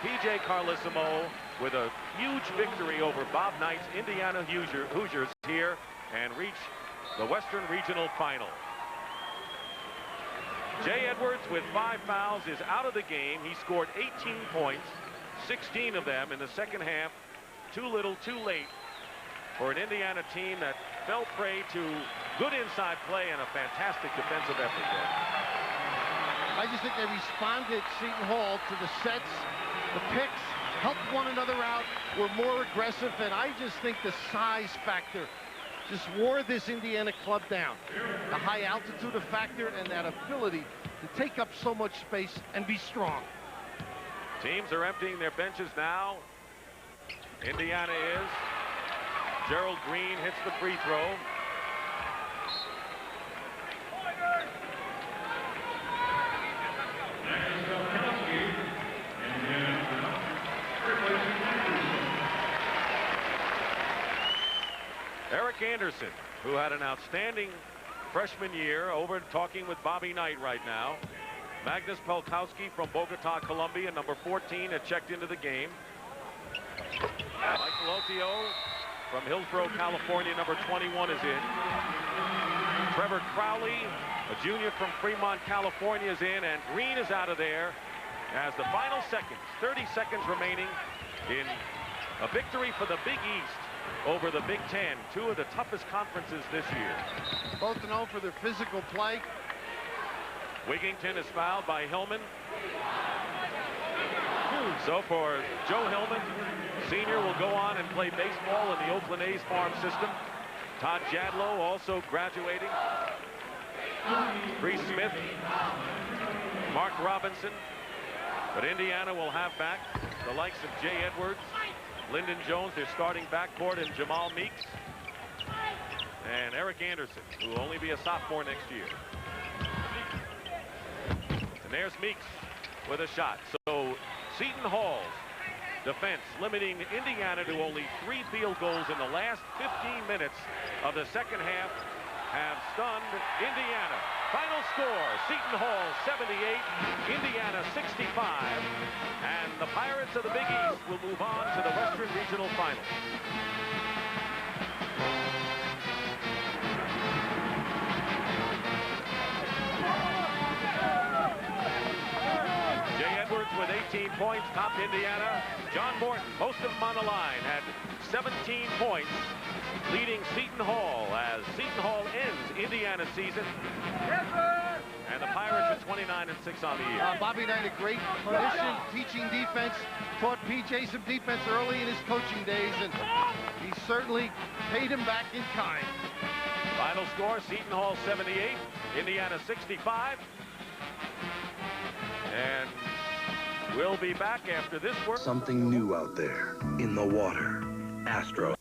P.J. Carlissimo with a huge victory over Bob Knight's Indiana Hoosiers here and reach the Western Regional Final. Jay Edwards with 5 fouls is out of the game. He scored 18 points, 16 of them in the second half. Too little, too late for an Indiana team that fell prey to good inside play and a fantastic defensive effort there. I just think they responded, Seton Hall, to the sets, the picks, helped one another out, were more aggressive, and I just think the size factor just wore this Indiana club down. The high altitude a factor, and that ability to take up so much space and be strong. Teams are emptying their benches now. Indiana is. Gerald Green hits the free throw. Eric Anderson, who had an outstanding freshman year, over talking with Bobby Knight right now. Magnus Pelkowski from Bogota, Colombia, number 14, had checked into the game. Mike Lotio from Hillsborough, California, number 21, is in. Trevor Crowley, a junior from Fremont, California, is in, and Green is out of there as the final seconds, 30 seconds remaining in a victory for the Big East over the Big Ten, 2 of the toughest conferences this year. Both known for their physical play. Wigington is fouled by Hillman. So for Joe Hillman, senior, will go on and play baseball in the Oakland A's farm system. Todd Jadlow also graduating. Bree Smith, Mark Robinson. But Indiana will have back the likes of Jay Edwards, Lyndon Jones, their starting backcourt, and Jamal Meeks, and Eric Anderson, who will only be a sophomore next year. And there's Meeks with a shot. So Seton Hall's defense limiting Indiana to only 3 field goals in the last 15 minutes of the second half have stunned Indiana. Final score, Seton Hall 78, Indiana 65, and the Pirates of the Big East will move on to the Western Regional Final. Jay Edwards with 18 18 points, topped Indiana. John Morton, most of them on the line, had 17 points, leading Seton Hall as Seton Hall ends Indiana's season. And the Pirates are 29-6 on the year. Bobby Knight, a great clinician, teaching defense, taught PJ some defense early in his coaching days, and he certainly paid him back in kind. Final score, Seton Hall 78, Indiana 65. And we'll be back after this word. Something new out there in the water. Astro.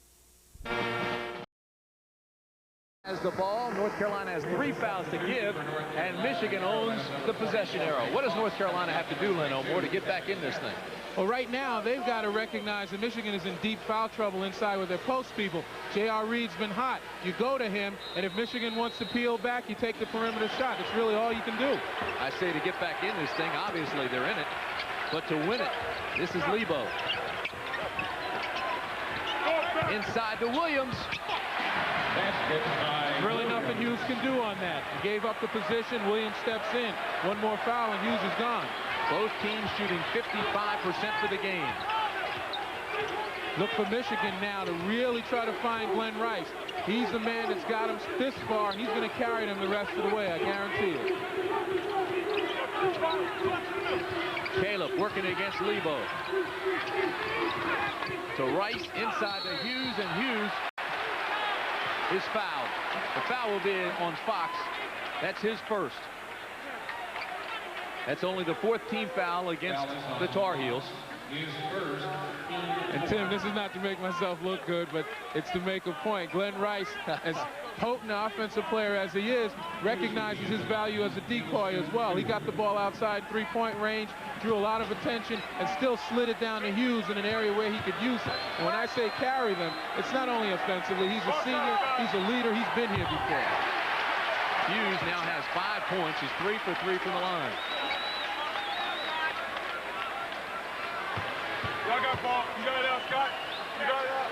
Has the ball. North Carolina has 3 fouls to give, and Michigan owns the possession arrow. What does North Carolina have to do, Len Elmore, to get back in this thing? Well, right now, they've got to recognize that Michigan is in deep foul trouble inside with their post people. J.R. Reed's been hot. You go to him, and if Michigan wants to peel back, you take the perimeter shot. It's really all you can do. I say to get back in this thing, obviously they're in it, but to win it, this is Lebo. Inside to Williams. Really nothing Hughes can do on that. He gave up the position. Williams steps in. One more foul, and Hughes is gone. Both teams shooting 55% for the game. Look for Michigan now to really try to find Glenn Rice. He's the man that's got him this far, and he's going to carry them the rest of the way, I guarantee it. Caleb working against Lebo. To Rice, inside to Hughes, and Hughes is fouled. The foul will be on Fox. That's his first. That's only the 4th team foul against the Tar Heels. And Tim, this is not to make myself look good, but it's to make a point. Glenn Rice, as potent an offensive player as he is, recognizes his value as a decoy as well. He got the ball outside 3-point range, drew a lot of attention, and still slid it down to Hughes in an area where he could use it. And when I say carry them, it's not only offensively. He's a senior, he's a leader, he's been here before. Hughes now has 5 points. He's 3 for 3 from the line. Y'all got ball. You got it out, Scott. You got it out.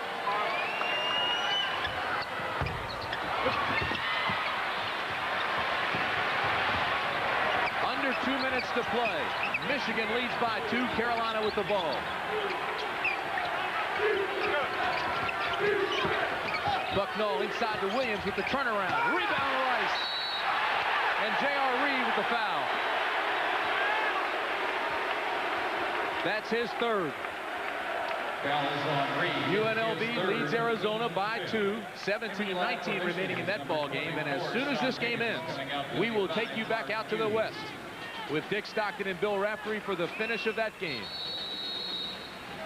Under 2 minutes to play. Michigan leads by 2. Carolina with the ball. Bucknell inside to Williams with the turnaround. Rebound Rice. And J.R. Reed with the foul. That's his 3rd. UNLV leads Arizona by 2. 17-19 remaining in that ball game. And as soon as this game ends, we will take you back out to the West with Dick Stockton and Bill Raftery for the finish of that game.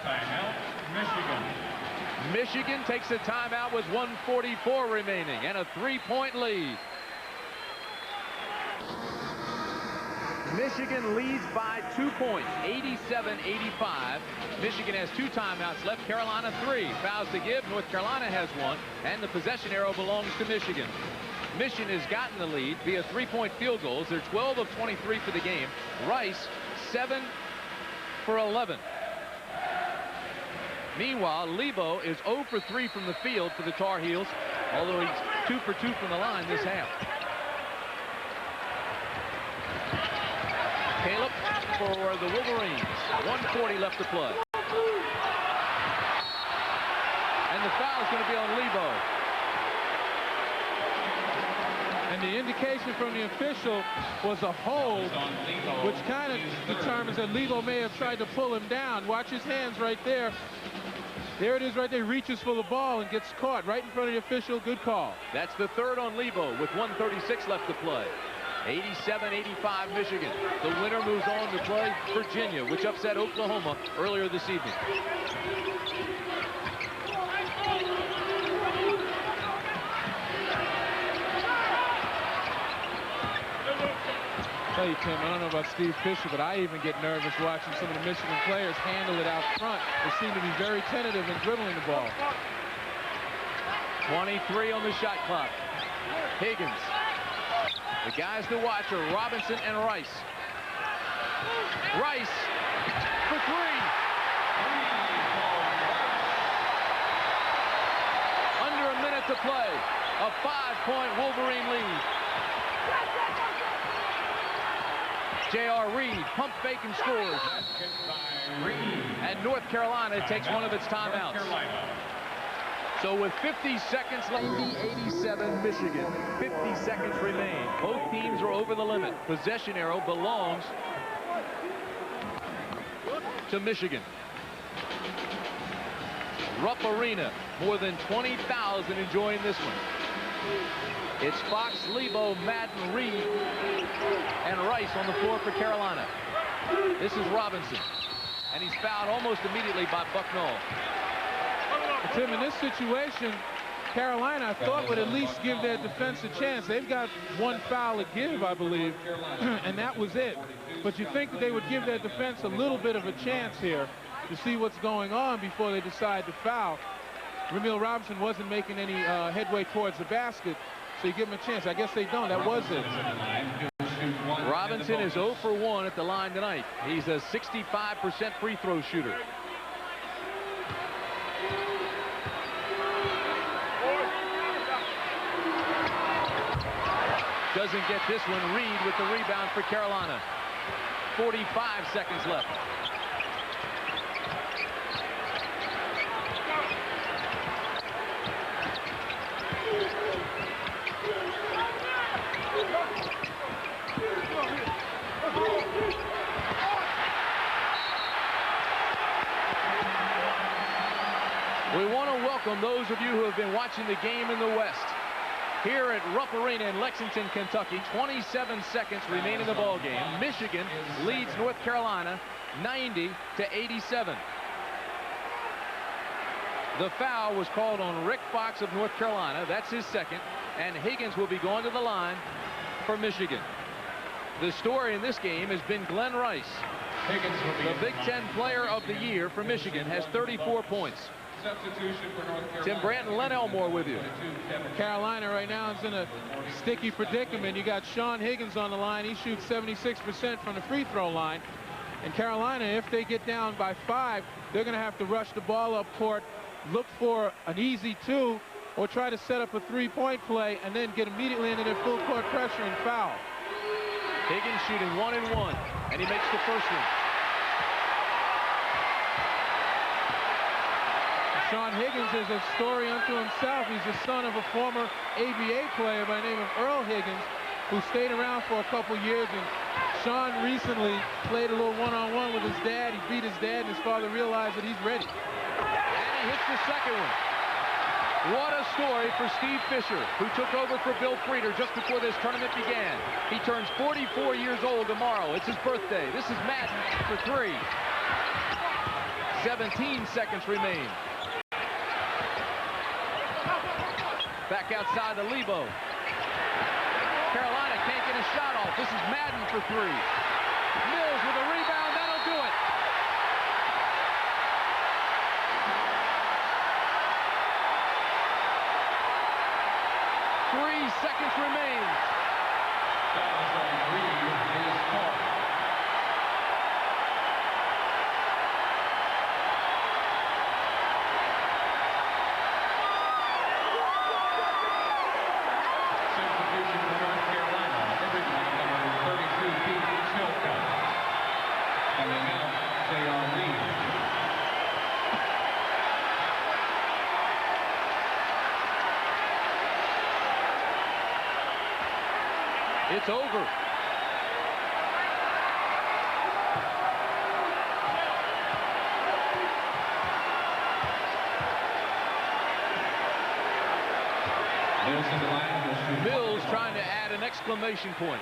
Timeout, Michigan. Michigan takes a timeout with 1:44 remaining and a 3-point lead. Michigan leads by 2 points, 87-85. Michigan has 2 timeouts left. Carolina 3. Fouls to give. North Carolina has 1. And the possession arrow belongs to Michigan. Michigan has gotten the lead via 3-point field goals. They're 12 of 23 for the game. Rice, 7 for 11. Meanwhile, Lebo is 0 for 3 from the field for the Tar Heels, although he's 2 for 2 from the line this half. Caleb for the Wolverines. 1:40 left to play. And the foul is going to be on Lebo. And the indication from the official was a hold, which kind of determines that Lebo may have tried to pull him down. Watch his hands right there. There it is right there. Reaches for the ball and gets caught right in front of the official. Good call. That's the 3rd on Lebo with 1:36 left to play. 87-85 Michigan. The winner moves on to play Virginia, which upset Oklahoma earlier this evening. Tell you, Tim, I don't know about Steve Fisher, but I even get nervous watching some of the Michigan players handle it out front. They seem to be very tentative in dribbling the ball. 23 on the shot clock. Higgins. The guys to watch are Robinson and Rice. Rice for 3. Under a minute to play. A 5-point Wolverine lead. J.R. Reed, pump fake and scores. And North Carolina takes one of its timeouts. So with 50 seconds left, 90-87 Michigan. 50 seconds remain. Both teams are over the limit. Possession arrow belongs to Michigan. Rupp Arena, more than 20,000 enjoying this one. It's Fox, Lebo, Madden, Reed, and Rice on the floor for Carolina. This is Robinson, and he's fouled almost immediately by Bucknall. Tim, in this situation, Carolina, I thought, would at least give their defense a chance. They've got one foul to give, I believe, and that was it. But you think that they would give their defense a little bit of a chance here to see what's going on before they decide to foul. Ramil Robinson wasn't making any headway towards the basket, so you give him a chance. I guess they don't. That was it. Robinson is 0 for 1 at the line tonight. He's a 65% free throw shooter. Doesn't get this one. Reed with the rebound for Carolina. 45 seconds left. We want to welcome those of you who have been watching the game in the West. Here at Rupp Arena in Lexington, Kentucky, 27 seconds remain in the ball game. Michigan leads North Carolina 90-87. The foul was called on Rick Fox of North Carolina. That's his second. And Higgins will be going to the line for Michigan. The story in this game has been Glenn Rice. The Big Ten Player of the Year for Michigan has 34 points. Substitution for North Carolina. Tim Brandt and Len Elmore with you. Carolina right now is in a sticky predicament. You got Sean Higgins on the line. He shoots 76% from the free throw line. And Carolina, if they get down by 5, they're going to have to rush the ball up court, look for an easy 2, or try to set up a 3-point play and then get immediately into their full court pressure and foul. Higgins shooting 1 and 1, and he makes the first one. Sean Higgins is a story unto himself. He's the son of a former ABA player by the name of Earl Higgins, who stayed around for a couple years. And Sean recently played a little one-on-one with his dad. He beat his dad, and his father realized that he's ready. And he hits the second one. What a story for Steve Fisher, who took over for Bill Frieder just before this tournament began. He turns 44 years old tomorrow. It's his birthday. This is Madden for 3. 17 seconds remain. Back outside to Lebo. Carolina can't get a shot off. This is Madden for 3. Mills with a rebound. That'll do it. Three seconds remain. It's over. Mills trying to add an exclamation point.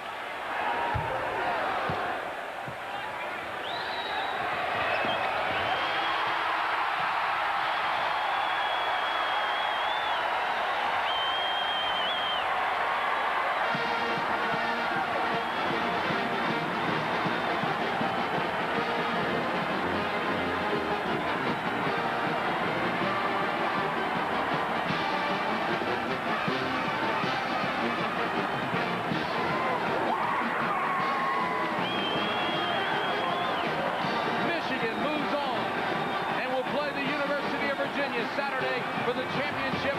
Saturday for the championship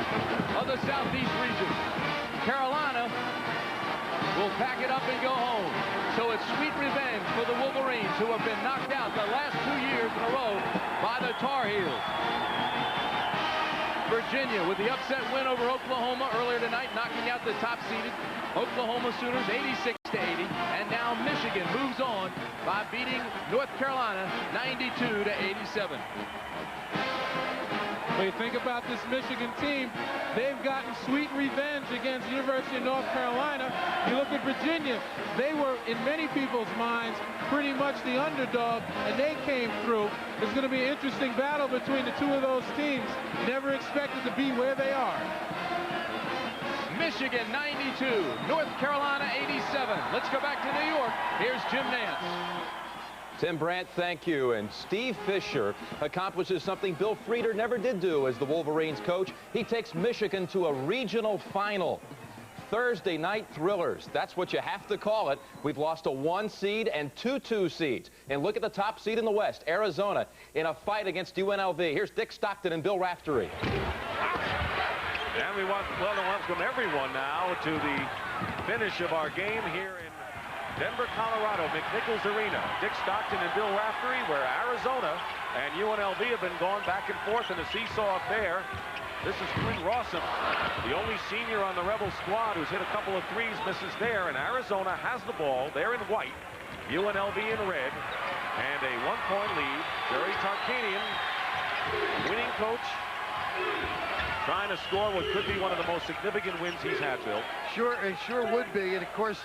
of the Southeast region. Carolina will pack it up and go home. So it's with sweet revenge for the Wolverines, who have been knocked out the last 2 years in a row by the Tar Heels. Virginia with the upset win over Oklahoma earlier tonight, knocking out the top-seeded Oklahoma Sooners 86-80. And now Michigan moves on by beating North Carolina 92-87. When you think about this Michigan team, they've gotten sweet revenge against University of North Carolina. You look at Virginia, they were, in many people's minds, pretty much the underdog, and they came through. It's going to be an interesting battle between the two of those teams. Never expected to be where they are. Michigan 92, North Carolina 87. Let's go back to New York. Here's Jim Nance. Tim Brandt, thank you. And Steve Fisher accomplishes something Bill Frieder never did do as the Wolverines coach. He takes Michigan to a regional final. Thursday night thrillers. That's what you have to call it. We've lost a 1 seed and 2 2 seeds. And look at the top seed in the West, Arizona, in a fight against UNLV. Here's Dick Stockton and Bill Raftery. And we want to welcome everyone now to the finish of our game here in Denver, Colorado, McNichols Arena. Dick Stockton and Bill Raftery, where Arizona and UNLV have been going back and forth in a seesaw affair. This is Clint Rawson, the only senior on the Rebel squad who's hit a couple of threes, misses there, and Arizona has the ball. They're in white, UNLV in red, and a 1-point lead. Jerry Tarkanian, winning coach, trying to score what could be one of the most significant wins he's had, Bill. Sure, it sure would be. And of course,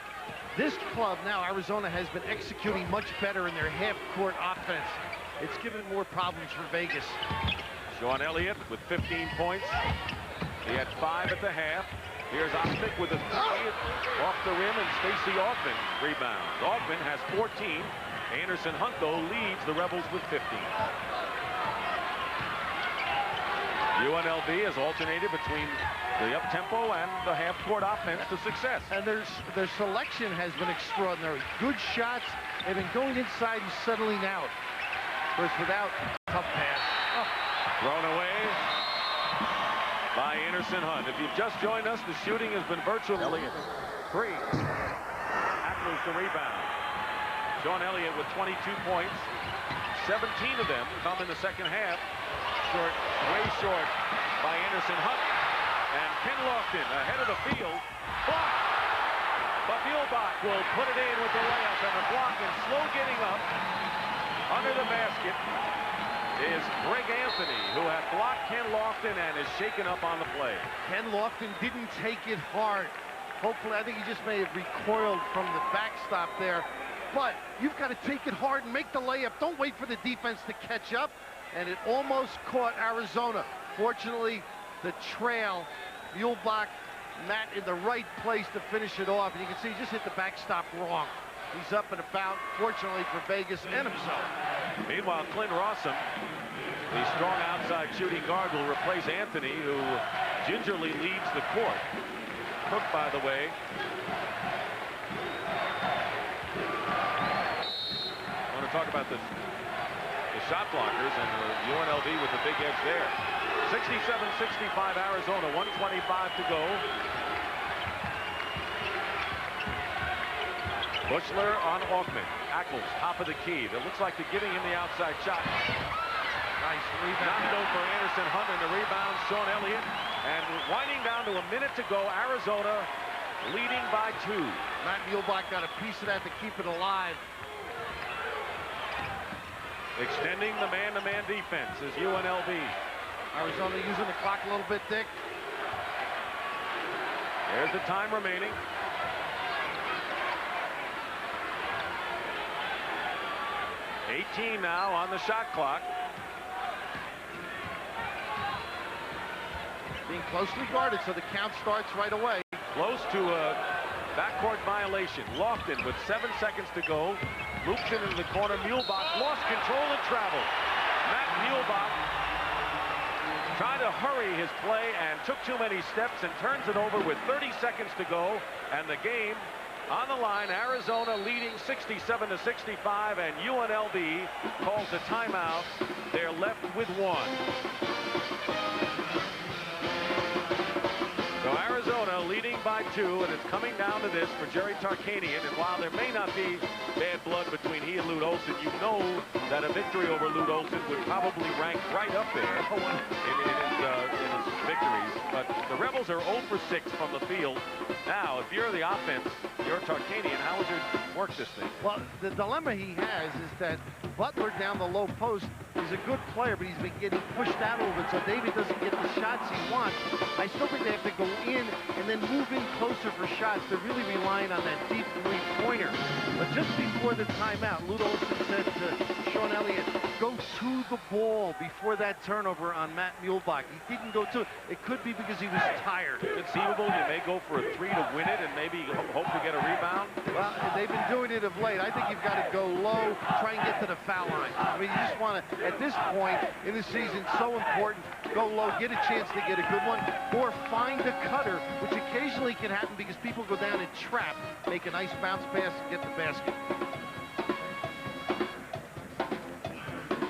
this club now, Arizona, has been executing much better in their half-court offense. It's given more problems for Vegas. Sean Elliott with 15 points. He had 5 at the half. Here's Osmick with a 3 off the rim, and Stacey Altman rebounds. Altman has 14. Anderson Hunt, though, leads the Rebels with 15. UNLV has alternated between the up-tempo and the half-court offense to success. And their selection has been extraordinary. Good shots. They've been going inside and settling out. Of course, without tough pass. Oh. Thrown away by Anderson Hunt. If you've just joined us, the shooting has been virtual. Elliott, 3. Ackles the rebound. Sean Elliott with 22 points. 17 of them come in the second half. Short, way short by Anderson Hunt. And Ken Lofton ahead of the field. Blocked. But Muehlbach will put it in with the layup, and the block, and slow getting up under the basket is Greg Anthony, who had blocked Ken Lofton and is shaken up on the play. Ken Lofton didn't take it hard. Hopefully, I think he just may have recoiled from the backstop there. But you've got to take it hard and make the layup. Don't wait for the defense to catch up. And it almost caught Arizona. Fortunately, the trail, Muehlbach, Matt in the right place to finish it off. And you can see he just hit the backstop wrong. He's up and about, fortunately for Vegas and himself. Meanwhile, Clint Rawson, the strong outside shooting guard, will replace Anthony, who gingerly leads the court. Cook, by the way, I want to talk about the shot blockers and UNLV with the big edge there. 67-65 Arizona, 1:25 to go. Bushler on Augment. Ackles, top of the key. That looks like they're giving him the outside shot. Nice rebound. Knocked for Anderson Hunt, and the rebound, Sean Elliott. And winding down to a minute to go, Arizona leading by 2. Matt Muehlbach got a piece of that to keep it alive. Extending the man-to-man defense is UNLV. Arizona using the clock a little bit, Dick. There's the time remaining. $18 now on the shot clock. Being closely guarded, so the count starts right away. Close to a backcourt violation. Lofton with 7 seconds to go. Loops it into the corner. Muehlbach lost control and traveled. Matt Muehlbach tried to hurry his play and took too many steps and turns it over with 30 seconds to go. And the game on the line. Arizona leading 67-65, and UNLV calls a timeout. They're left with 1. So Arizona leading by 2, and it's coming down to this for Jerry Tarkanian. And while there may not be bad blood between he and Lute Olson, you know that a victory over Lute Olson would probably rank right up there in his victories. But the Rebels are 0 for 6 from the field. Now, if you're the offense, you're Tarkanian, how would you work this thing? Well, the dilemma he has is that Butler down the low post is a good player, but he's been getting pushed out a little bit, so David doesn't get the shots he wants. I still think they have to go in and then move in closer for shots. They're really relying on that deep three-pointer. But just before the timeout, Lute Olson said to Sean Elliott, go to the ball before that turnover on Matt Muehlbach. He didn't go to it. It could be because he was tired. Conceivable, you may go for a 3 to win it and maybe hope to get a rebound. Well, they've been doing it of late. I think you've got to go low, try and get to the foul line. I mean, you just want to, at this point in the season, so important, go low, get a chance to get a good one, or find a cutter, which occasionally can happen because people go down and trap, make a nice bounce pass and get the basket.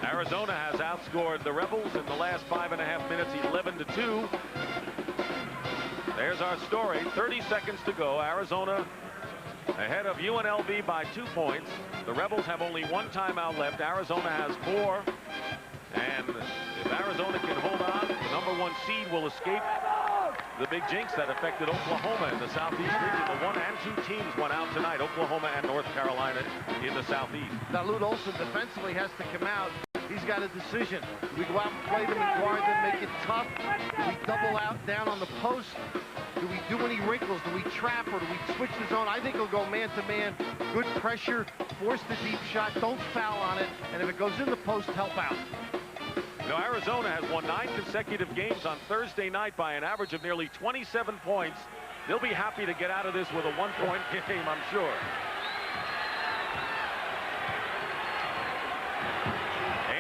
Arizona has outscored the Rebels in the last 5.5 minutes, 11 to 2. There's our story. 30 seconds to go. Arizona ahead of UNLV by 2 points. The Rebels have only 1 timeout left. Arizona has 4. And if Arizona can hold on, the #1 seed will escape the big jinx that affected Oklahoma in the Southeast region. The 1 and 2 teams went out tonight, Oklahoma and North Carolina in the Southeast. Now, Lute Olson defensively has to come out. He's got a decision. Do we go out and play them and guard them, make it tough? Do we double out down on the post? Do we do any wrinkles? Do we trap, or do we switch the zone? I think he'll go man-to-man. Good pressure, force the deep shot, don't foul on it, and if it goes in the post, help out. You know, Arizona has won 9 consecutive games on Thursday night by an average of nearly 27 points. They'll be happy to get out of this with a 1-point game, I'm sure.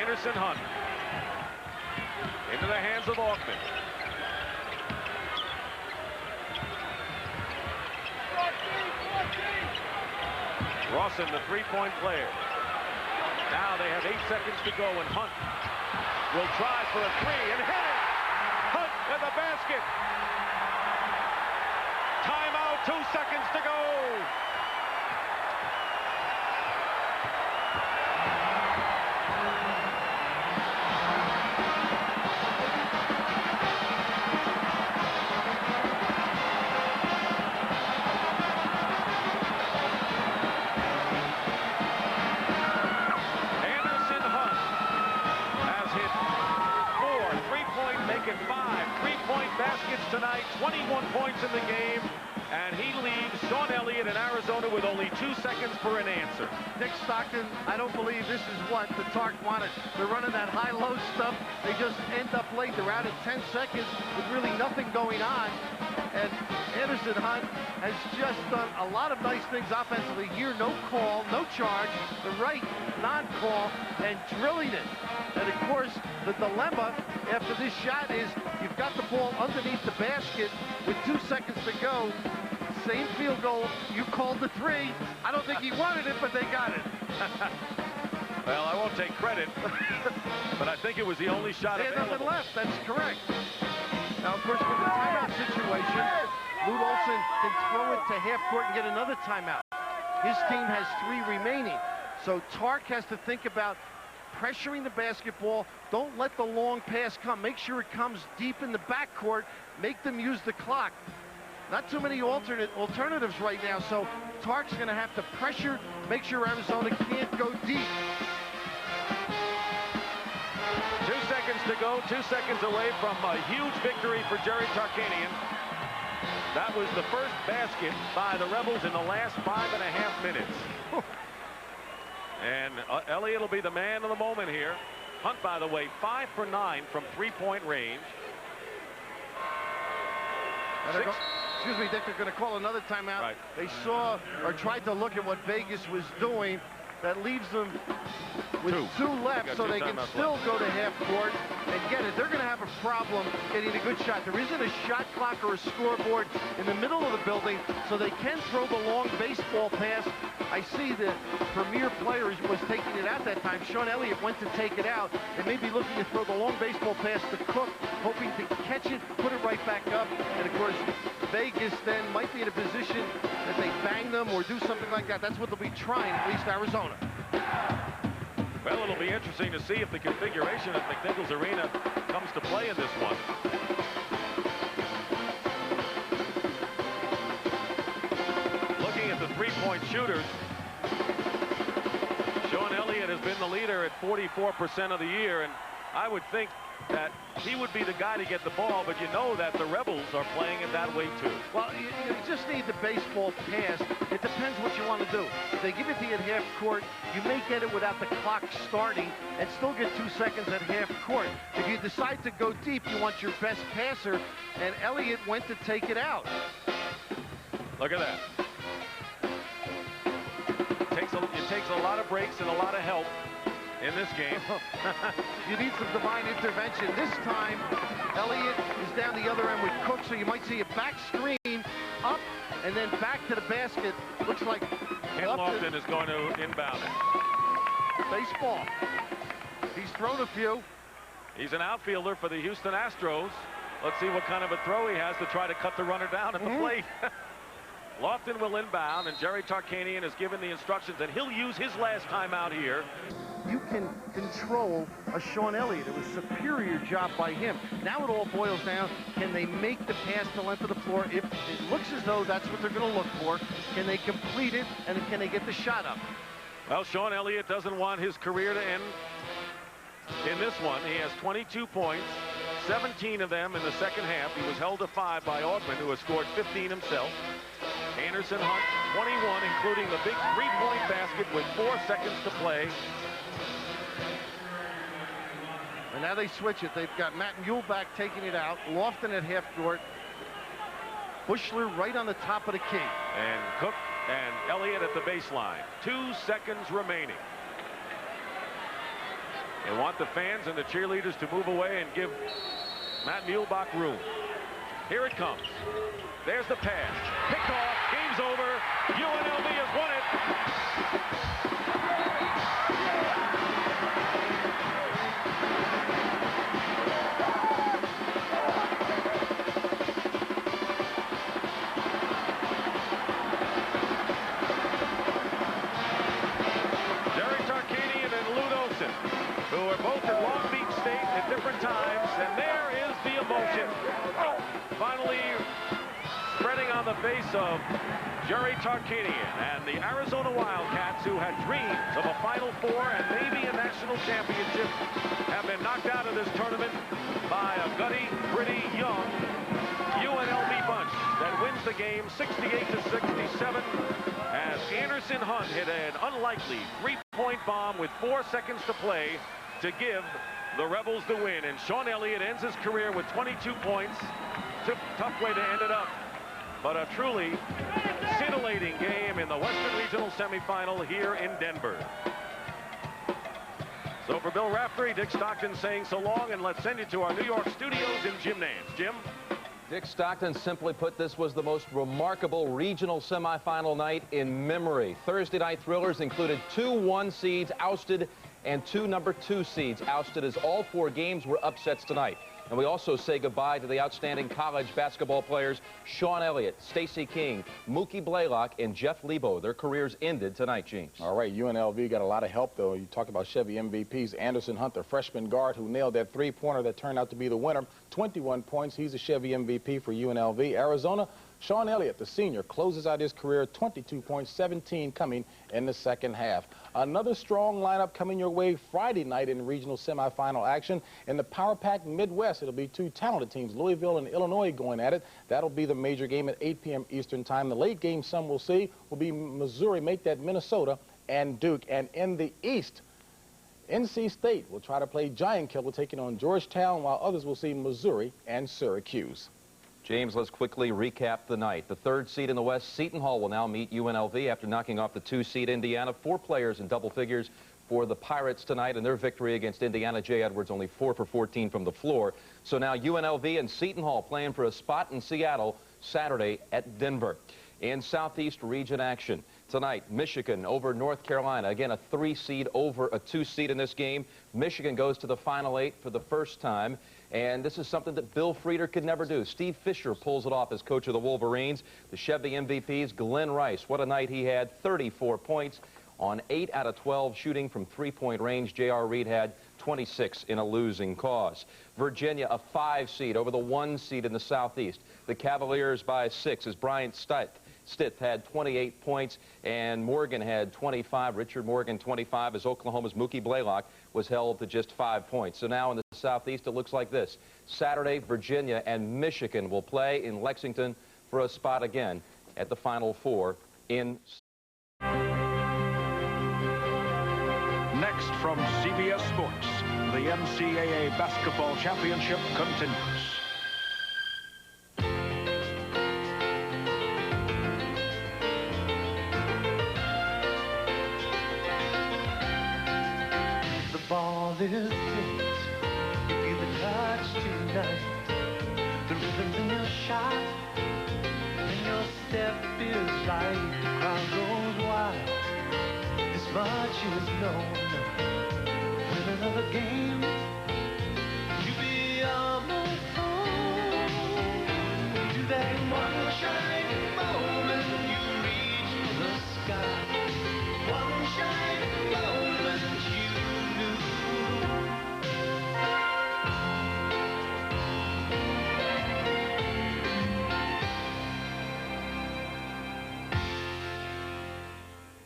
Anderson Hunt into the hands of Altman. Rawson, the 3-point player. Now they have 8 seconds to go, and Hunt will try for a 3 and hit it. Hunt with the basket. Timeout, 2 seconds to go. Baskets tonight, 21 points in the game, and he leaves Sean Elliott in Arizona with only 2 seconds for an answer. Dick Stockton, I don't believe this is what the Tark wanted. They're running that high-low stuff. They just end up late. They're out at 10 seconds with really nothing going on. And Anderson Hunt has just done a lot of nice things offensively here. No call, no charge, the right non-call, and drilling it. And of course, the dilemma after this shot is you've got the ball underneath the basket with 2 seconds to go. Same field goal. You called the 3. I don't think he wanted it, but they got it. Well, I won't take credit, but I think it was the only shot they had available. nothing left. That's correct. Now, of course, with the timeout situation, Lute Olson can throw it to half court and get another timeout. His team has 3 remaining. So Tark has to think about pressuring the basketball. Don't let the long pass come. Make sure it comes deep in the backcourt. Make them use the clock. Not too many alternatives right now, so Tark's going to have to pressure, make sure Arizona can't go deep. 2 seconds to go, 2 seconds away from a huge victory for Jerry Tarkanian. That was the first basket by the Rebels in the last 5.5 minutes. And Elliott will be the man of the moment here. Hunt, by the way, 5 for 9 from 3-point range. Excuse me, Dick, they're going to call another timeout. Right. They saw or tried to look at what Vegas was doing, That leaves them with two left, so they can still go to half court and get it. They're going to have a problem getting a good shot. There isn't a shot clock or a scoreboard in the middle of the building, so they can throw the long baseball pass. I see the premier player was taking it out that time. Sean Elliott went to take it out. They may be looking to throw the long baseball pass to Cook, hoping to catch it, put it right back up. And, of course, Vegas then might be in a position that they bang them or do something like that. That's what they'll be trying, at least Arizona. Well, it'll be interesting to see if the configuration at McNichols Arena comes to play in this one. Looking at the three-point shooters, Sean Elliott has been the leader at 44% of the year, and I would think that he would be the guy to get the ball, but you know that the Rebels are playing it that way too. Well, you just need the baseball pass. It depends what you want to do. If they give it to you at half court, you may get it without the clock starting and still get 2 seconds at half court. If you decide to go deep, you want your best passer, and Elliott went to take it out. Look at that. It takes a lot of breaks and a lot of help in this game. You need some divine intervention. This time, Elliott is down the other end with Cook, so you might see a back screen up and then back to the basket. Looks like Ken Lofton is going to inbound it. Baseball. He's thrown a few. He's an outfielder for the Houston Astros. Let's see what kind of a throw he has to try to cut the runner down at the plate. Lofton will inbound, and Jerry Tarkanian has given the instructions, and he'll use his last timeout here. You can control a Sean Elliott. It was a superior job by him. Now it all boils down, can they make the pass to length of the floor? If it looks as though that's what they're going to look for, can they complete it, and can they get the shot up? Well, Sean Elliott doesn't want his career to end in this one. He has 22 points, 17 of them in the second half. He was held to 5 by Augman, who has scored 15 himself. Anderson Hunt, 21, including the big three-point basket with 4 seconds to play. And now they switch it. They've got Matt Muehlbach taking it out. Lofton at half court. Bushler right on the top of the key. And Cook and Elliott at the baseline. 2 seconds remaining. They want the fans and the cheerleaders to move away and give Matt Muehlbach room. Here it comes. There's the pass. Picked off. Game's over. UNLV has won it. Jerry Tarkanian and Lou Olson, who are both at Long Beach State at different times, and there is the emotion. Finally spreading on the face of Jerry Tarkanian and the Arizona Wildcats, who had dreams of a Final Four and maybe a national championship, have been knocked out of this tournament by a gutty, pretty young UNLV bunch that wins the game 68-67 as Anderson Hunt hit an unlikely three-point bomb with 4 seconds to play to give the Rebels the win. And Sean Elliott ends his career with 22 points. Tough way to end it up, but a truly scintillating game in the Western Regional semifinal here in Denver. So for Bill Raftery, Dick Stockton saying so long, and let's send you to our New York studios in Jim Nance. Jim? Dick Stockton simply put, this was the most remarkable regional semifinal night in memory. Thursday night thrillers included 2 1 seeds ousted and 2 number 2 seeds ousted, as all 4 games were upsets tonight. And we also say goodbye to the outstanding college basketball players Sean Elliott, Stacey King, Mookie Blaylock, and Jeff Lebo. Their careers ended tonight, James. All right, UNLV got a lot of help, though. You talk about Chevy MVPs. Anderson Hunt, the freshman guard who nailed that three-pointer that turned out to be the winner. 21 points. He's a Chevy MVP for UNLV. Arizona, Sean Elliott, the senior, closes out his career, 22 points, 17 coming in the second half. Another strong lineup coming your way Friday night in regional semifinal action. In the Power Pack Midwest, it'll be 2 talented teams, Louisville and Illinois, going at it. That'll be the major game at 8 p.m. Eastern time. The late game, some will see, will be Missouri, make that Minnesota, and Duke. And in the East, NC State will try to play Giant Killer, taking on Georgetown, while others will see Missouri and Syracuse. James, let's quickly recap the night. The 3rd seed in the West, Seton Hall, will now meet UNLV after knocking off the 2 seed Indiana. 4 players in double figures for the Pirates tonight in their victory against Indiana. Jay Edwards only 4 for 14 from the floor. So now UNLV and Seton Hall playing for a spot in Seattle Saturday at Denver. In Southeast region action tonight, Michigan over North Carolina. Again, a 3 seed over a 2 seed in this game. Michigan goes to the Final 8 for the first time. And this is something that Bill Frieder could never do. Steve Fisher pulls it off as coach of the Wolverines. The Chevy MVPs, Glenn Rice. What a night he had. 34 points on 8 out of 12 shooting from 3-point range. J.R. Reed had 26 in a losing cause. Virginia, a 5 seed over the 1 seed in the Southeast. The Cavaliers by 6 as Bryant Stith had 28 points, and Morgan had 25. Richard Morgan, 25, as Oklahoma's Mookie Blaylock was held to just 5 points. So now in the Southeast, it looks like this. Saturday, Virginia and Michigan will play in Lexington for a spot again at the Final 4 in... Next from CBS Sports, the NCAA Basketball Championship continues. Ball is lit. You feel the touch tonight. The rhythm in your shot, and your step is light. The crowd goes wild. This much is known. Win another game, you be on the phone. To that one shining moment, you reach for the sky. One shining moment, you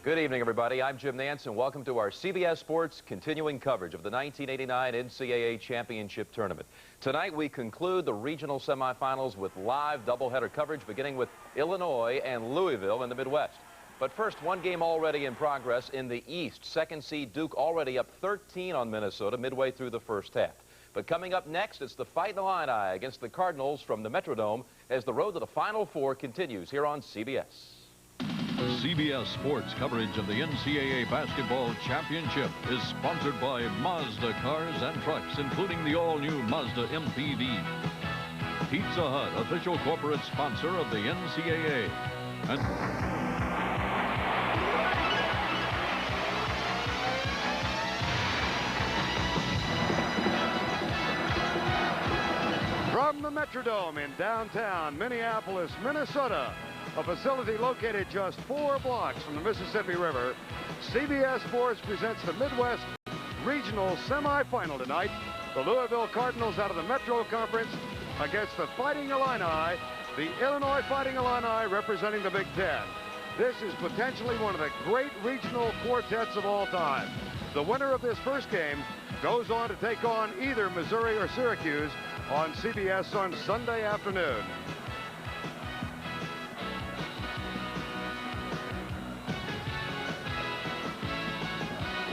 Good evening, everybody. I'm Jim Nance, and welcome to our CBS Sports continuing coverage of the 1989 NCAA Championship Tournament. Tonight, we conclude the regional semifinals with live doubleheader coverage, beginning with Illinois and Louisville in the Midwest. But first, one game already in progress in the East. 2nd seed Duke already up 13 on Minnesota midway through the first half. But coming up next, it's the Fight in Illini against the Cardinals from the Metrodome as the road to the Final 4 continues here on CBS. CBS Sports coverage of the NCAA Basketball Championship is sponsored by Mazda cars and trucks, including the all-new Mazda MPV. Pizza Hut, official corporate sponsor of the NCAA. And from the Metrodome in downtown Minneapolis, Minnesota, a facility located just 4 blocks from the Mississippi River, CBS Sports presents the Midwest Regional Semifinal tonight. The Louisville Cardinals out of the Metro Conference against the Fighting Illini, the Illinois Fighting Illini representing the Big Ten. This is potentially one of the great regional quartets of all time. The winner of this first game goes on to take on either Missouri or Syracuse on CBS on Sunday afternoon.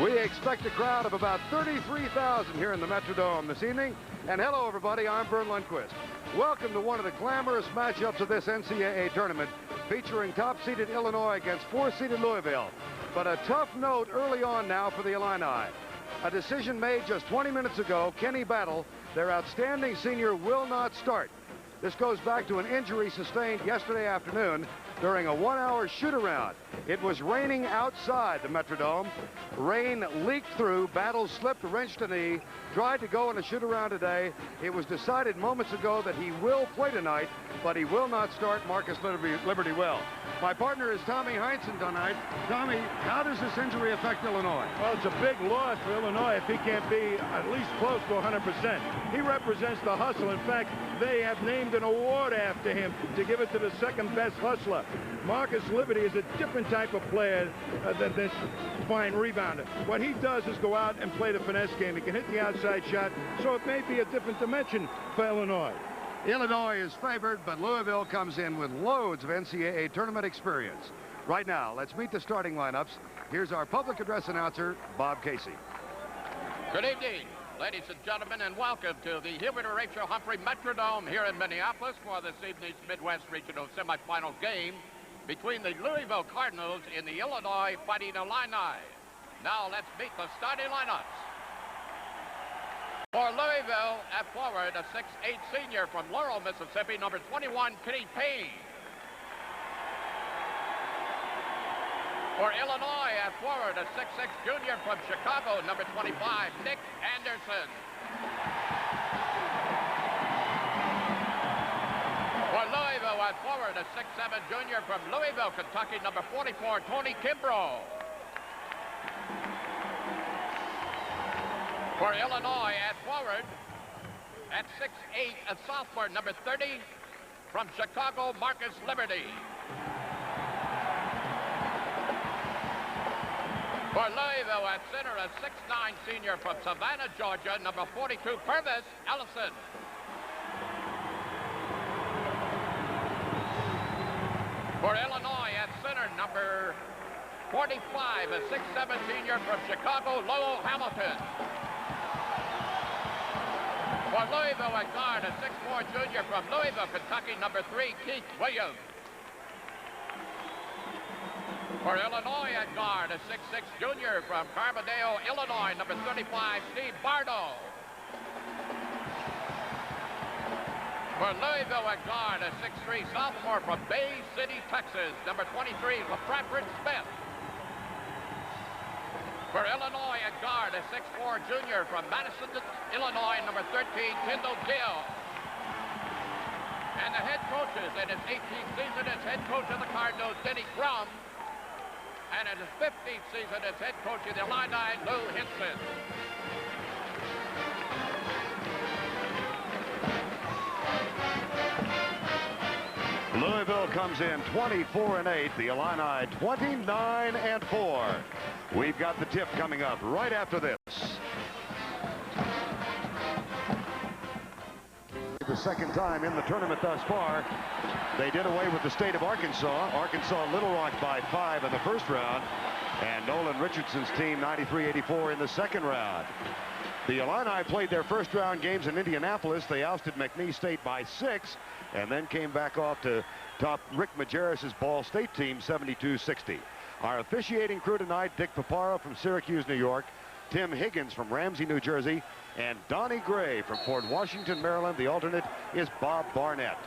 We expect a crowd of about 33,000 here in the Metrodome this evening. And hello, everybody. I'm Vern Lundquist. Welcome to one of the glamorous matchups of this NCAA tournament, featuring top-seeded Illinois against 4-seeded Louisville. But a tough note early on now for the Illini. A decision made just 20 minutes ago. Kenny Battle, their outstanding senior, will not start. This goes back to an injury sustained yesterday afternoon during a 1-hour shoot-around. It was raining outside the Metrodome. Rain leaked through. Battle slipped, wrenched a knee, tried to go in a shoot-around today. It was decided moments ago that he will play tonight, but he will not start. Marcus Liberty will. My partner is Tommy Heinsohn tonight. Tommy, how does this injury affect Illinois? Well, it's a big loss for Illinois if he can't be at least close to 100%. He represents the hustle. In fact, they have named an award after him to give it to the second-best hustler. Marcus Liberty is a different type of player than this fine rebounder. What he does is go out and play the finesse game. He can hit the outside shot, so it may be a different dimension for Illinois. Illinois is favored, but Louisville comes in with loads of NCAA tournament experience. Right now, let's meet the starting lineups. Here's our public address announcer, Bob Casey. Good evening. Ladies and gentlemen, and welcome to the Hubert Horatio Humphrey Metrodome here in Minneapolis for this evening's Midwest Regional semifinal game between the Louisville Cardinals and the Illinois Fighting Illini. Now let's meet the starting lineups. For Louisville, at forward, a 6'8" senior from Laurel, Mississippi, number 21, Kenny Payne. For Illinois, at forward, a 6'6" junior from Chicago, number 25, Nick Anderson. For Louisville, at forward, a 6'7" junior from Louisville, Kentucky, number 44, Tony Kimbrough. For Illinois, at forward, at 6'8", a sophomore, number 30, from Chicago, Marcus Liberty. For Louisville, at center, a 6'9" senior from Savannah, Georgia, number 42, Purvis Ellison. For Illinois, at center, number 45, a 6'7" senior from Chicago, Lowell Hamilton. For Louisville, at guard, a 6'4" junior from Louisville, Kentucky, number 3, Keith Williams. For Illinois, at guard, a 6'6" junior from Carbondale, Illinois, number 35, Steve Bardo. For Louisville, at guard, a 6'3" sophomore from Bay City, Texas, number 23, LaFratford Smith. For Illinois, at guard, a 6'4" junior from Madison, Illinois, number 13, Kendall Gill. And the head coaches in his 18th season as head coach of the Cardinals, Denny Crum. And in his 15th season as head coach of the Illini, Lou Hinson. Louisville comes in 24-8. The Illini 29-4. We've got the tip coming up right after this. The second time in the tournament thus far. They did away with the state of Arkansas. Arkansas Little Rock by 5 in the first round. And Nolan Richardson's team 93-84 in the second round. The Illini played their first round games in Indianapolis. They ousted McNeese State by 6 and then came back off to top Rick Majerus's Ball State team 72-60. Our officiating crew tonight, Dick Paparo from Syracuse, New York, Tim Higgins from Ramsey, New Jersey, and Donnie Gray from Fort Washington, Maryland. The alternate is Bob Barnett.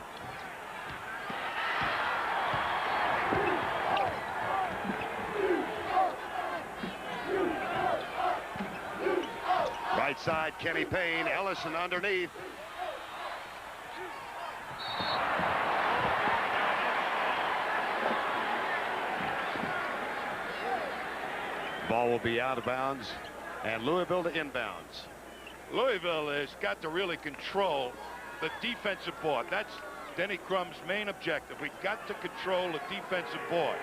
Right side, Kenny Payne, Ellison underneath. Ball will be out of bounds, and Louisville to inbounds. Louisville has got to really control the defensive board. That's Denny Crum's main objective. We've got to control the defensive board.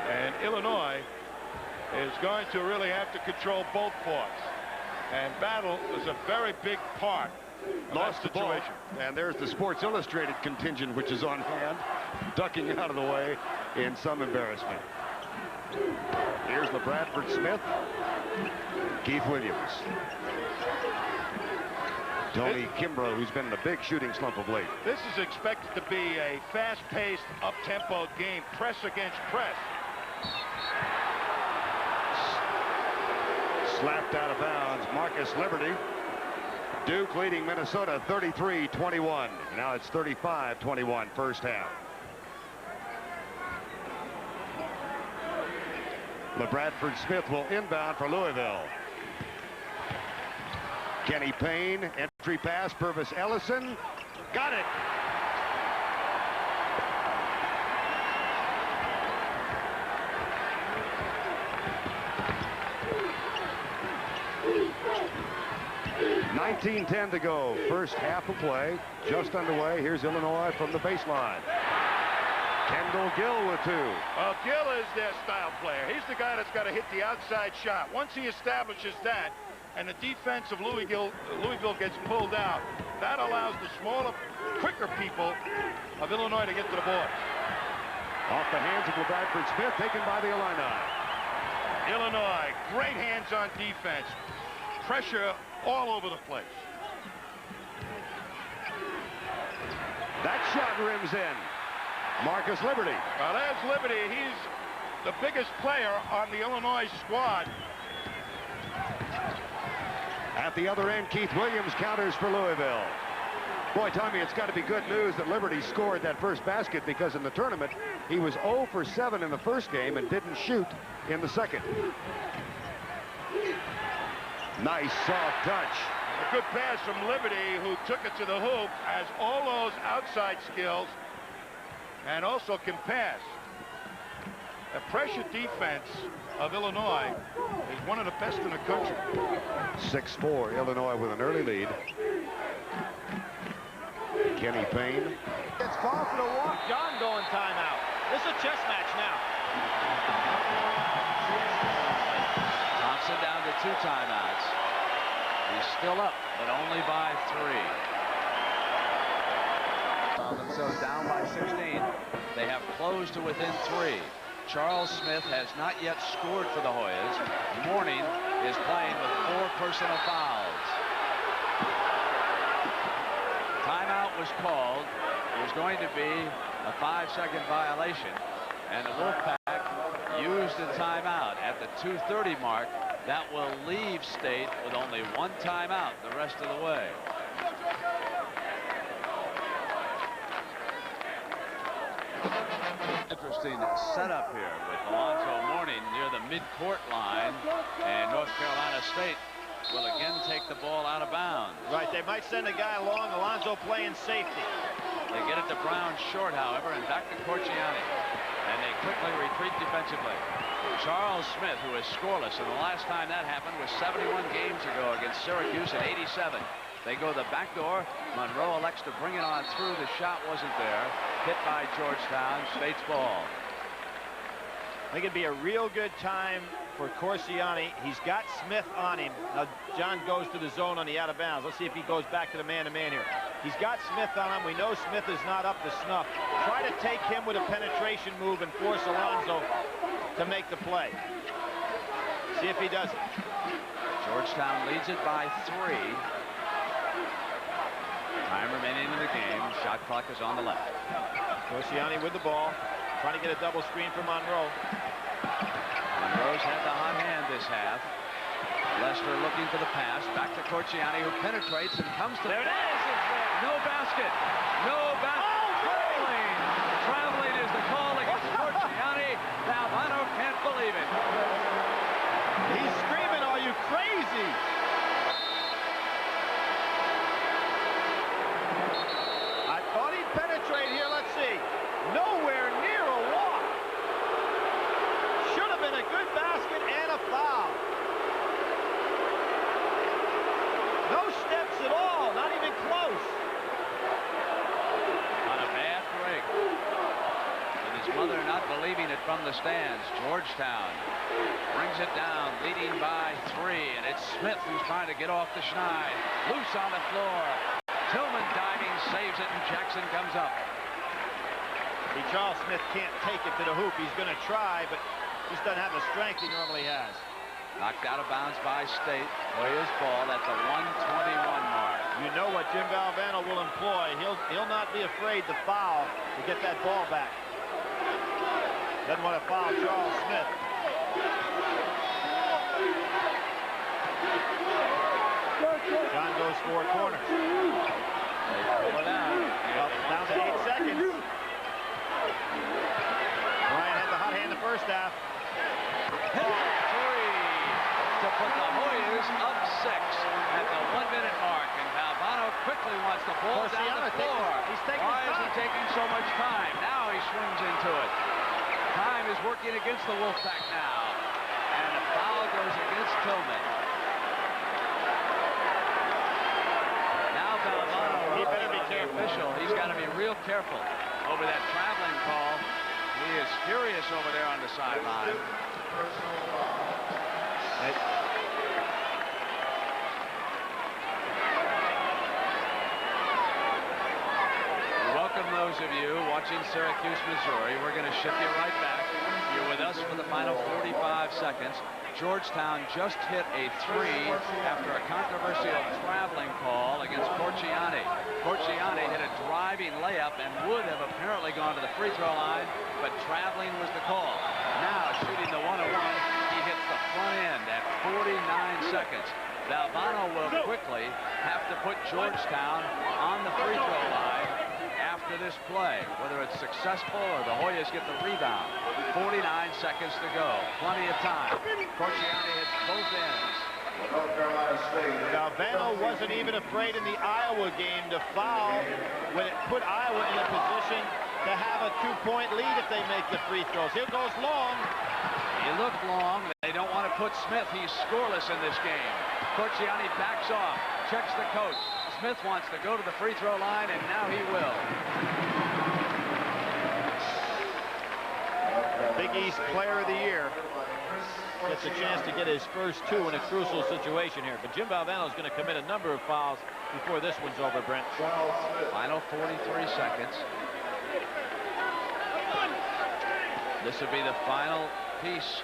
And Illinois is going to really have to control both boards. And Battle is a very big part of Lost that the ball. situation. And there's the Sports Illustrated contingent, which is on hand, ducking out of the way in some embarrassment. Here's LaBradford Smith, Keith Williams, Tony Kimbrough, who's been in a big shooting slump of late. This is expected to be a fast-paced, up-tempo game, press against press. Slapped out of bounds, Marcus Liberty. Duke leading Minnesota 33-21. Now it's 35-21 first half. LaBradford Smith will inbound for Louisville. Kenny Payne, entry pass, Purvis Ellison. Got it. .19:10 to go. First half of play just underway. Here's Illinois from the baseline. Kendall Gill with 2. Gill is their style player. He's the guy that's got to hit the outside shot. Once he establishes that, and the defense of Louisville gets pulled out, that allows the smaller, quicker people of Illinois to get to the board. Off the hands of LaBradford Smith, taken by the Illini. Illinois, great hands on defense. Pressure all over the place. That shot rims in. Marcus Liberty. Well, there's Liberty. He's the biggest player on the Illinois squad. At the other end, Keith Williams counters for Louisville. Boy, Tommy, it's got to be good news that Liberty scored that first basket, because in the tournament, he was 0 for 7 in the first game and didn't shoot in the second. Nice soft touch. A good pass from Liberty, who took it to the hoop, has all those outside skills, and also can pass. The pressure defense of Illinois is one of the best in the country. 6-4, Illinois with an early lead. Kenny Payne. It's called for the walk. John going timeout. This is a chess match now. Thompson down to 2 timeouts. He's still up, but only by 3. Found themselves down by 16. They have closed to within 3. Charles Smith has not yet scored for the Hoyas. Mourning is playing with 4 personal fouls. Timeout was called. It was going to be a 5-second violation, and the Wolfpack used the timeout at the 2:30 mark. That will leave State with only 1 timeout the rest of the way. Interesting setup here with Alonzo Mourning near the midcourt line, and North Carolina State will again take the ball out of bounds. Right, they might send a guy along. Alonzo playing safety. They get it to Brown short, however, and back to Corciani, and they quickly retreat defensively. Charles Smith, who is scoreless, and the last time that happened was 71 games ago against Syracuse in '87. They go the back door. Monroe elects to bring it on through. The shot wasn't there. Hit by Georgetown. State's ball. I think it'd be a real good time for Corciani. He's got Smith on him. Now, John goes to the zone on the out of bounds. Let's see if he goes back to the man-to-man here. He's got Smith on him. We know Smith is not up to snuff. Try to take him with a penetration move and force Alonzo to make the play. See if he does it. Georgetown leads it by 3. Time remaining in the game. Shot clock is on the left. Corciani with the ball. Trying to get a double screen for Monroe. Monroe's had the hot hand this half. Lester looking for the pass. Back to Corciani, who penetrates and comes to... There it is! No basket! No basket! Traveling! Traveling is the call against Corciani. Albano can't believe it. He's screaming, "Are you crazy?" I thought he'd penetrate here. Let's see. Nowhere near a walk. Should have been a good basket and a foul. No steps at all, not even close. On a bad break. And his mother not believing it from the stands. Georgetown brings it down, leading by 3, and it's Smith who's trying to get off the schneid. Loose on the floor. Tillman diving, saves it, and Jackson comes up. See, Charles Smith can't take it to the hoop. He's going to try, but just doesn't have the strength he normally has. Knocked out of bounds by State. Hoyas ball at the 1:21 mark. You know what Jim Valvano will employ. He'll not be afraid to foul to get that ball back. Doesn't want to foul Charles Smith. John goes 4 corners. They pull it out. Well, down to 8 seconds. Ryan had the hot hand the first half. To put the Hoyas up 6 at the 1-minute mark, and Albano quickly wants the ball down the floor. Why is he taking so much time? Now he swings into it. Time is working against the Wolfpack now, and a foul goes against Tillman. Now Albano, he better be careful. Official, he's got to be real careful over that traveling call. He is furious over there on the sideline. Welcome those of you watching watching Syracuse, Missouri. We're going to ship you right back. You're with us for the final 45 seconds. Georgetown just hit a 3 after a controversial traveling call against Corciani. Corciani hit a driving layup and would have apparently gone to the free throw line, but traveling was the call. Now shooting the 1-on-1, he hits the front end at 49 seconds. Valvano will quickly have to put Georgetown on the free throw line after this play, whether it's successful or the Hoyas get the rebound. 49 seconds to go. Plenty of time. Corciani hits both ends. Valvano wasn't even afraid in the Iowa game to foul when it put Iowa in a position to have a 2-point lead if they make the free throws. Here goes Long. He looked long. They don't want to put Smith. He's scoreless in this game. Corciani backs off, checks the coach. Smith wants to go to the free throw line, and now he will. Big East Player of the Year gets a chance to get his first 2 in a crucial situation here. But Jim Valvano is going to commit a number of fouls before this one's over, Brent. Final 43 seconds. This will be the final piece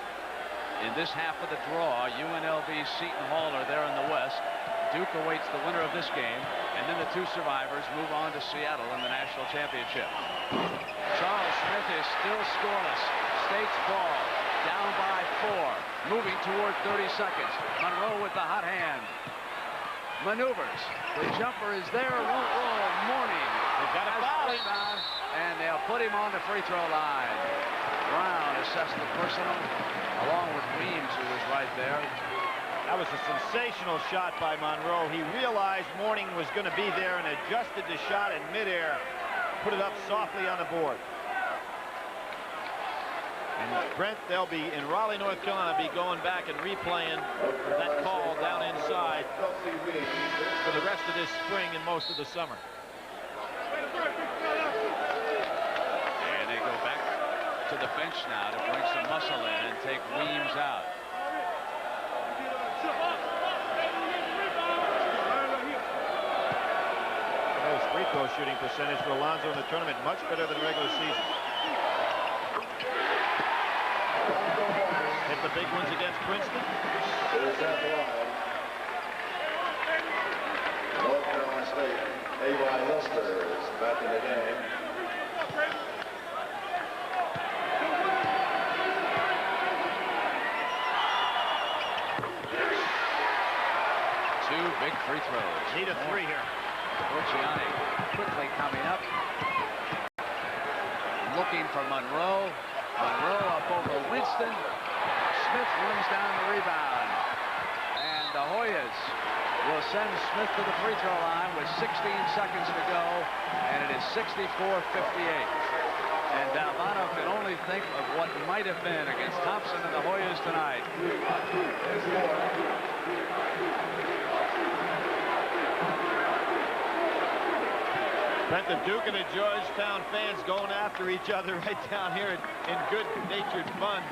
in this half of the draw. UNLV, Seton Hall are there in the West. Duke awaits the winner of this game, and then the 2 survivors move on to Seattle in the national championship. Charles Smith is still scoreless. State's ball, down by 4, moving toward 30 seconds. Monroe with the hot hand. Maneuvers. The jumper is there, won't roll. Mourning. They've got a foul. Rebound, and they'll put him on the free throw line. Brown assessed the personal, along with Weems, who was right there. That was a sensational shot by Monroe. He realized Mourning was going to be there and adjusted the shot in midair. Put it up softly on the board. And Brent, they'll be in Raleigh, North Carolina, be going back and replaying that call down inside for the rest of this spring and most of the summer. And they go back to the bench now to bring some muscle in and take Weems out. Those free throw shooting percentage for Alonzo in the tournament much better than regular season. Hit the big ones against Princeton. North Carolina State, A.Y. Lister is back in the game. Two big free throws. Need a 3 here. Corciani quickly coming up. Looking for Monroe. Monroe up over Winston. Smith runs down the rebound. And the Hoyas will send Smith to the free throw line with 16 seconds to go. And it is 64-58. And Valvano can only think of what might have been against Thompson and the Hoyas tonight. Brent, the Duke and the Georgetown fans going after each other right down here in good-natured fun.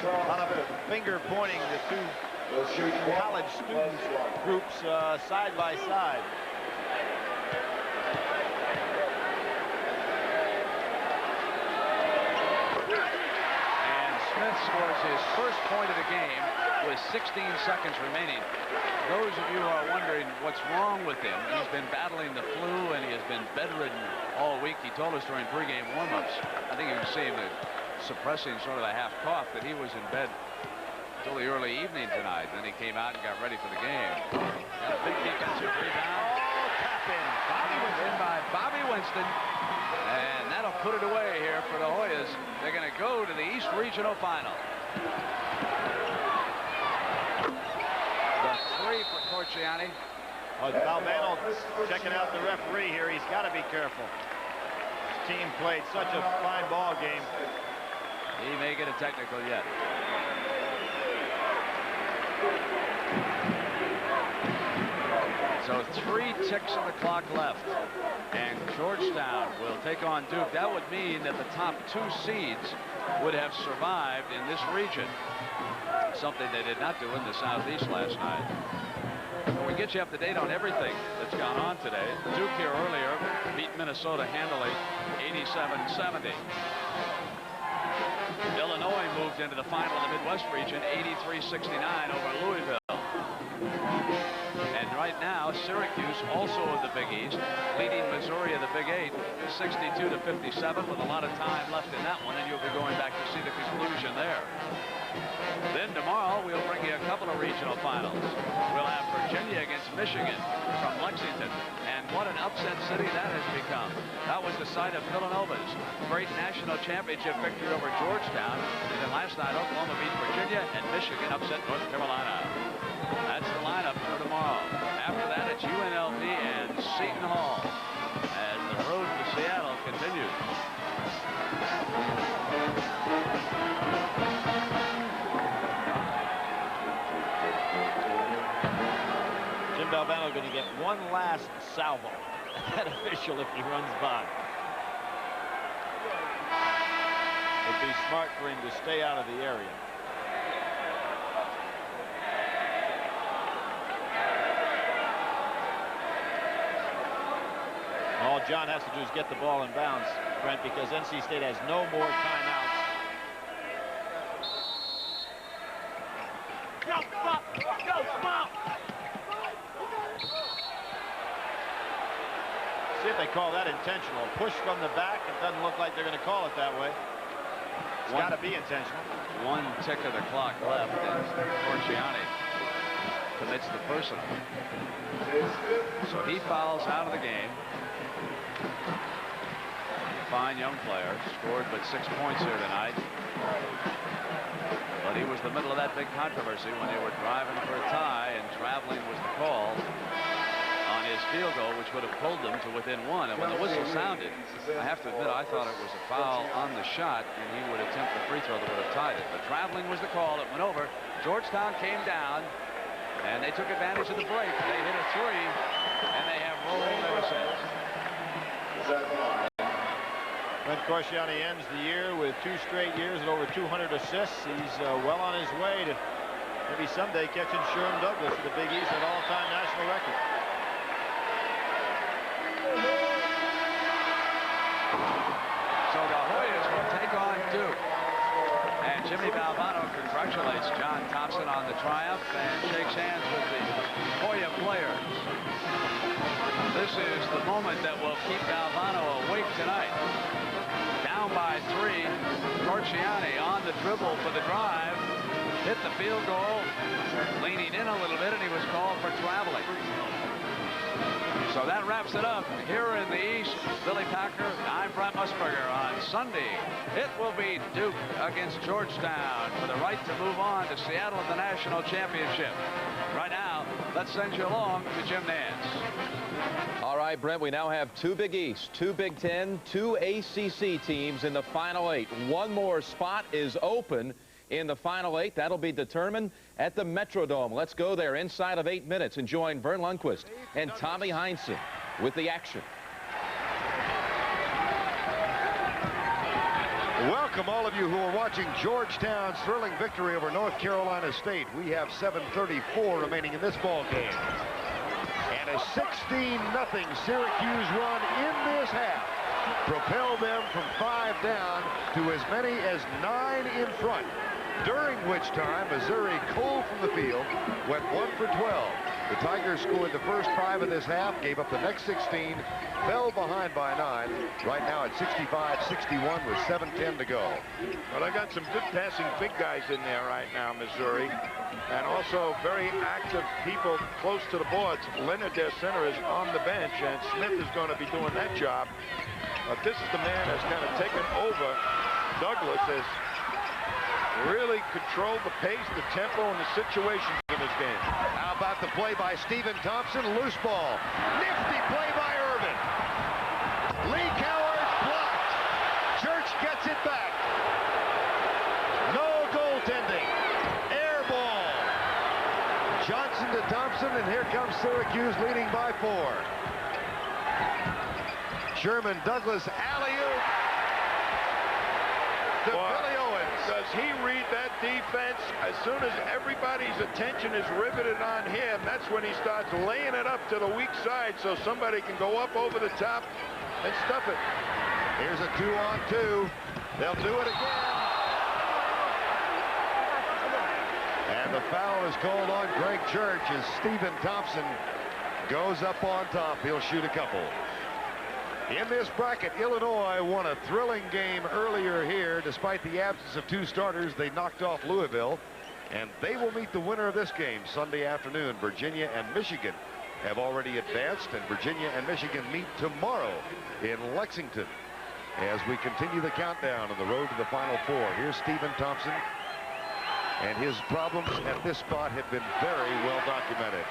A lot of finger pointing, the 2 college student groups side by side. And Smith scores his first point of the game with 16 seconds remaining. Those of you who are wondering what's wrong with him, he's been battling the flu and he has been bedridden all week. He told us during pregame warm-ups, I think you can see him suppressing sort of a half cough, that he was in bed until the early evening tonight. Then he came out and got ready for the game. Got a big defensive rebound. Oh, tap in. Bobby Winston by Bobby Winston. And that'll put it away here for the Hoyas. They're going to go to the East Regional Final. For Corciani. Valvano checking out the referee here. He's got to be careful. His team played such a fine ball game. He may get a technical yet. So 3 ticks of the clock left. And Georgetown will take on Duke. That would mean that the top 2 seeds would have survived in this region. Something they did not do in the Southeast last night. where we get you up to date on everything that's gone on today. Duke here earlier beat Minnesota handily 87-70. Illinois moved into the final of the Midwest region 83-69 over Louisville. And right now, Syracuse, also of the Big East, leading Missouri of the Big Eight 62-57 with a lot of time left in that one, and you'll be going back to see the conclusion there. Then tomorrow, we'll bring you a couple of regional finals. We'll have Virginia against Michigan from Lexington. And what an upset city that has become. That was the site of Villanova's great national championship victory over Georgetown. And then last night, Oklahoma beat Virginia, and Michigan upset North Carolina. That's the lineup for tomorrow. After that, it's UNLV and Seton Hall as the road to Seattle continues. Jim Valvano going to get one last salvo at that official if he runs by. It'd be smart for him to stay out of the area. All John has to do is get the ball in bounds, Brent, because NC State has no more timeouts. Go, Bob! Go, Bob! See if they call that intentional. Push from the back. It doesn't look like they're going to call it that way. It's got to be intentional. One tick of the clock left, and Corciani commits the personal. So he fouls out of the game. Fine young player, scored but 6 points here tonight. But he was the middle of that big controversy when they were driving for a tie, and traveling was the call on his field goal, which would have pulled them to within one. And when the whistle sounded, I have to admit, I thought it was a foul on the shot, and he would attempt the free throw that would have tied it. But traveling was the call. It went over. Georgetown came down, and they took advantage of the break. They hit a three, and they have rolled ever since. Brent Corciani ends the year with 2 straight years at over 200 assists. He's well on his way to maybe someday catching Sherm Douglas for the Big East at all-time national record. So the Hoyas will take on Duke. And Jimmy Valvano congratulates John Thompson on the triumph and shakes hands with the Hoya players. This is the moment that will keep Valvano awake tonight. Down by 3, Corciani on the dribble for the drive, hit the field goal, leaning in a little bit, and he was called for traveling. So that wraps it up here in the East. Billy Packer, I'm Brent Musburger. On Sunday, it will be Duke against Georgetown for the right to move on to Seattle in the national championship. Right now, let's send you along to Jim Nance. All right, Brent, we now have 2 Big East, 2 Big Ten, 2 ACC teams in the Final 8. One more spot is open in the Final 8. That'll be determined at the Metrodome. Let's go there inside of 8 minutes and join Vern Lundquist and Tommy Heinsohn with the action. Welcome all of you who are watching Georgetown's thrilling victory over North Carolina State. We have 7:34 remaining in this ball game. And a 16-0 Syracuse run in this half propelled them from 5 down to as many as 9 in front, during which time Missouri, cold from the field, went 1 for 12. The Tigers scored the first 5 of this half, gave up the next 16, fell behind by 9. Right now at 65-61 with 7:10 to go. Well, I got some good passing big guys in there right now, Missouri. And also very active people close to the boards. Leonard, their center, is on the bench, and Smith is going to be doing that job. But this is the man that's kind of taken over. Douglas has really controlled the pace, the tempo, and the situations in this game. How about the play by Stephen Thompson? Loose ball. Nifty play by Irvin. Lee Coward blocked. Church gets it back. No goaltending. Air ball. Johnson to Thompson, and here comes Syracuse leading by 4. Sherman Douglas alley-oop to Billy Owens. Does he read that defense? As soon as everybody's attention is riveted on him, that's when he starts laying it up to the weak side so somebody can go up over the top and stuff it. Here's a 2-on-2. They'll do it again. And the foul is called on Greg Church as Stephen Thompson goes up on top. He'll shoot a couple. In this bracket, Illinois won a thrilling game earlier here. Despite the absence of 2 starters, they knocked off Louisville. And they will meet the winner of this game Sunday afternoon. Virginia and Michigan have already advanced, and Virginia and Michigan meet tomorrow in Lexington as we continue the countdown on the road to the Final Four. Here's Stephen Thompson, and his problems at this spot have been very well documented.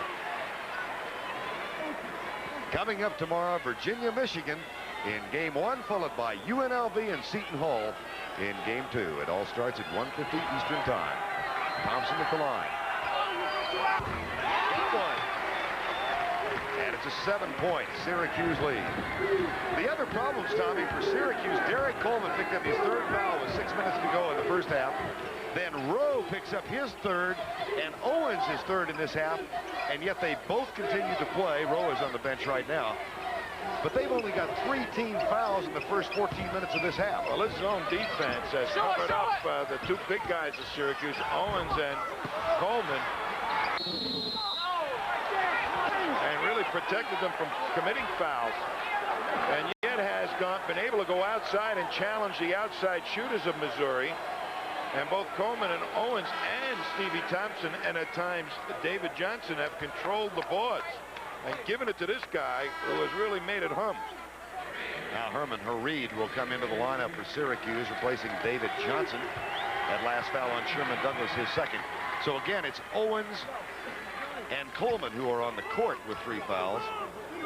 Coming up tomorrow, Virginia, Michigan in Game 1, followed by UNLV and Seton Hall in Game 2. It all starts at 1:50 Eastern Time. Thompson at the line. Got one. And it's a 7-point Syracuse lead. The other problems, Tommy, for Syracuse, Derek Coleman picked up his 3rd foul with 6 minutes to go in the first half. Then Rowe picks up his 3rd, and Owens his 3rd in this half, and yet they both continue to play. Rowe is on the bench right now. But they've only got 3 team fouls in the first 14 minutes of this half. Well, this zone defense has covered up the 2 big guys of Syracuse, Owens and Coleman, and really protected them from committing fouls. And yet has been able to go outside and challenge the outside shooters of Missouri. And both Coleman and Owens and Stevie Thompson, and at times David Johnson, have controlled the boards and given it to this guy who has really made it hum. Now Herman Hareed will come into the lineup for Syracuse, replacing David Johnson. That last foul on Sherman Douglas, his 2nd. So again, it's Owens and Coleman who are on the court with 3 fouls.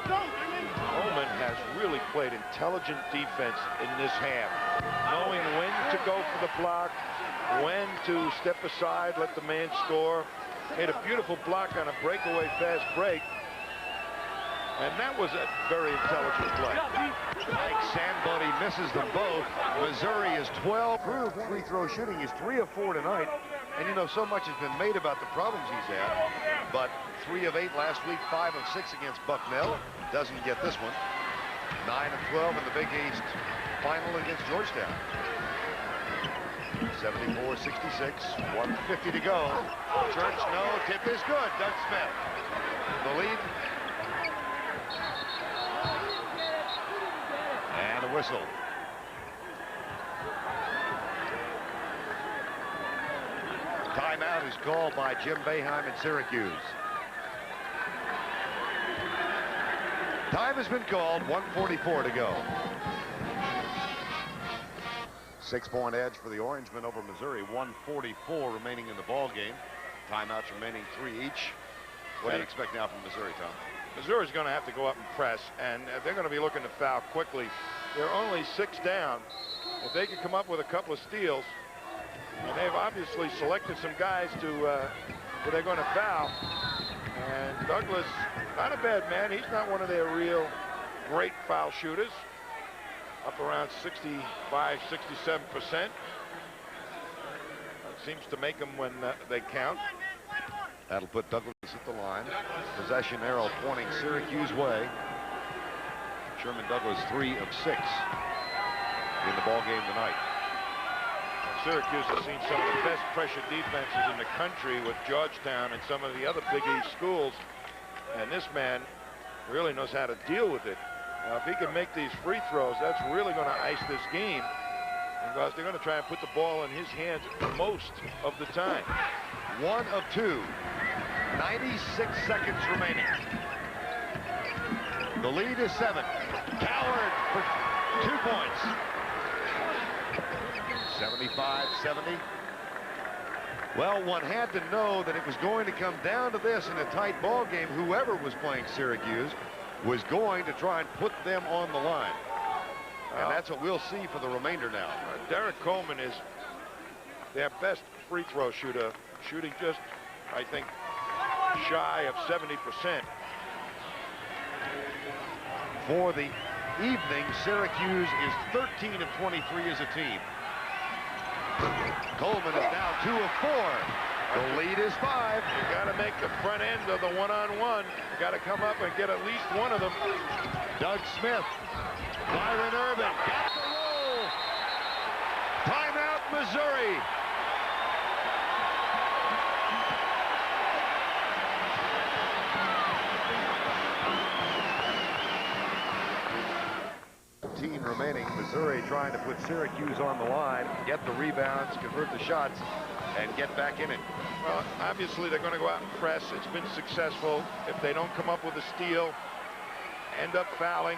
Coleman has really played intelligent defense in this half, knowing when to go for the block, when to step aside, let the man score. Made a beautiful block on a breakaway fast break. And that was a very intelligent play. Mike Sandbody misses them both. Missouri is 12. Free throw shooting is 3 of 4 tonight. And you know, so much has been made about the problems he's had. But 3 of 8 last week, 5 of 6 against Bucknell. Doesn't get this one. 9 of 12 in the Big East final against Georgetown. 74-66, 1:50 to go. Church, no, tip is good. Doug Smith. The lead. And a whistle. Timeout is called by Jim Boeheim in Syracuse. Time has been called, 1:44 to go. 6-point edge for the Orangemen over Missouri, 1:44 remaining in the ball game. Timeouts remaining 3 each. What do you expect now from Missouri, Tom? Missouri's going to have to go up and press, and they're going to be looking to foul quickly. They're only 6 down. If they can come up with a couple of steals, and they've obviously selected some guys who they're going to foul. And Douglas, not a bad man. He's not one of their real great foul shooters. Up around 65, 67%. Seems to make them when they count. That'll put Douglas at the line. Possession arrow pointing Syracuse way. Sherman Douglas 3 of 6 in the ball game tonight. Syracuse has seen some of the best pressure defenses in the country with Georgetown and some of the other Big East schools. And this man really knows how to deal with it. If he can make these free throws, that's really going to ice this game, because they're going to try and put the ball in his hands most of the time. 1 of 2. 96 seconds remaining. The lead is 7. Coward for 2 points. 75-70. Well, one had to know that it was going to come down to this in a tight ball game. Whoever was playing Syracuse was going to try and put them on the line. And that's what we'll see for the remainder now. Derek Coleman is their best free throw shooter, shooting just, I think, shy of 70%. For the evening, Syracuse is 13 of 23 as a team. Coleman is now 2 of 4. The lead is 5. You got to make the front end of the one-on-one. You got to come up and get at least one of them. Doug Smith. Byron Irvin got the roll. Timeout, Missouri. Remaining. Missouri trying to put Syracuse on the line, get the rebounds, convert the shots, and get back in it. Well, obviously they're going to go out and press. It's been successful. If they don't come up with a steal, end up fouling.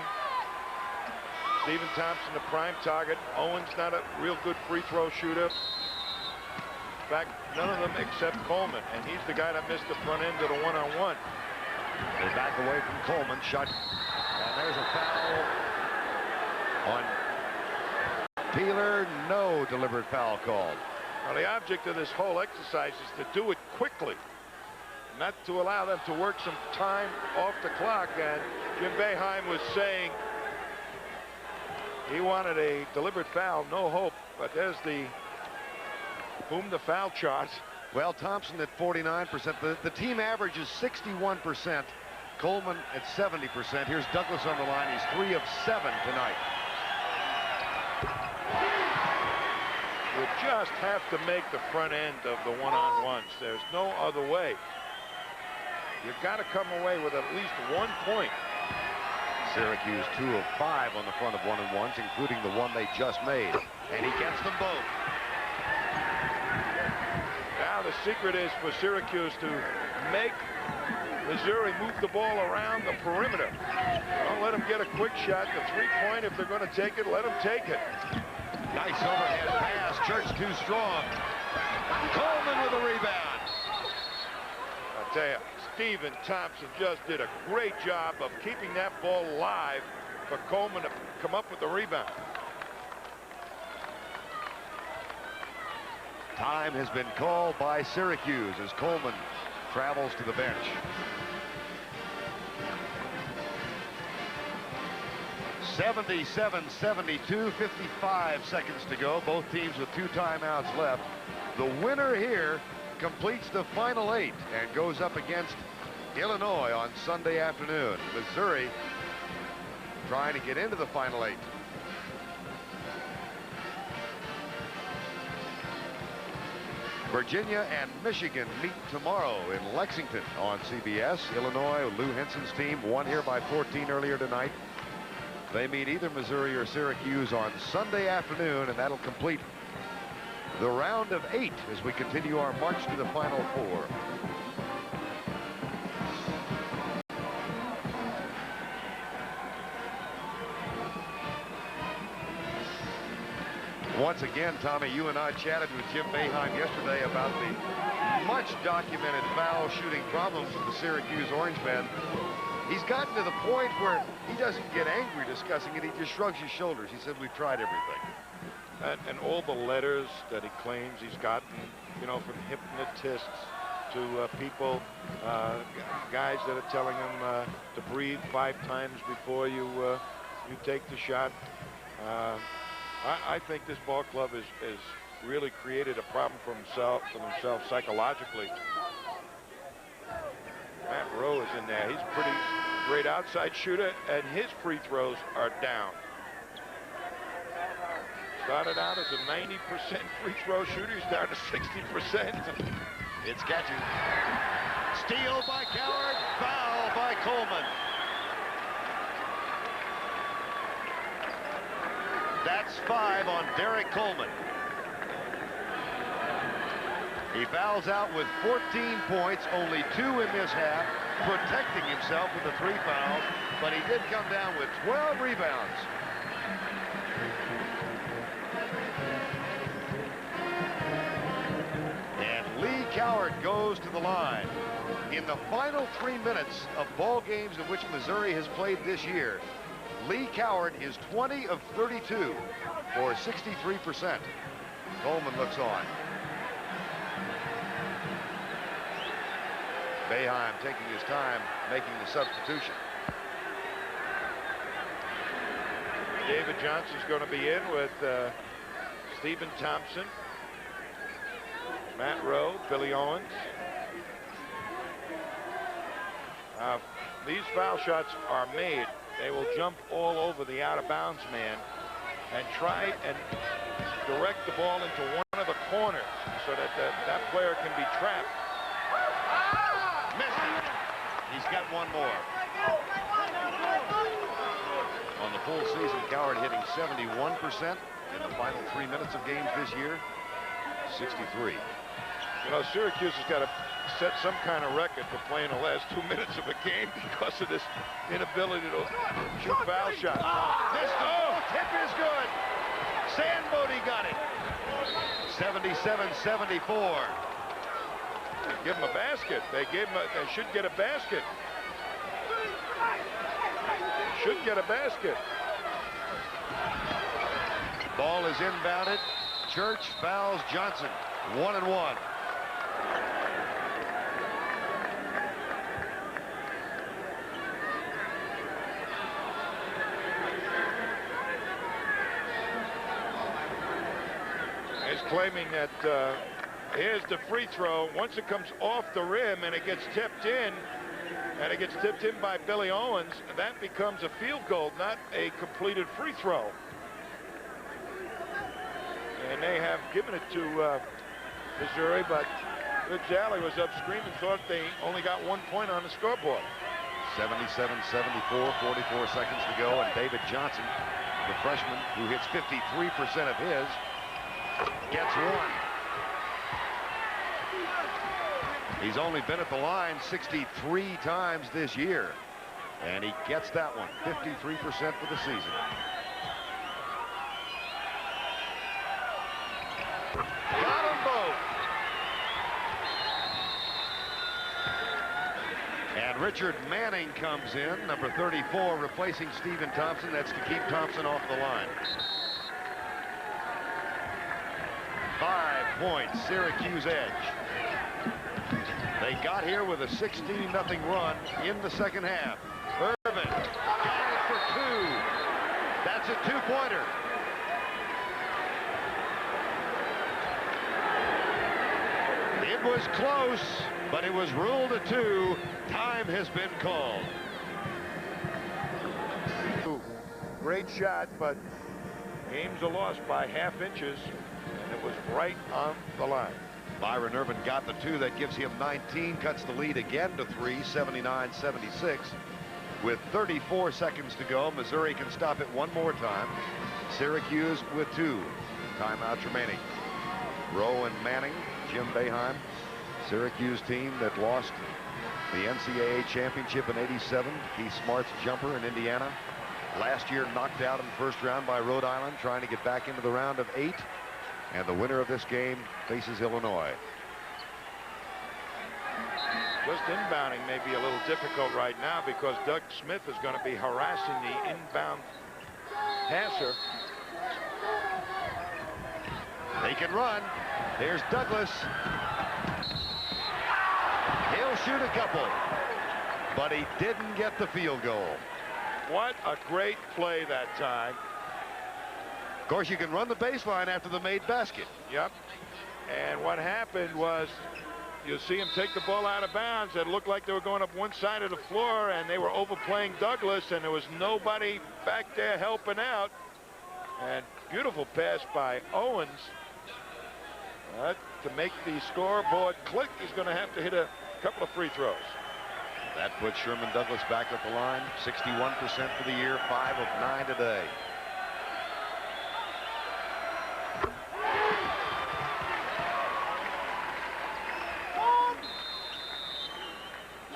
Stephen Thompson, the prime target. Owen's not a real good free throw shooter. In fact, none of them except Coleman, and he's the guy that missed the front end of the one-on-one. They back away from Coleman. Shot. And there's a foul on Peeler. No deliberate foul called. Now, the object of this whole exercise is to do it quickly, not to allow them to work some time off the clock. And Jim Boeheim was saying he wanted a deliberate foul, no hope. But there's the foul chart. Well, Thompson at 49%. The team average is 61%. Coleman at 70%. Here's Douglas on the line. He's 3 of 7 tonight. You just have to make the front end of the one-on-ones. There's no other way. You've got to come away with at least 1 point. Syracuse 2 of 5 on the front of one-on-ones, including the one they just made. And he gets them both. Now the secret is for Syracuse to make Missouri move the ball around the perimeter. Don't let them get a quick shot. The three-point, if they're going to take it, let them take it. Nice overhead pass. Church too strong. Coleman with a rebound. I'll tell you, Stephen Thompson just did a great job of keeping that ball live for Coleman to come up with the rebound. Time has been called by Syracuse as Coleman travels to the bench. 77-72, 55 seconds to go. Both teams with 2 timeouts left. The winner here completes the final 8 and goes up against Illinois on Sunday afternoon. Missouri trying to get into the final 8. Virginia and Michigan meet tomorrow in Lexington on CBS. Illinois, Lou Henson's team, won here by 14 earlier tonight. They meet either Missouri or Syracuse on Sunday afternoon, and that'll complete the round of 8 as we continue our march to the Final 4. Once again, Tommy, you and I chatted with Jim Boeheim yesterday about the much documented foul shooting problems of the Syracuse Orange Men. He's gotten to the point where he doesn't get angry discussing it. He just shrugs his shoulders. He said, we've tried everything. And all the letters that he claims he's gotten, you know, from hypnotists to people, guys that are telling him to breathe 5 times before you take the shot. I think this ball club has really created a problem for themselves psychologically. Matt Rowe is in there. He's a pretty great outside shooter, and his free throws are down. Started out as a 90% free throw shooter. He's down to 60%. It's catching. Steal by Coward. Foul by Coleman. That's 5 on Derek Coleman. He fouls out with 14 points, only 2 in this half, protecting himself with the 3 fouls, but he did come down with 12 rebounds. And Lee Coward goes to the line. In the final 3 minutes of ball games in which Missouri has played this year, Lee Coward is 20 of 32, or 63%. Coleman looks on. Boeheim taking his time, making the substitution. David Johnson's going to be in with Stephen Thompson Matt Rowe, Billy Owens. These foul shots are made. They will jump all over the out-of-bounds man and try and direct the ball into one of the corners so that that player can be trapped. Missed it. He's got one more. On the full season, Coward hitting 71% in the final 3 minutes of games this year. 63. You know, Syracuse has got to set some kind of record for playing the last 2 minutes of a game because of this inability to shoot foul shots. This tip is good. Sandbody got it. 77-74. Give him a basket. They should get a basket. Should get a basket. Ball is inbounded. Church fouls Johnson. 1-1. Is claiming that here's the free throw. Once it comes off the rim and it gets tipped in, by Billy Owens, that becomes a field goal, not a completed free throw. And they have given it to Missouri, but Rich Alley was up screaming, thought they only got 1 point on the scoreboard. 77-74, 44 seconds to go, and David Johnson, the freshman who hits 53% of his, gets one. He's only been at the line 63 times this year, and he gets that one, 53% for the season. Got them both. And Richard Manning comes in, number 34, replacing Stephen Thompson. That's to keep Thompson off the line. 5 points, Syracuse edge. They got here with a 16-0 run in the second half. Irvin got it for 2. That's a 2-pointer. It was close, but it was ruled a 2. Time has been called. Great shot, but games are lost by ½ inches, and it was right on the line. Byron Irvin got the 2. That gives him 19, cuts the lead again to 3, 79-76. With 34 seconds to go, Missouri can stop it one more time. Syracuse with 2 timeouts remaining. Rowe and Manning, Jim Boeheim, Syracuse team that lost the NCAA championship in '87. Keith Smart's jumper in Indiana. Last year knocked out in the first round by Rhode Island, trying to get back into the round of 8. And the winner of this game faces Illinois. Just inbounding may be a little difficult right now because Doug Smith is going to be harassing the inbound passer. They can run. There's Douglas. He'll shoot a couple, but he didn't get the field goal. What a great play that time. Of course, you can run the baseline after the made basket. Yep. And what happened was, you see him take the ball out of bounds. It looked like they were going up one side of the floor, and they were overplaying Douglas, and there was nobody back there helping out. And beautiful pass by Owens. To make the scoreboard click, he's going to have to hit a couple of free throws. That puts Sherman Douglas back at the line. 61% for the year, 5 of 9 today.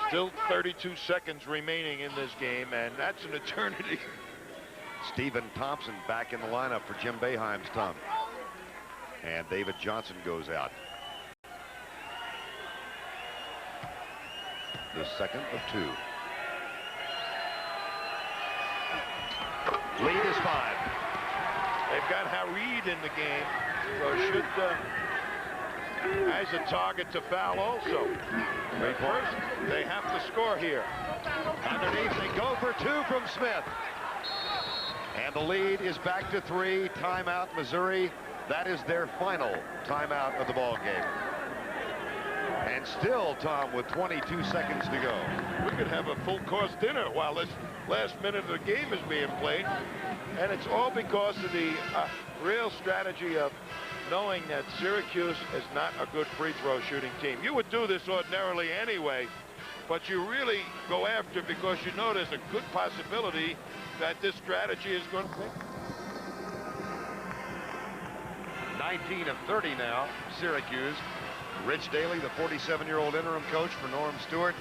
Still 32 seconds remaining in this game, and that's an eternity. Stephen Thompson back in the lineup for Jim Boeheim's team. And David Johnson goes out. The second of 2. Lead is 5. They've got Hareed in the game, so should as a target to foul also. But first, they have to score here. Underneath, they go for 2 from Smith. And the lead is back to 3. Timeout, Missouri. That is their final timeout of the ball game. And still Tom with 22 seconds to go. We could have a full-course dinner while this last minute of the game is being played. And it's all because of the real strategy of knowing that Syracuse is not a good free throw shooting team. You would do this ordinarily anyway, but you really go after it because you know there's a good possibility that this strategy is going to pay. 19 of 30 now, Syracuse. Rich Daly, the 47-year-old interim coach for Norm Stewart.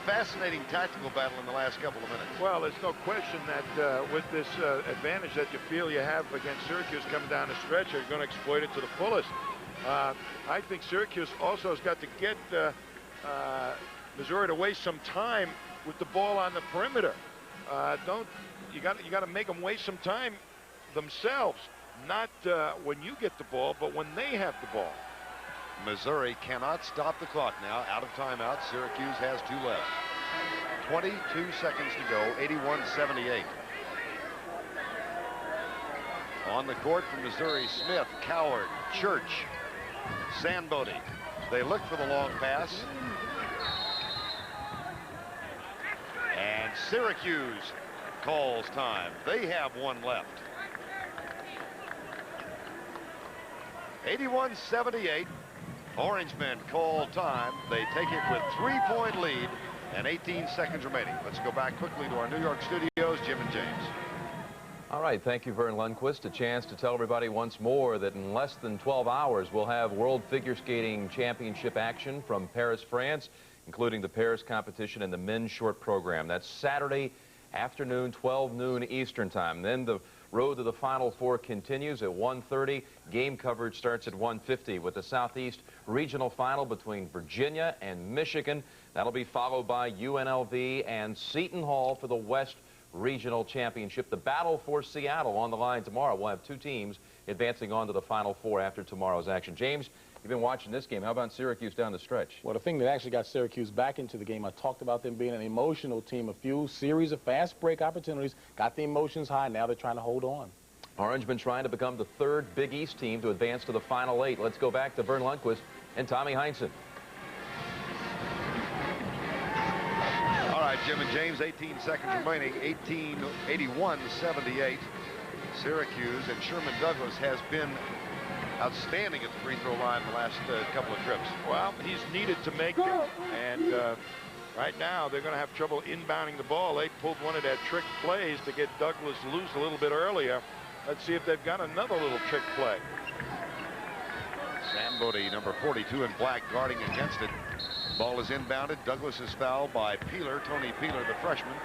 Fascinating tactical battle in the last couple of minutes. Well, there's no question that with this advantage that you feel you have against Syracuse coming down the stretch, you're going to exploit it to the fullest. I think Syracuse also has got to get Missouri to waste some time with the ball on the perimeter. You got to make them waste some time themselves, not when you get the ball, but when they have the ball. Missouri cannot stop the clock now. Out of timeout. Syracuse has 2 left. 22 seconds to go. 81-78. On the court for Missouri, Smith, Coward, Church, Sandbody. They look for the long pass. And Syracuse calls time. They have 1 left. 81-78. Orangemen call time. They take it with 3-point lead and 18 seconds remaining. Let's go back quickly to our New York studios, Jim and James. All right, thank you, Vern Lundquist. A chance to tell everybody once more that in less than 12 hours, we'll have World Figure Skating Championship action from Paris, France, including the Paris competition and the men's short program. That's Saturday afternoon, 12 noon Eastern time. Then the road to the Final Four continues at 1:30. Game coverage starts at 1:50 with the Southeast Regional Final between Virginia and Michigan. That'll be followed by UNLV and Seton Hall for the West Regional Championship. The battle for Seattle on the line tomorrow. We'll have 2 teams advancing on to the Final Four after tomorrow's action. James, you've been watching this game. How about Syracuse down the stretch? Well, the thing that actually got Syracuse back into the game, I talked about them being an emotional team. A few series of fast break opportunities, got the emotions high. Now they're trying to hold on. Orangemen trying to become the 3rd Big East team to advance to the Final 8. Let's go back to Vern Lundquist and Tommy Heinsohn. All right, Jim and James, 18 seconds remaining. 81-78. Syracuse, and Sherman Douglas has been outstanding at the free throw line the last couple of trips. Well, he's needed to make them, and right now they're going to have trouble inbounding the ball. They pulled one of their trick plays to get Douglas loose a little bit earlier. Let's see if they've got another little trick play. Sandbody, number 42 in black, guarding against it. Ball is inbounded. Douglas is fouled by Peeler, Tony Peeler, the freshman.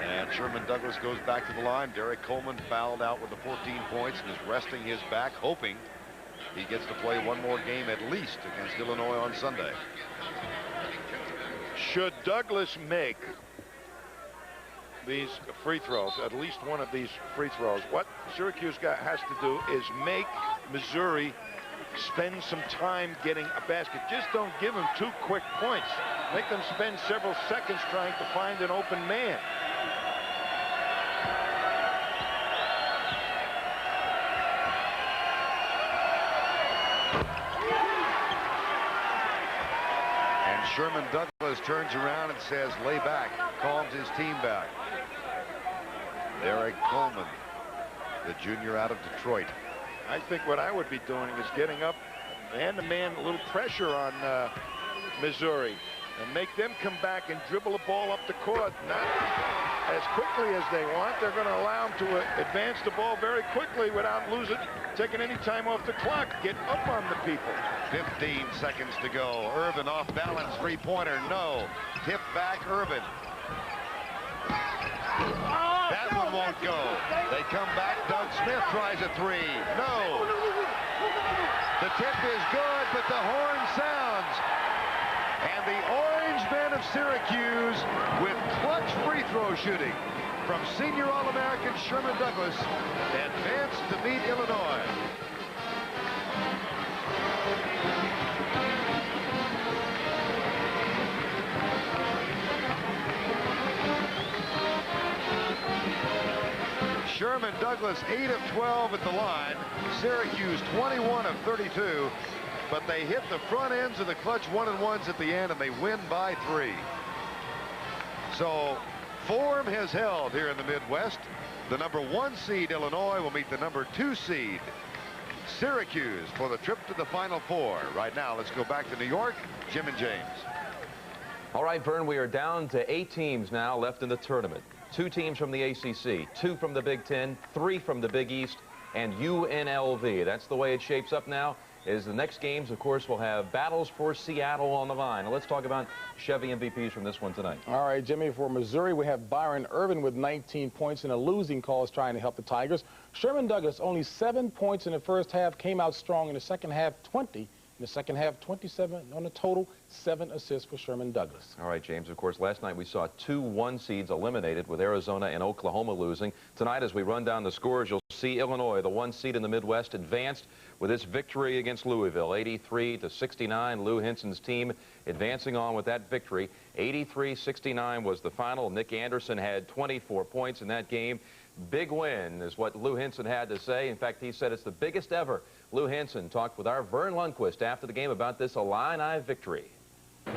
And Sherman Douglas goes back to the line. Derek Coleman fouled out with the 14 points and is resting his back, hoping he gets to play 1 more game at least against Illinois on Sunday. Should Douglas make these free throws, at least one of these free throws, what Syracuse has to do is make Missouri spend some time getting a basket. Just don't give them 2 quick points. Make them spend several seconds trying to find an open man. Sherman Douglas turns around and says, lay back, calms his team back. Derek Coleman, the junior out of Detroit. I think what I would be doing is getting up man-to-man, a little pressure on Missouri and make them come back and dribble the ball up the court, not as quickly as they want. They're going to allow them to advance the ball very quickly without taking any time off the clock. Get up on the people. 15 seconds to go. Irvin off balance, 3-pointer, no. Tip back, Irvin. That one won't go. They come back. Doug Smith tries a 3. No. The tip is good, but the horn sounds. And the Orangemen of Syracuse with clutch free throw shooting from senior All-American Sherman Douglas advance to meet Illinois. Sherman Douglas 8 of 12 at the line. Syracuse 21 of 32. but they hit the front ends of the clutch 1-and-1s at the end, and they win by 3. So form has held here in the Midwest. The #1 seed Illinois will meet the #2 seed Syracuse for the trip to the Final Four. Right now, let's go back to New York. Jim and James. All right, Vern, we are down to 8 teams now left in the tournament. 2 teams from the ACC, 2 from the Big Ten, 3 from the Big East, and UNLV. That's the way it shapes up now. Is the next games, of course, will have battles for Seattle on the line. Now, let's talk about Chevy MVPs from this one tonight. All right, Jimmy, for Missouri, we have Byron Irvin with 19 points in a losing cause trying to help the Tigers. Sherman Douglas, only 7 points in the first half, came out strong in the second half, 20. In the second half, 27 on the total, 7 assists for Sherman Douglas. All right, James, of course, last night we saw 2 1 seeds eliminated with Arizona and Oklahoma losing. Tonight, as we run down the scores, you'll see Illinois, the 1 seed in the Midwest, advanced with its victory against Louisville, 83-69. Lou Henson's team advancing on with that victory. 83-69 was the final. Nick Anderson had 24 points in that game. Big win is what Lou Henson had to say. In fact, he said it's the biggest ever. Lou Henson talked with our Vern Lundquist after the game about this Illini victory.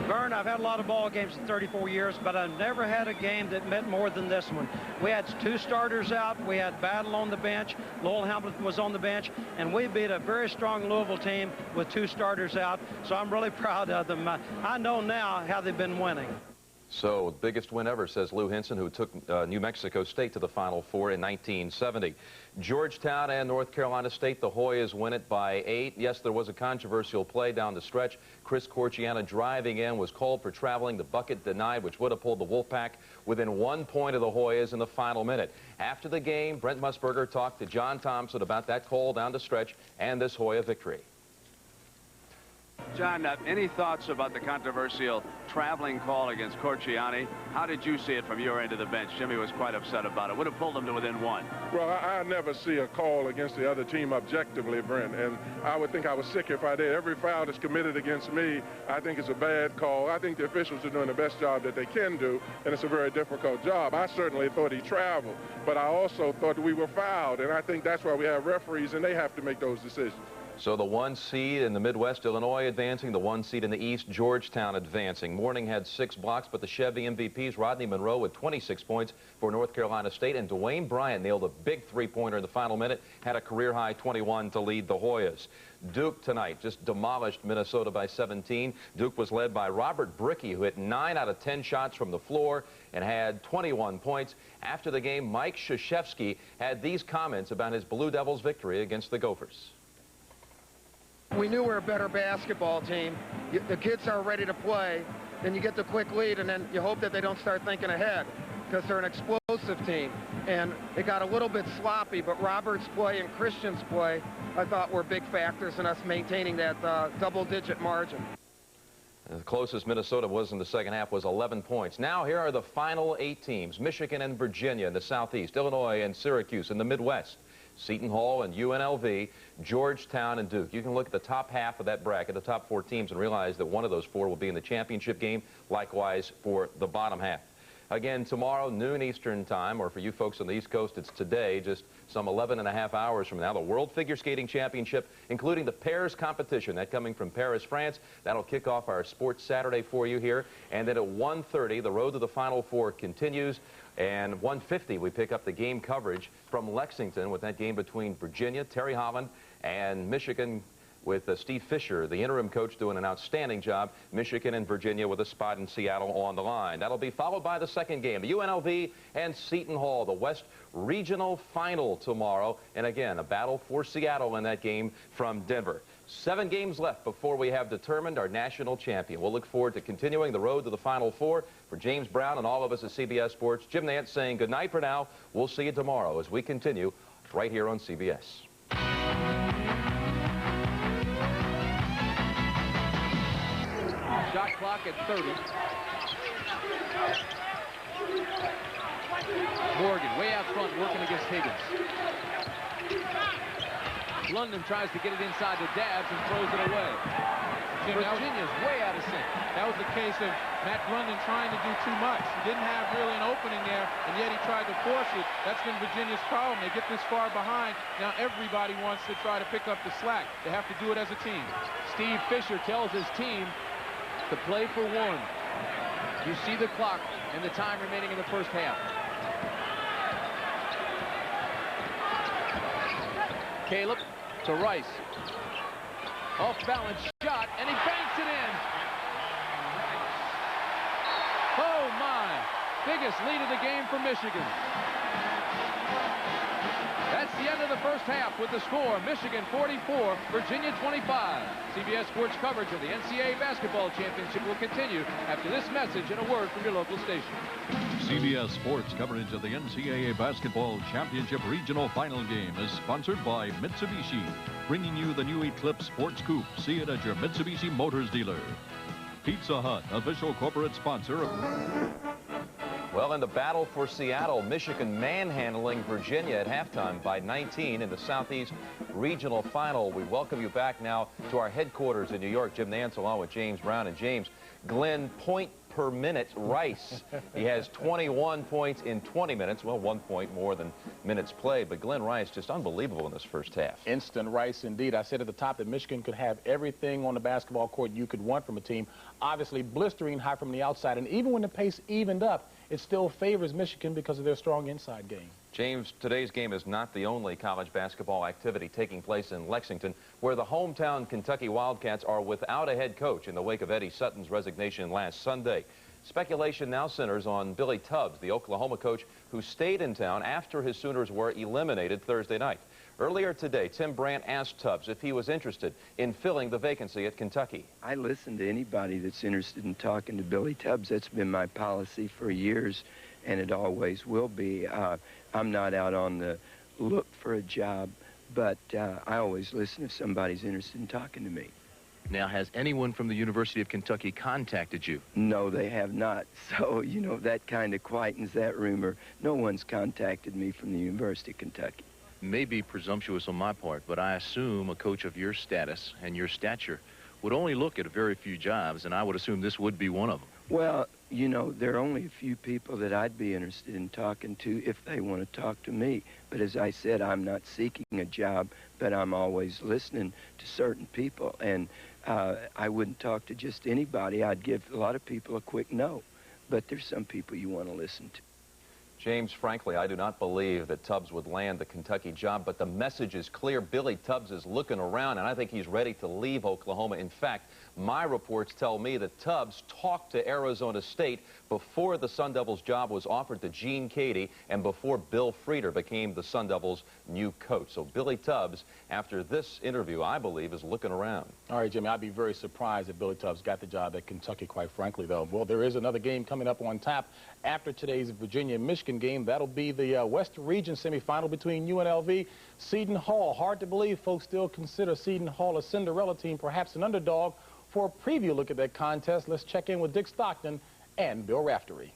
Vern, I've had a lot of ball games in 34 years, but I've never had a game that meant more than this one. We had 2 starters out. We had Battle on the bench. Lowell Hamilton was on the bench, and we beat a very strong Louisville team with 2 starters out. So I'm really proud of them. I know now how they've been winning. So, biggest win ever, says Lou Henson, who took New Mexico State to the Final Four in 1970. Georgetown and North Carolina State, the Hoyas win it by 8. Yes, there was a controversial play down the stretch. Chris Corchiana driving in was called for traveling. The bucket denied, which would have pulled the Wolfpack within 1 point of the Hoyas in the final minute. After the game, Brent Musburger talked to John Thompson about that call down the stretch and this Hoya victory. John, any thoughts about the controversial traveling call against Corchiani? How did you see it from your end of the bench? Jimmy was quite upset about it. Would have pulled him to within 1. Well, I never see a call against the other team objectively, Brent, and I would think I was sick if I did. Every foul that's committed against me, I think is a bad call. I think the officials are doing the best job that they can do, and it's a very difficult job. I certainly thought he traveled, but I also thought we were fouled, and I think that's why we have referees, and they have to make those decisions. So the 1 seed in the Midwest, Illinois advancing. The 1 seed in the East, Georgetown advancing. Morning had 6 blocks, but the Chevy MVPs, Rodney Monroe with 26 points for North Carolina State, and Dwayne Bryant nailed a big 3-pointer in the final minute, had a career-high 21 to lead the Hoyas. Duke tonight just demolished Minnesota by 17. Duke was led by Robert Brickey, who hit 9 out of 10 shots from the floor and had 21 points. After the game, Mike Krzyzewski had these comments about his Blue Devils' victory against the Gophers. We knew we were a better basketball team. The kids are ready to play. Then you get the quick lead, and then you hope that they don't start thinking ahead because they're an explosive team. And it got a little bit sloppy, but Robert's play and Christian's play, I thought, were big factors in us maintaining that double-digit margin. The closest Minnesota was in the second half was 11 points. Now here are the final 8 teams. Michigan and Virginia in the Southeast, Illinois and Syracuse in the Midwest, Seton Hall and UNLV, Georgetown and Duke. You can look at the top half of that bracket, the top 4 teams, and realize that one of those 4 will be in the championship game, likewise for the bottom half. Again, tomorrow, noon Eastern time, or for you folks on the East Coast, it's today, just some 11.5 hours from now, the World Figure Skating Championship, including the pairs competition. That coming from Paris, France. That'll kick off our Sports Saturday for you here. And then at 1:30, the road to the Final Four continues. And 1:50, we pick up the game coverage from Lexington with that game between Virginia, Terry Holland, and Michigan, with Steve Fisher, the interim coach, doing an outstanding job. Michigan and Virginia with a spot in Seattle on the line. That'll be followed by the second game, the UNLV and Seton Hall, the West Regional Final tomorrow. And again, a battle for Seattle in that game from Denver. 7 games left before we have determined our national champion. We'll look forward to continuing the road to the Final Four. For James Brown and all of us at CBS Sports, Jim Nantz saying good night for now. We'll see you tomorrow as we continue right here on CBS. Shot clock at 30. Morgan way out front working against Higgins. London tries to get it inside the Dabs and throws it away. Virginia's way out of sync. That was the case of Matt London trying to do too much. He didn't have really an opening there, and yet he tried to force it. That's been Virginia's problem. They get this far behind. Now everybody wants to try to pick up the slack. They have to do it as a team. Steve Fisher tells his team to play for one. You see the clock and the time remaining in the first half. Caleb to Rice. Off balance shot, and he banks it in. Oh my, biggest lead of the game for Michigan. That's the end of the first half with the score, Michigan 44, Virginia 25. CBS Sports coverage of the NCAA Basketball Championship will continue after this message and a word from your local station. CBS Sports coverage of the NCAA Basketball Championship Regional Final Game is sponsored by Mitsubishi, bringing you the new Eclipse Sports Coupe. See it at your Mitsubishi Motors dealer. Pizza Hut, official corporate sponsor of... Well, in the battle for Seattle, Michigan manhandling Virginia at halftime by 19 in the Southeast Regional Final. We welcome you back now to our headquarters in New York. Jim Nantz along with James Brown. And James, Glenn, point per minute Rice. He has 21 points in 20 minutes. Well, 1 point more than minutes played. But Glenn Rice just unbelievable in this first half. Instant Rice indeed. I said at the top that Michigan could have everything on the basketball court you could want from a team. Obviously blistering high from the outside. And even when the pace evened up, it still favors Michigan because of their strong inside game. James, today's game is not the only college basketball activity taking place in Lexington, where the hometown Kentucky Wildcats are without a head coach in the wake of Eddie Sutton's resignation last Sunday. Speculation now centers on Billy Tubbs, the Oklahoma coach who stayed in town after his Sooners were eliminated Thursday night. Earlier today, Tim Brandt asked Tubbs if he was interested in filling the vacancy at Kentucky. I listen to anybody that's interested in talking to Billy Tubbs. That's been my policy for years, and it always will be. I'm not out on the look for a job, but I always listen if somebody's interested in talking to me. Now, has anyone from the University of Kentucky contacted you? No, they have not. So, you know, that kind of quietens that rumor. No one's contacted me from the University of Kentucky. May be presumptuous on my part, but I assume a coach of your status and your stature would only look at a very few jobs, and I would assume this would be one of them. Well, you know, there are only a few people that I'd be interested in talking to if they want to talk to me. But as I said, I'm not seeking a job, but I'm always listening to certain people. And I wouldn't talk to just anybody. I'd give a lot of people a quick no. But there's some people you want to listen to. James, frankly, I do not believe that Tubbs would land the Kentucky job, but the message is clear. Billy Tubbs is looking around, and I think he's ready to leave Oklahoma. In fact, my reports tell me that Tubbs talked to Arizona State before the Sun Devils job was offered to Gene Cady and before Bill Frieder became the Sun Devils' new coach. So Billy Tubbs, after this interview, I believe, is looking around. All right, Jimmy, I'd be very surprised if Billy Tubbs got the job at Kentucky, quite frankly, though. Well, there is another game coming up on tap after today's Virginia-Michigan game. That'll be the Western Region semifinal between UNLV, Seton Hall. Hard to believe folks still consider Seton Hall a Cinderella team, perhaps an underdog. For a preview look at that contest, let's check in with Dick Stockton and Bill Raftery.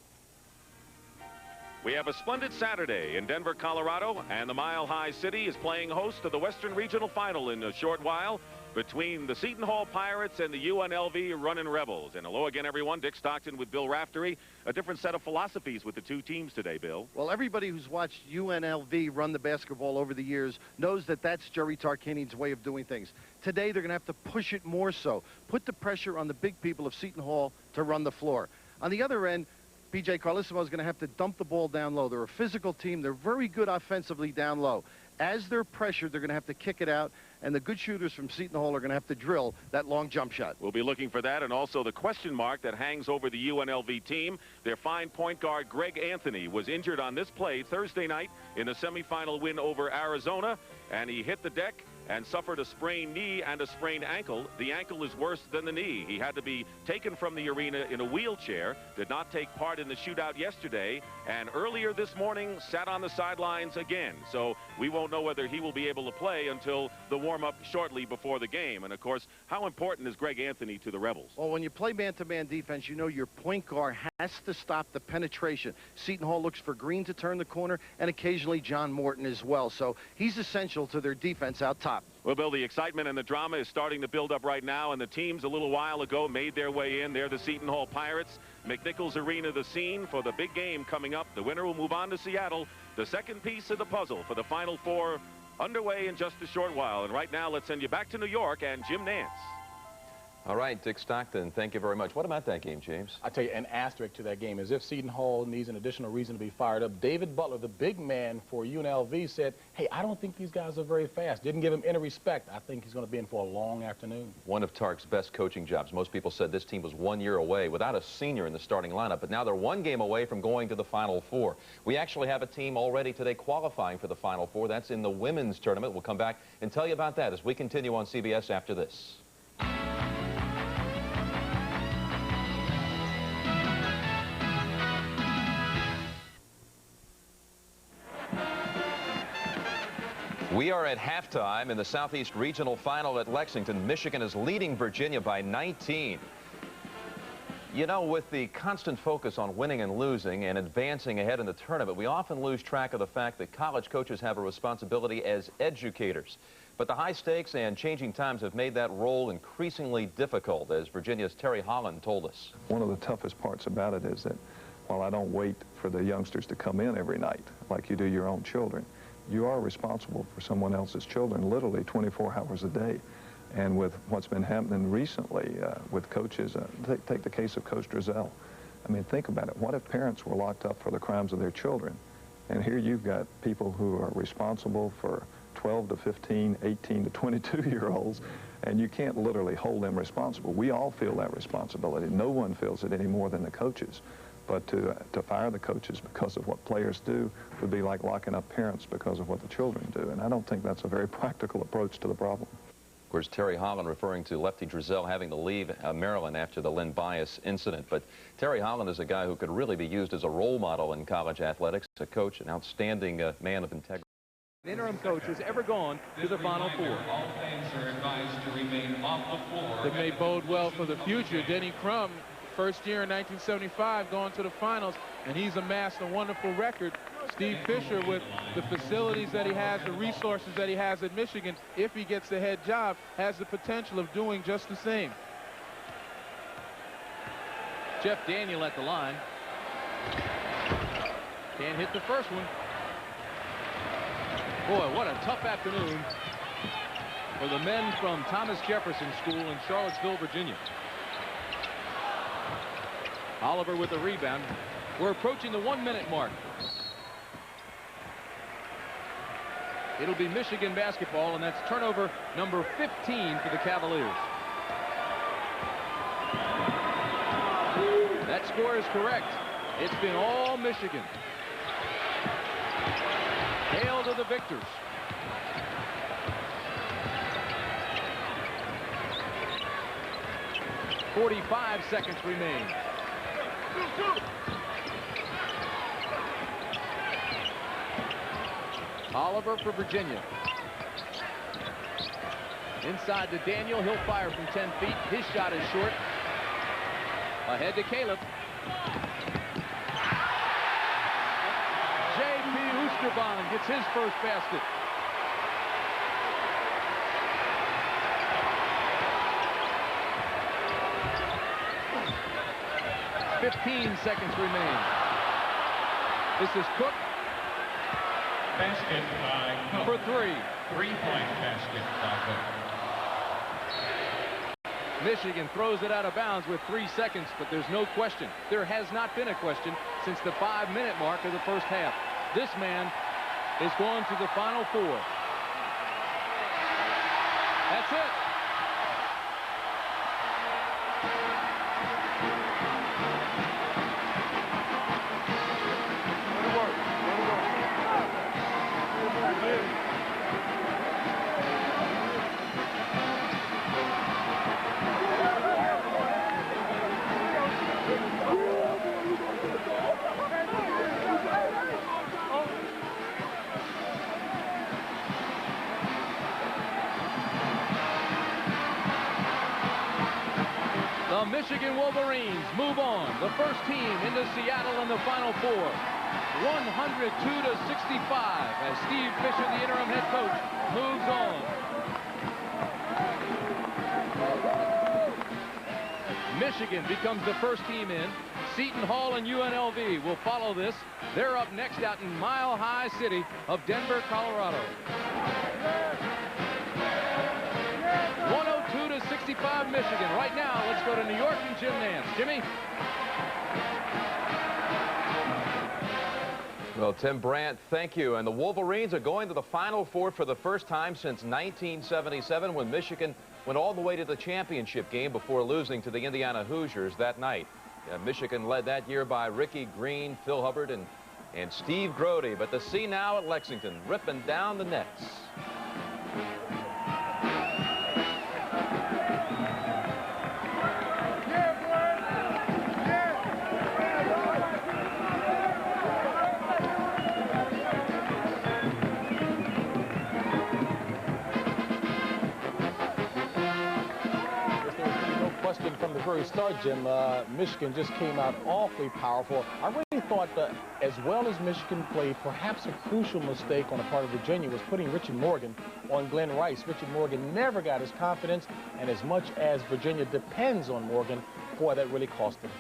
We have a splendid Saturday in Denver, Colorado, and the Mile High City is playing host to the Western Regional Final in a short while between the Seton Hall Pirates and the UNLV Runnin' Rebels. And hello again, everyone. Dick Stockton with Bill Raftery. A different set of philosophies with the two teams today, Bill. Well, everybody who's watched UNLV run the basketball over the years knows that that's Jerry Tarkanian's way of doing things. Today, they're going to have to push it more so. Put the pressure on the big people of Seton Hall to run the floor. On the other end, B.J. Carlissimo is going to have to dump the ball down low. They're a physical team. They're very good offensively down low. As they're pressured, they're going to have to kick it out, and the good shooters from Seton Hall are going to have to drill that long jump shot. We'll be looking for that, and also the question mark that hangs over the UNLV team. Their fine point guard, Greg Anthony, was injured on this play Thursday night in a semifinal win over Arizona, and he hit the deck and suffered a sprained knee and a sprained ankle. The ankle is worse than the knee. He had to be taken from the arena in a wheelchair, did not take part in the shootout yesterday, and earlier this morning sat on the sidelines again. So we won't know whether he will be able to play until the warm-up shortly before the game. And, of course, how important is Greg Anthony to the Rebels? Well, when you play man-to-man defense, you know your point guard has to stop the penetration. Seton Hall looks for Green to turn the corner, and occasionally John Morton as well. So he's essential to their defense out top. Well, Bill, the excitement and the drama is starting to build up right now, and the teams a little while ago made their way in. They're the Seton Hall Pirates. McNichols Arena, the scene for the big game coming up. The winner will move on to Seattle. The second piece of the puzzle for the Final Four underway in just a short while. And right now, let's send you back to New York and Jim Nance. All right, Dick Stockton, thank you very much. What about that game, James? I tell you, an asterisk to that game is if Seton Hall needs an additional reason to be fired up. David Butler, the big man for UNLV, said, hey, I don't think these guys are very fast. Didn't give him any respect. I think he's going to be in for a long afternoon. One of Tark's best coaching jobs. Most people said this team was 1 year away without a senior in the starting lineup, but now they're one game away from going to the Final Four. We actually have a team already today qualifying for the Final Four. That's in the women's tournament. We'll come back and tell you about that as we continue on CBS after this. We are at halftime in the Southeast Regional Final at Lexington. Michigan is leading Virginia by 19. You know, with the constant focus on winning and losing and advancing ahead in the tournament, we often lose track of the fact that college coaches have a responsibility as educators. But the high stakes and changing times have made that role increasingly difficult, as Virginia's Terry Holland told us. One of the toughest parts about it is that while I don't wait for the youngsters to come in every night like you do your own children, you are responsible for someone else's children literally 24 hours a day. And with what's been happening recently with coaches, take the case of Coach Drizel. I mean, think about it. What if parents were locked up for the crimes of their children? And here you've got people who are responsible for 12 to 15, 18 to 22-year-olds, and you can't literally hold them responsible. We all feel that responsibility. No one feels it any more than the coaches. But to fire the coaches because of what players do would be like locking up parents because of what the children do. And I don't think that's a very practical approach to the problem. Of course, Terry Holland referring to Lefty Drizel having to leave Maryland after the Lynn Bias incident. But Terry Holland is a guy who could really be used as a role model in college athletics, a coach, an outstanding man of integrity. Interim coach has ever gone to the Final Four. All fans are advised to remain off the floor. It may bode well for the future. Denny Crum, first year in 1975, going to the finals, and he's amassed a wonderful record. Steve Fisher, with the facilities that he has, the resources that he has at Michigan, if he gets the head job, has the potential of doing just the same. Jeff Daniel at the line. Can't hit the first one. Boy, what a tough afternoon for the men from Thomas Jefferson School in Charlottesville, Virginia. Oliver with the rebound. We're approaching the 1-minute mark. It'll be Michigan basketball, and that's turnover number 15 for the Cavaliers. That score is correct. It's been all Michigan. Hail to the victors. .45 seconds remain. Oliver for Virginia. Inside to Daniel. He'll fire from 10 feet. His shot is short. Ahead to Caleb. J.P. Oosterbaan gets his first basket. .15 seconds remain. This is Cook. Basket by Cook. For three. 3-point basket by Cook. Michigan throws it out of bounds with 3 seconds, but there's no question. There has not been a question since the 5-minute mark of the first half. This man is going to the Final Four. That's it. The Michigan Wolverines move on, the first team into Seattle in the Final Four. 102-65 as Steve Fisher, the interim head coach, moves on. Michigan becomes the first team in. Seton Hall and UNLV will follow this. They're up next out in Mile High City of Denver, Colorado. 102-65 Michigan. Right now, let's go to New York and Jim Nance. Jimmy? Well, Tim Brandt, thank you. And the Wolverines are going to the Final Four for the first time since 1977 when Michigan went all the way to the championship game before losing to the Indiana Hoosiers that night. Michigan led that year by Ricky Green, Phil Hubbard, and Steve Grody. But the C now at Lexington, ripping down the nets. From the very start, Jim, Michigan just came out awfully powerful. I really thought that as well as Michigan played, perhaps a crucial mistake on the part of Virginia was putting Richard Morgan on Glenn Rice. Richard Morgan never got his confidence, and as much as Virginia depends on Morgan, boy, that really cost them.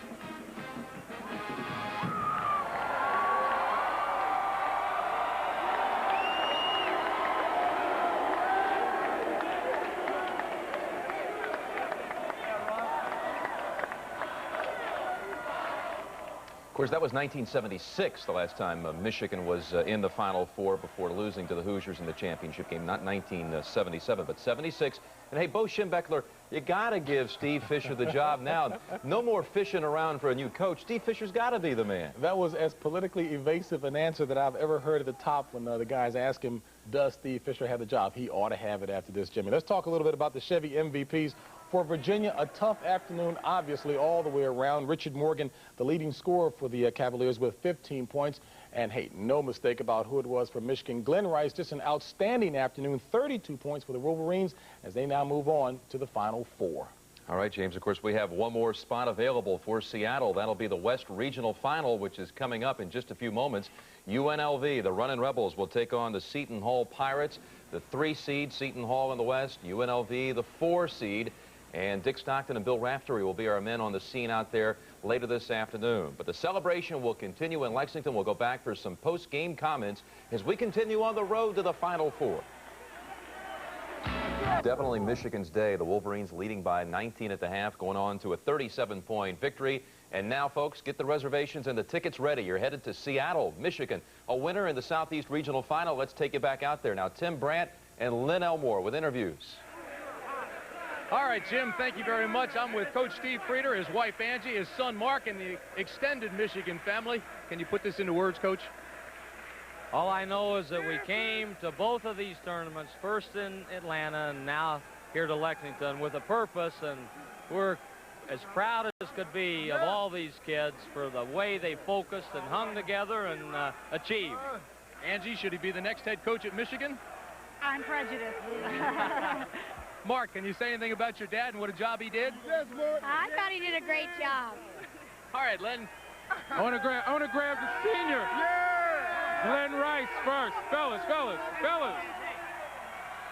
Of course, that was 1976, the last time Michigan was in the Final Four before losing to the Hoosiers in the championship game. Not 1977, but 76. And hey, Bo Schembechler, you got to give Steve Fisher the job now. No more fishing around for a new coach. Steve Fisher's got to be the man. That was as politically evasive an answer that I've ever heard at the top when the guys ask him, does Steve Fisher have the job? He ought to have it after this, Jimmy. Let's talk a little bit about the Chevy MVPs. For Virginia, a tough afternoon, obviously, all the way around. Richard Morgan, the leading scorer for the Cavaliers with 15 points. And, hey, no mistake about who it was for Michigan. Glenn Rice, just an outstanding afternoon, 32 points for the Wolverines as they now move on to the Final Four. All right, James, of course, we have one more spot available for Seattle. That'll be the West Regional Final, which is coming up in just a few moments. UNLV, the Runnin' Rebels, will take on the Seton Hall Pirates, the 3 seed, Seton Hall in the West, UNLV, the 4 seed. And Dick Stockton and Bill Raftery will be our men on the scene out there later this afternoon. But the celebration will continue in Lexington. We'll go back for some post-game comments as we continue on the road to the Final Four. Definitely Michigan's day. The Wolverines leading by 19 at the half, going on to a 37-point victory. And now, folks, get the reservations and the tickets ready. You're headed to Seattle, Michigan, a winner in the Southeast Regional Final. Let's take you back out there. Now, Tim Brandt and Lynn Elmore with interviews. All right, Jim, thank you very much. I'm with Coach Steve Frieder, his wife Angie, his son Mark, and the extended Michigan family. Can you put this into words, Coach? All I know is that we came to both of these tournaments, first in Atlanta and now here to Lexington, with a purpose, and we're as proud as could be of all these kids for the way they focused and hung together and achieved. Angie, should he be the next head coach at Michigan? I'm prejudiced. Mark, can you say anything about your dad and what a job he did? Yes, Mark. I thought he did a great job. All right, Len. I want to grab the senior. Yeah! Glenn Rice first. Fellas.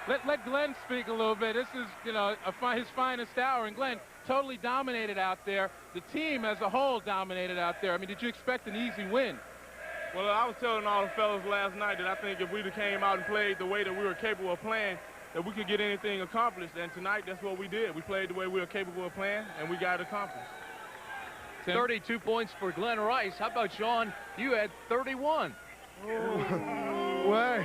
Let Glenn speak a little bit. This is, you know, his finest hour. And Glenn totally dominated out there. The team as a whole dominated out there. I mean, did you expect an easy win? Well, I was telling all the fellas last night that I think if we'd have came out and played the way that we were capable of playing, that we could get anything accomplished. And tonight, that's what we did. We played the way we were capable of playing, and we got it accomplished. 32 points for Glenn Rice. How about Sean? You had 31. Well,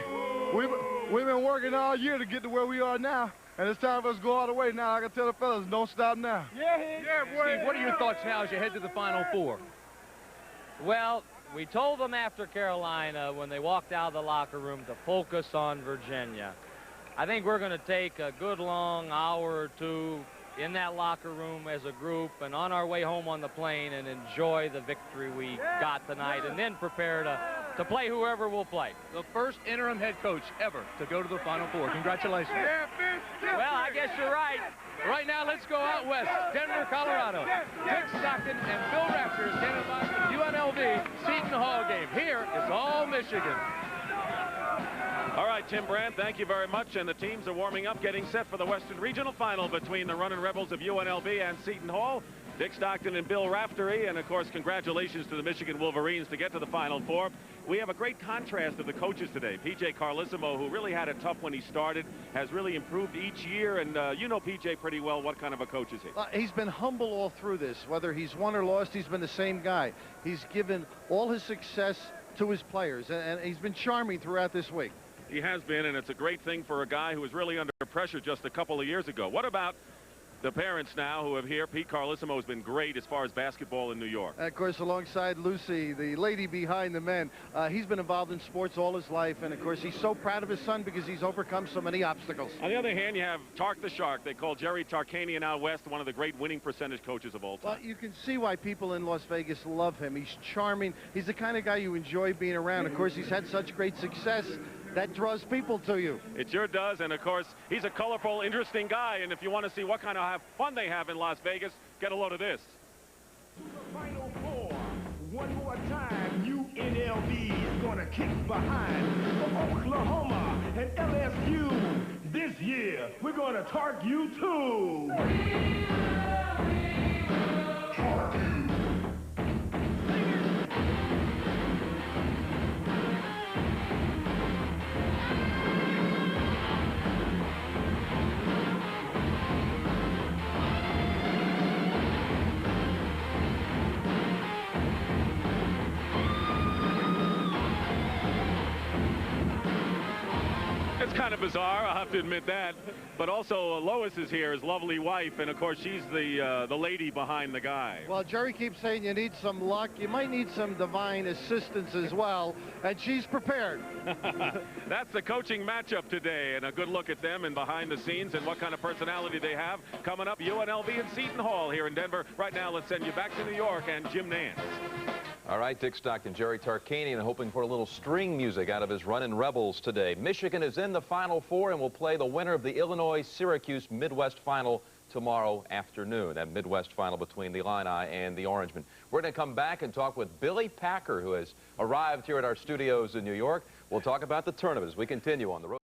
we've been working all year to get to where we are now, and it's time for us to go all the way now. I can tell the fellas, don't stop now. Yeah, boy. Steve, what are your thoughts now as you head to the Final Four? Well, we told them after Carolina when they walked out of the locker room to focus on Virginia. I think we're going to take a good long hour or two in that locker room as a group and on our way home on the plane and enjoy the victory we got tonight and then prepare to play whoever we'll play. The first interim head coach ever to go to the Final Four. Congratulations. Well, I guess you're right. Right now, let's go out west. Denver, Colorado. Dick Stockton and Bill Rafter standing by for the UNLV Seton Hall game. Here, it's all Michigan. All right, Tim Brandt, thank you very much. And the teams are warming up, getting set for the Western Regional Final between the Runnin' Rebels of UNLV and Seton Hall. Dick Stockton and Bill Raftery, and of course, congratulations to the Michigan Wolverines to get to the Final Four. We have a great contrast of the coaches today. P.J. Carlissimo, who really had it tough when he started, has really improved each year, and you know P.J. pretty well. What kind of a coach is he? He's been humble all through this. Whether he's won or lost, he's been the same guy. He's given all his success to his players, and he's been charming throughout this week. He has been, and it's a great thing for a guy who was really under pressure just a couple of years ago. What about the parents now who have here? Pete Carlissimo has been great as far as basketball in New York. Of course, alongside Lucy, the lady behind the men, he's been involved in sports all his life, and of course, he's so proud of his son because he's overcome so many obstacles. On the other hand, you have Tark the Shark. They call Jerry Tarkanian out west one of the great winning percentage coaches of all time. Well, you can see why people in Las Vegas love him. He's charming. He's the kind of guy you enjoy being around. Of course, he's had such great success. That draws people to you. It sure does, and of course, he's a colorful, interesting guy, and if you want to see what kind of fun they have in Las Vegas, get a load of this. Final four. One more time, UNLV is going to kick behind Oklahoma and LSU. This year, we're going to tark you too. Tark you. It's kind of bizarre, I'll have to admit that. But also, Lois is here, his lovely wife, and of course, she's the lady behind the guy. Well, Jerry keeps saying you need some luck. You might need some divine assistance as well, and she's prepared. That's the coaching matchup today, and a good look at them and behind the scenes and what kind of personality they have. Coming up, UNLV and Seton Hall here in Denver. Right now, let's send you back to New York and Jim Nance. All right, Dick Stockton, Jerry Tarkanian hoping for a little string music out of his Runnin' Rebels today. Michigan is in the Final Four and will play the winner of the Illinois-Syracuse Midwest Final tomorrow afternoon. That Midwest Final between the Illini and the Orangemen. We're going to come back and talk with Billy Packer, who has arrived here at our studios in New York. We'll talk about the tournament as we continue on the road.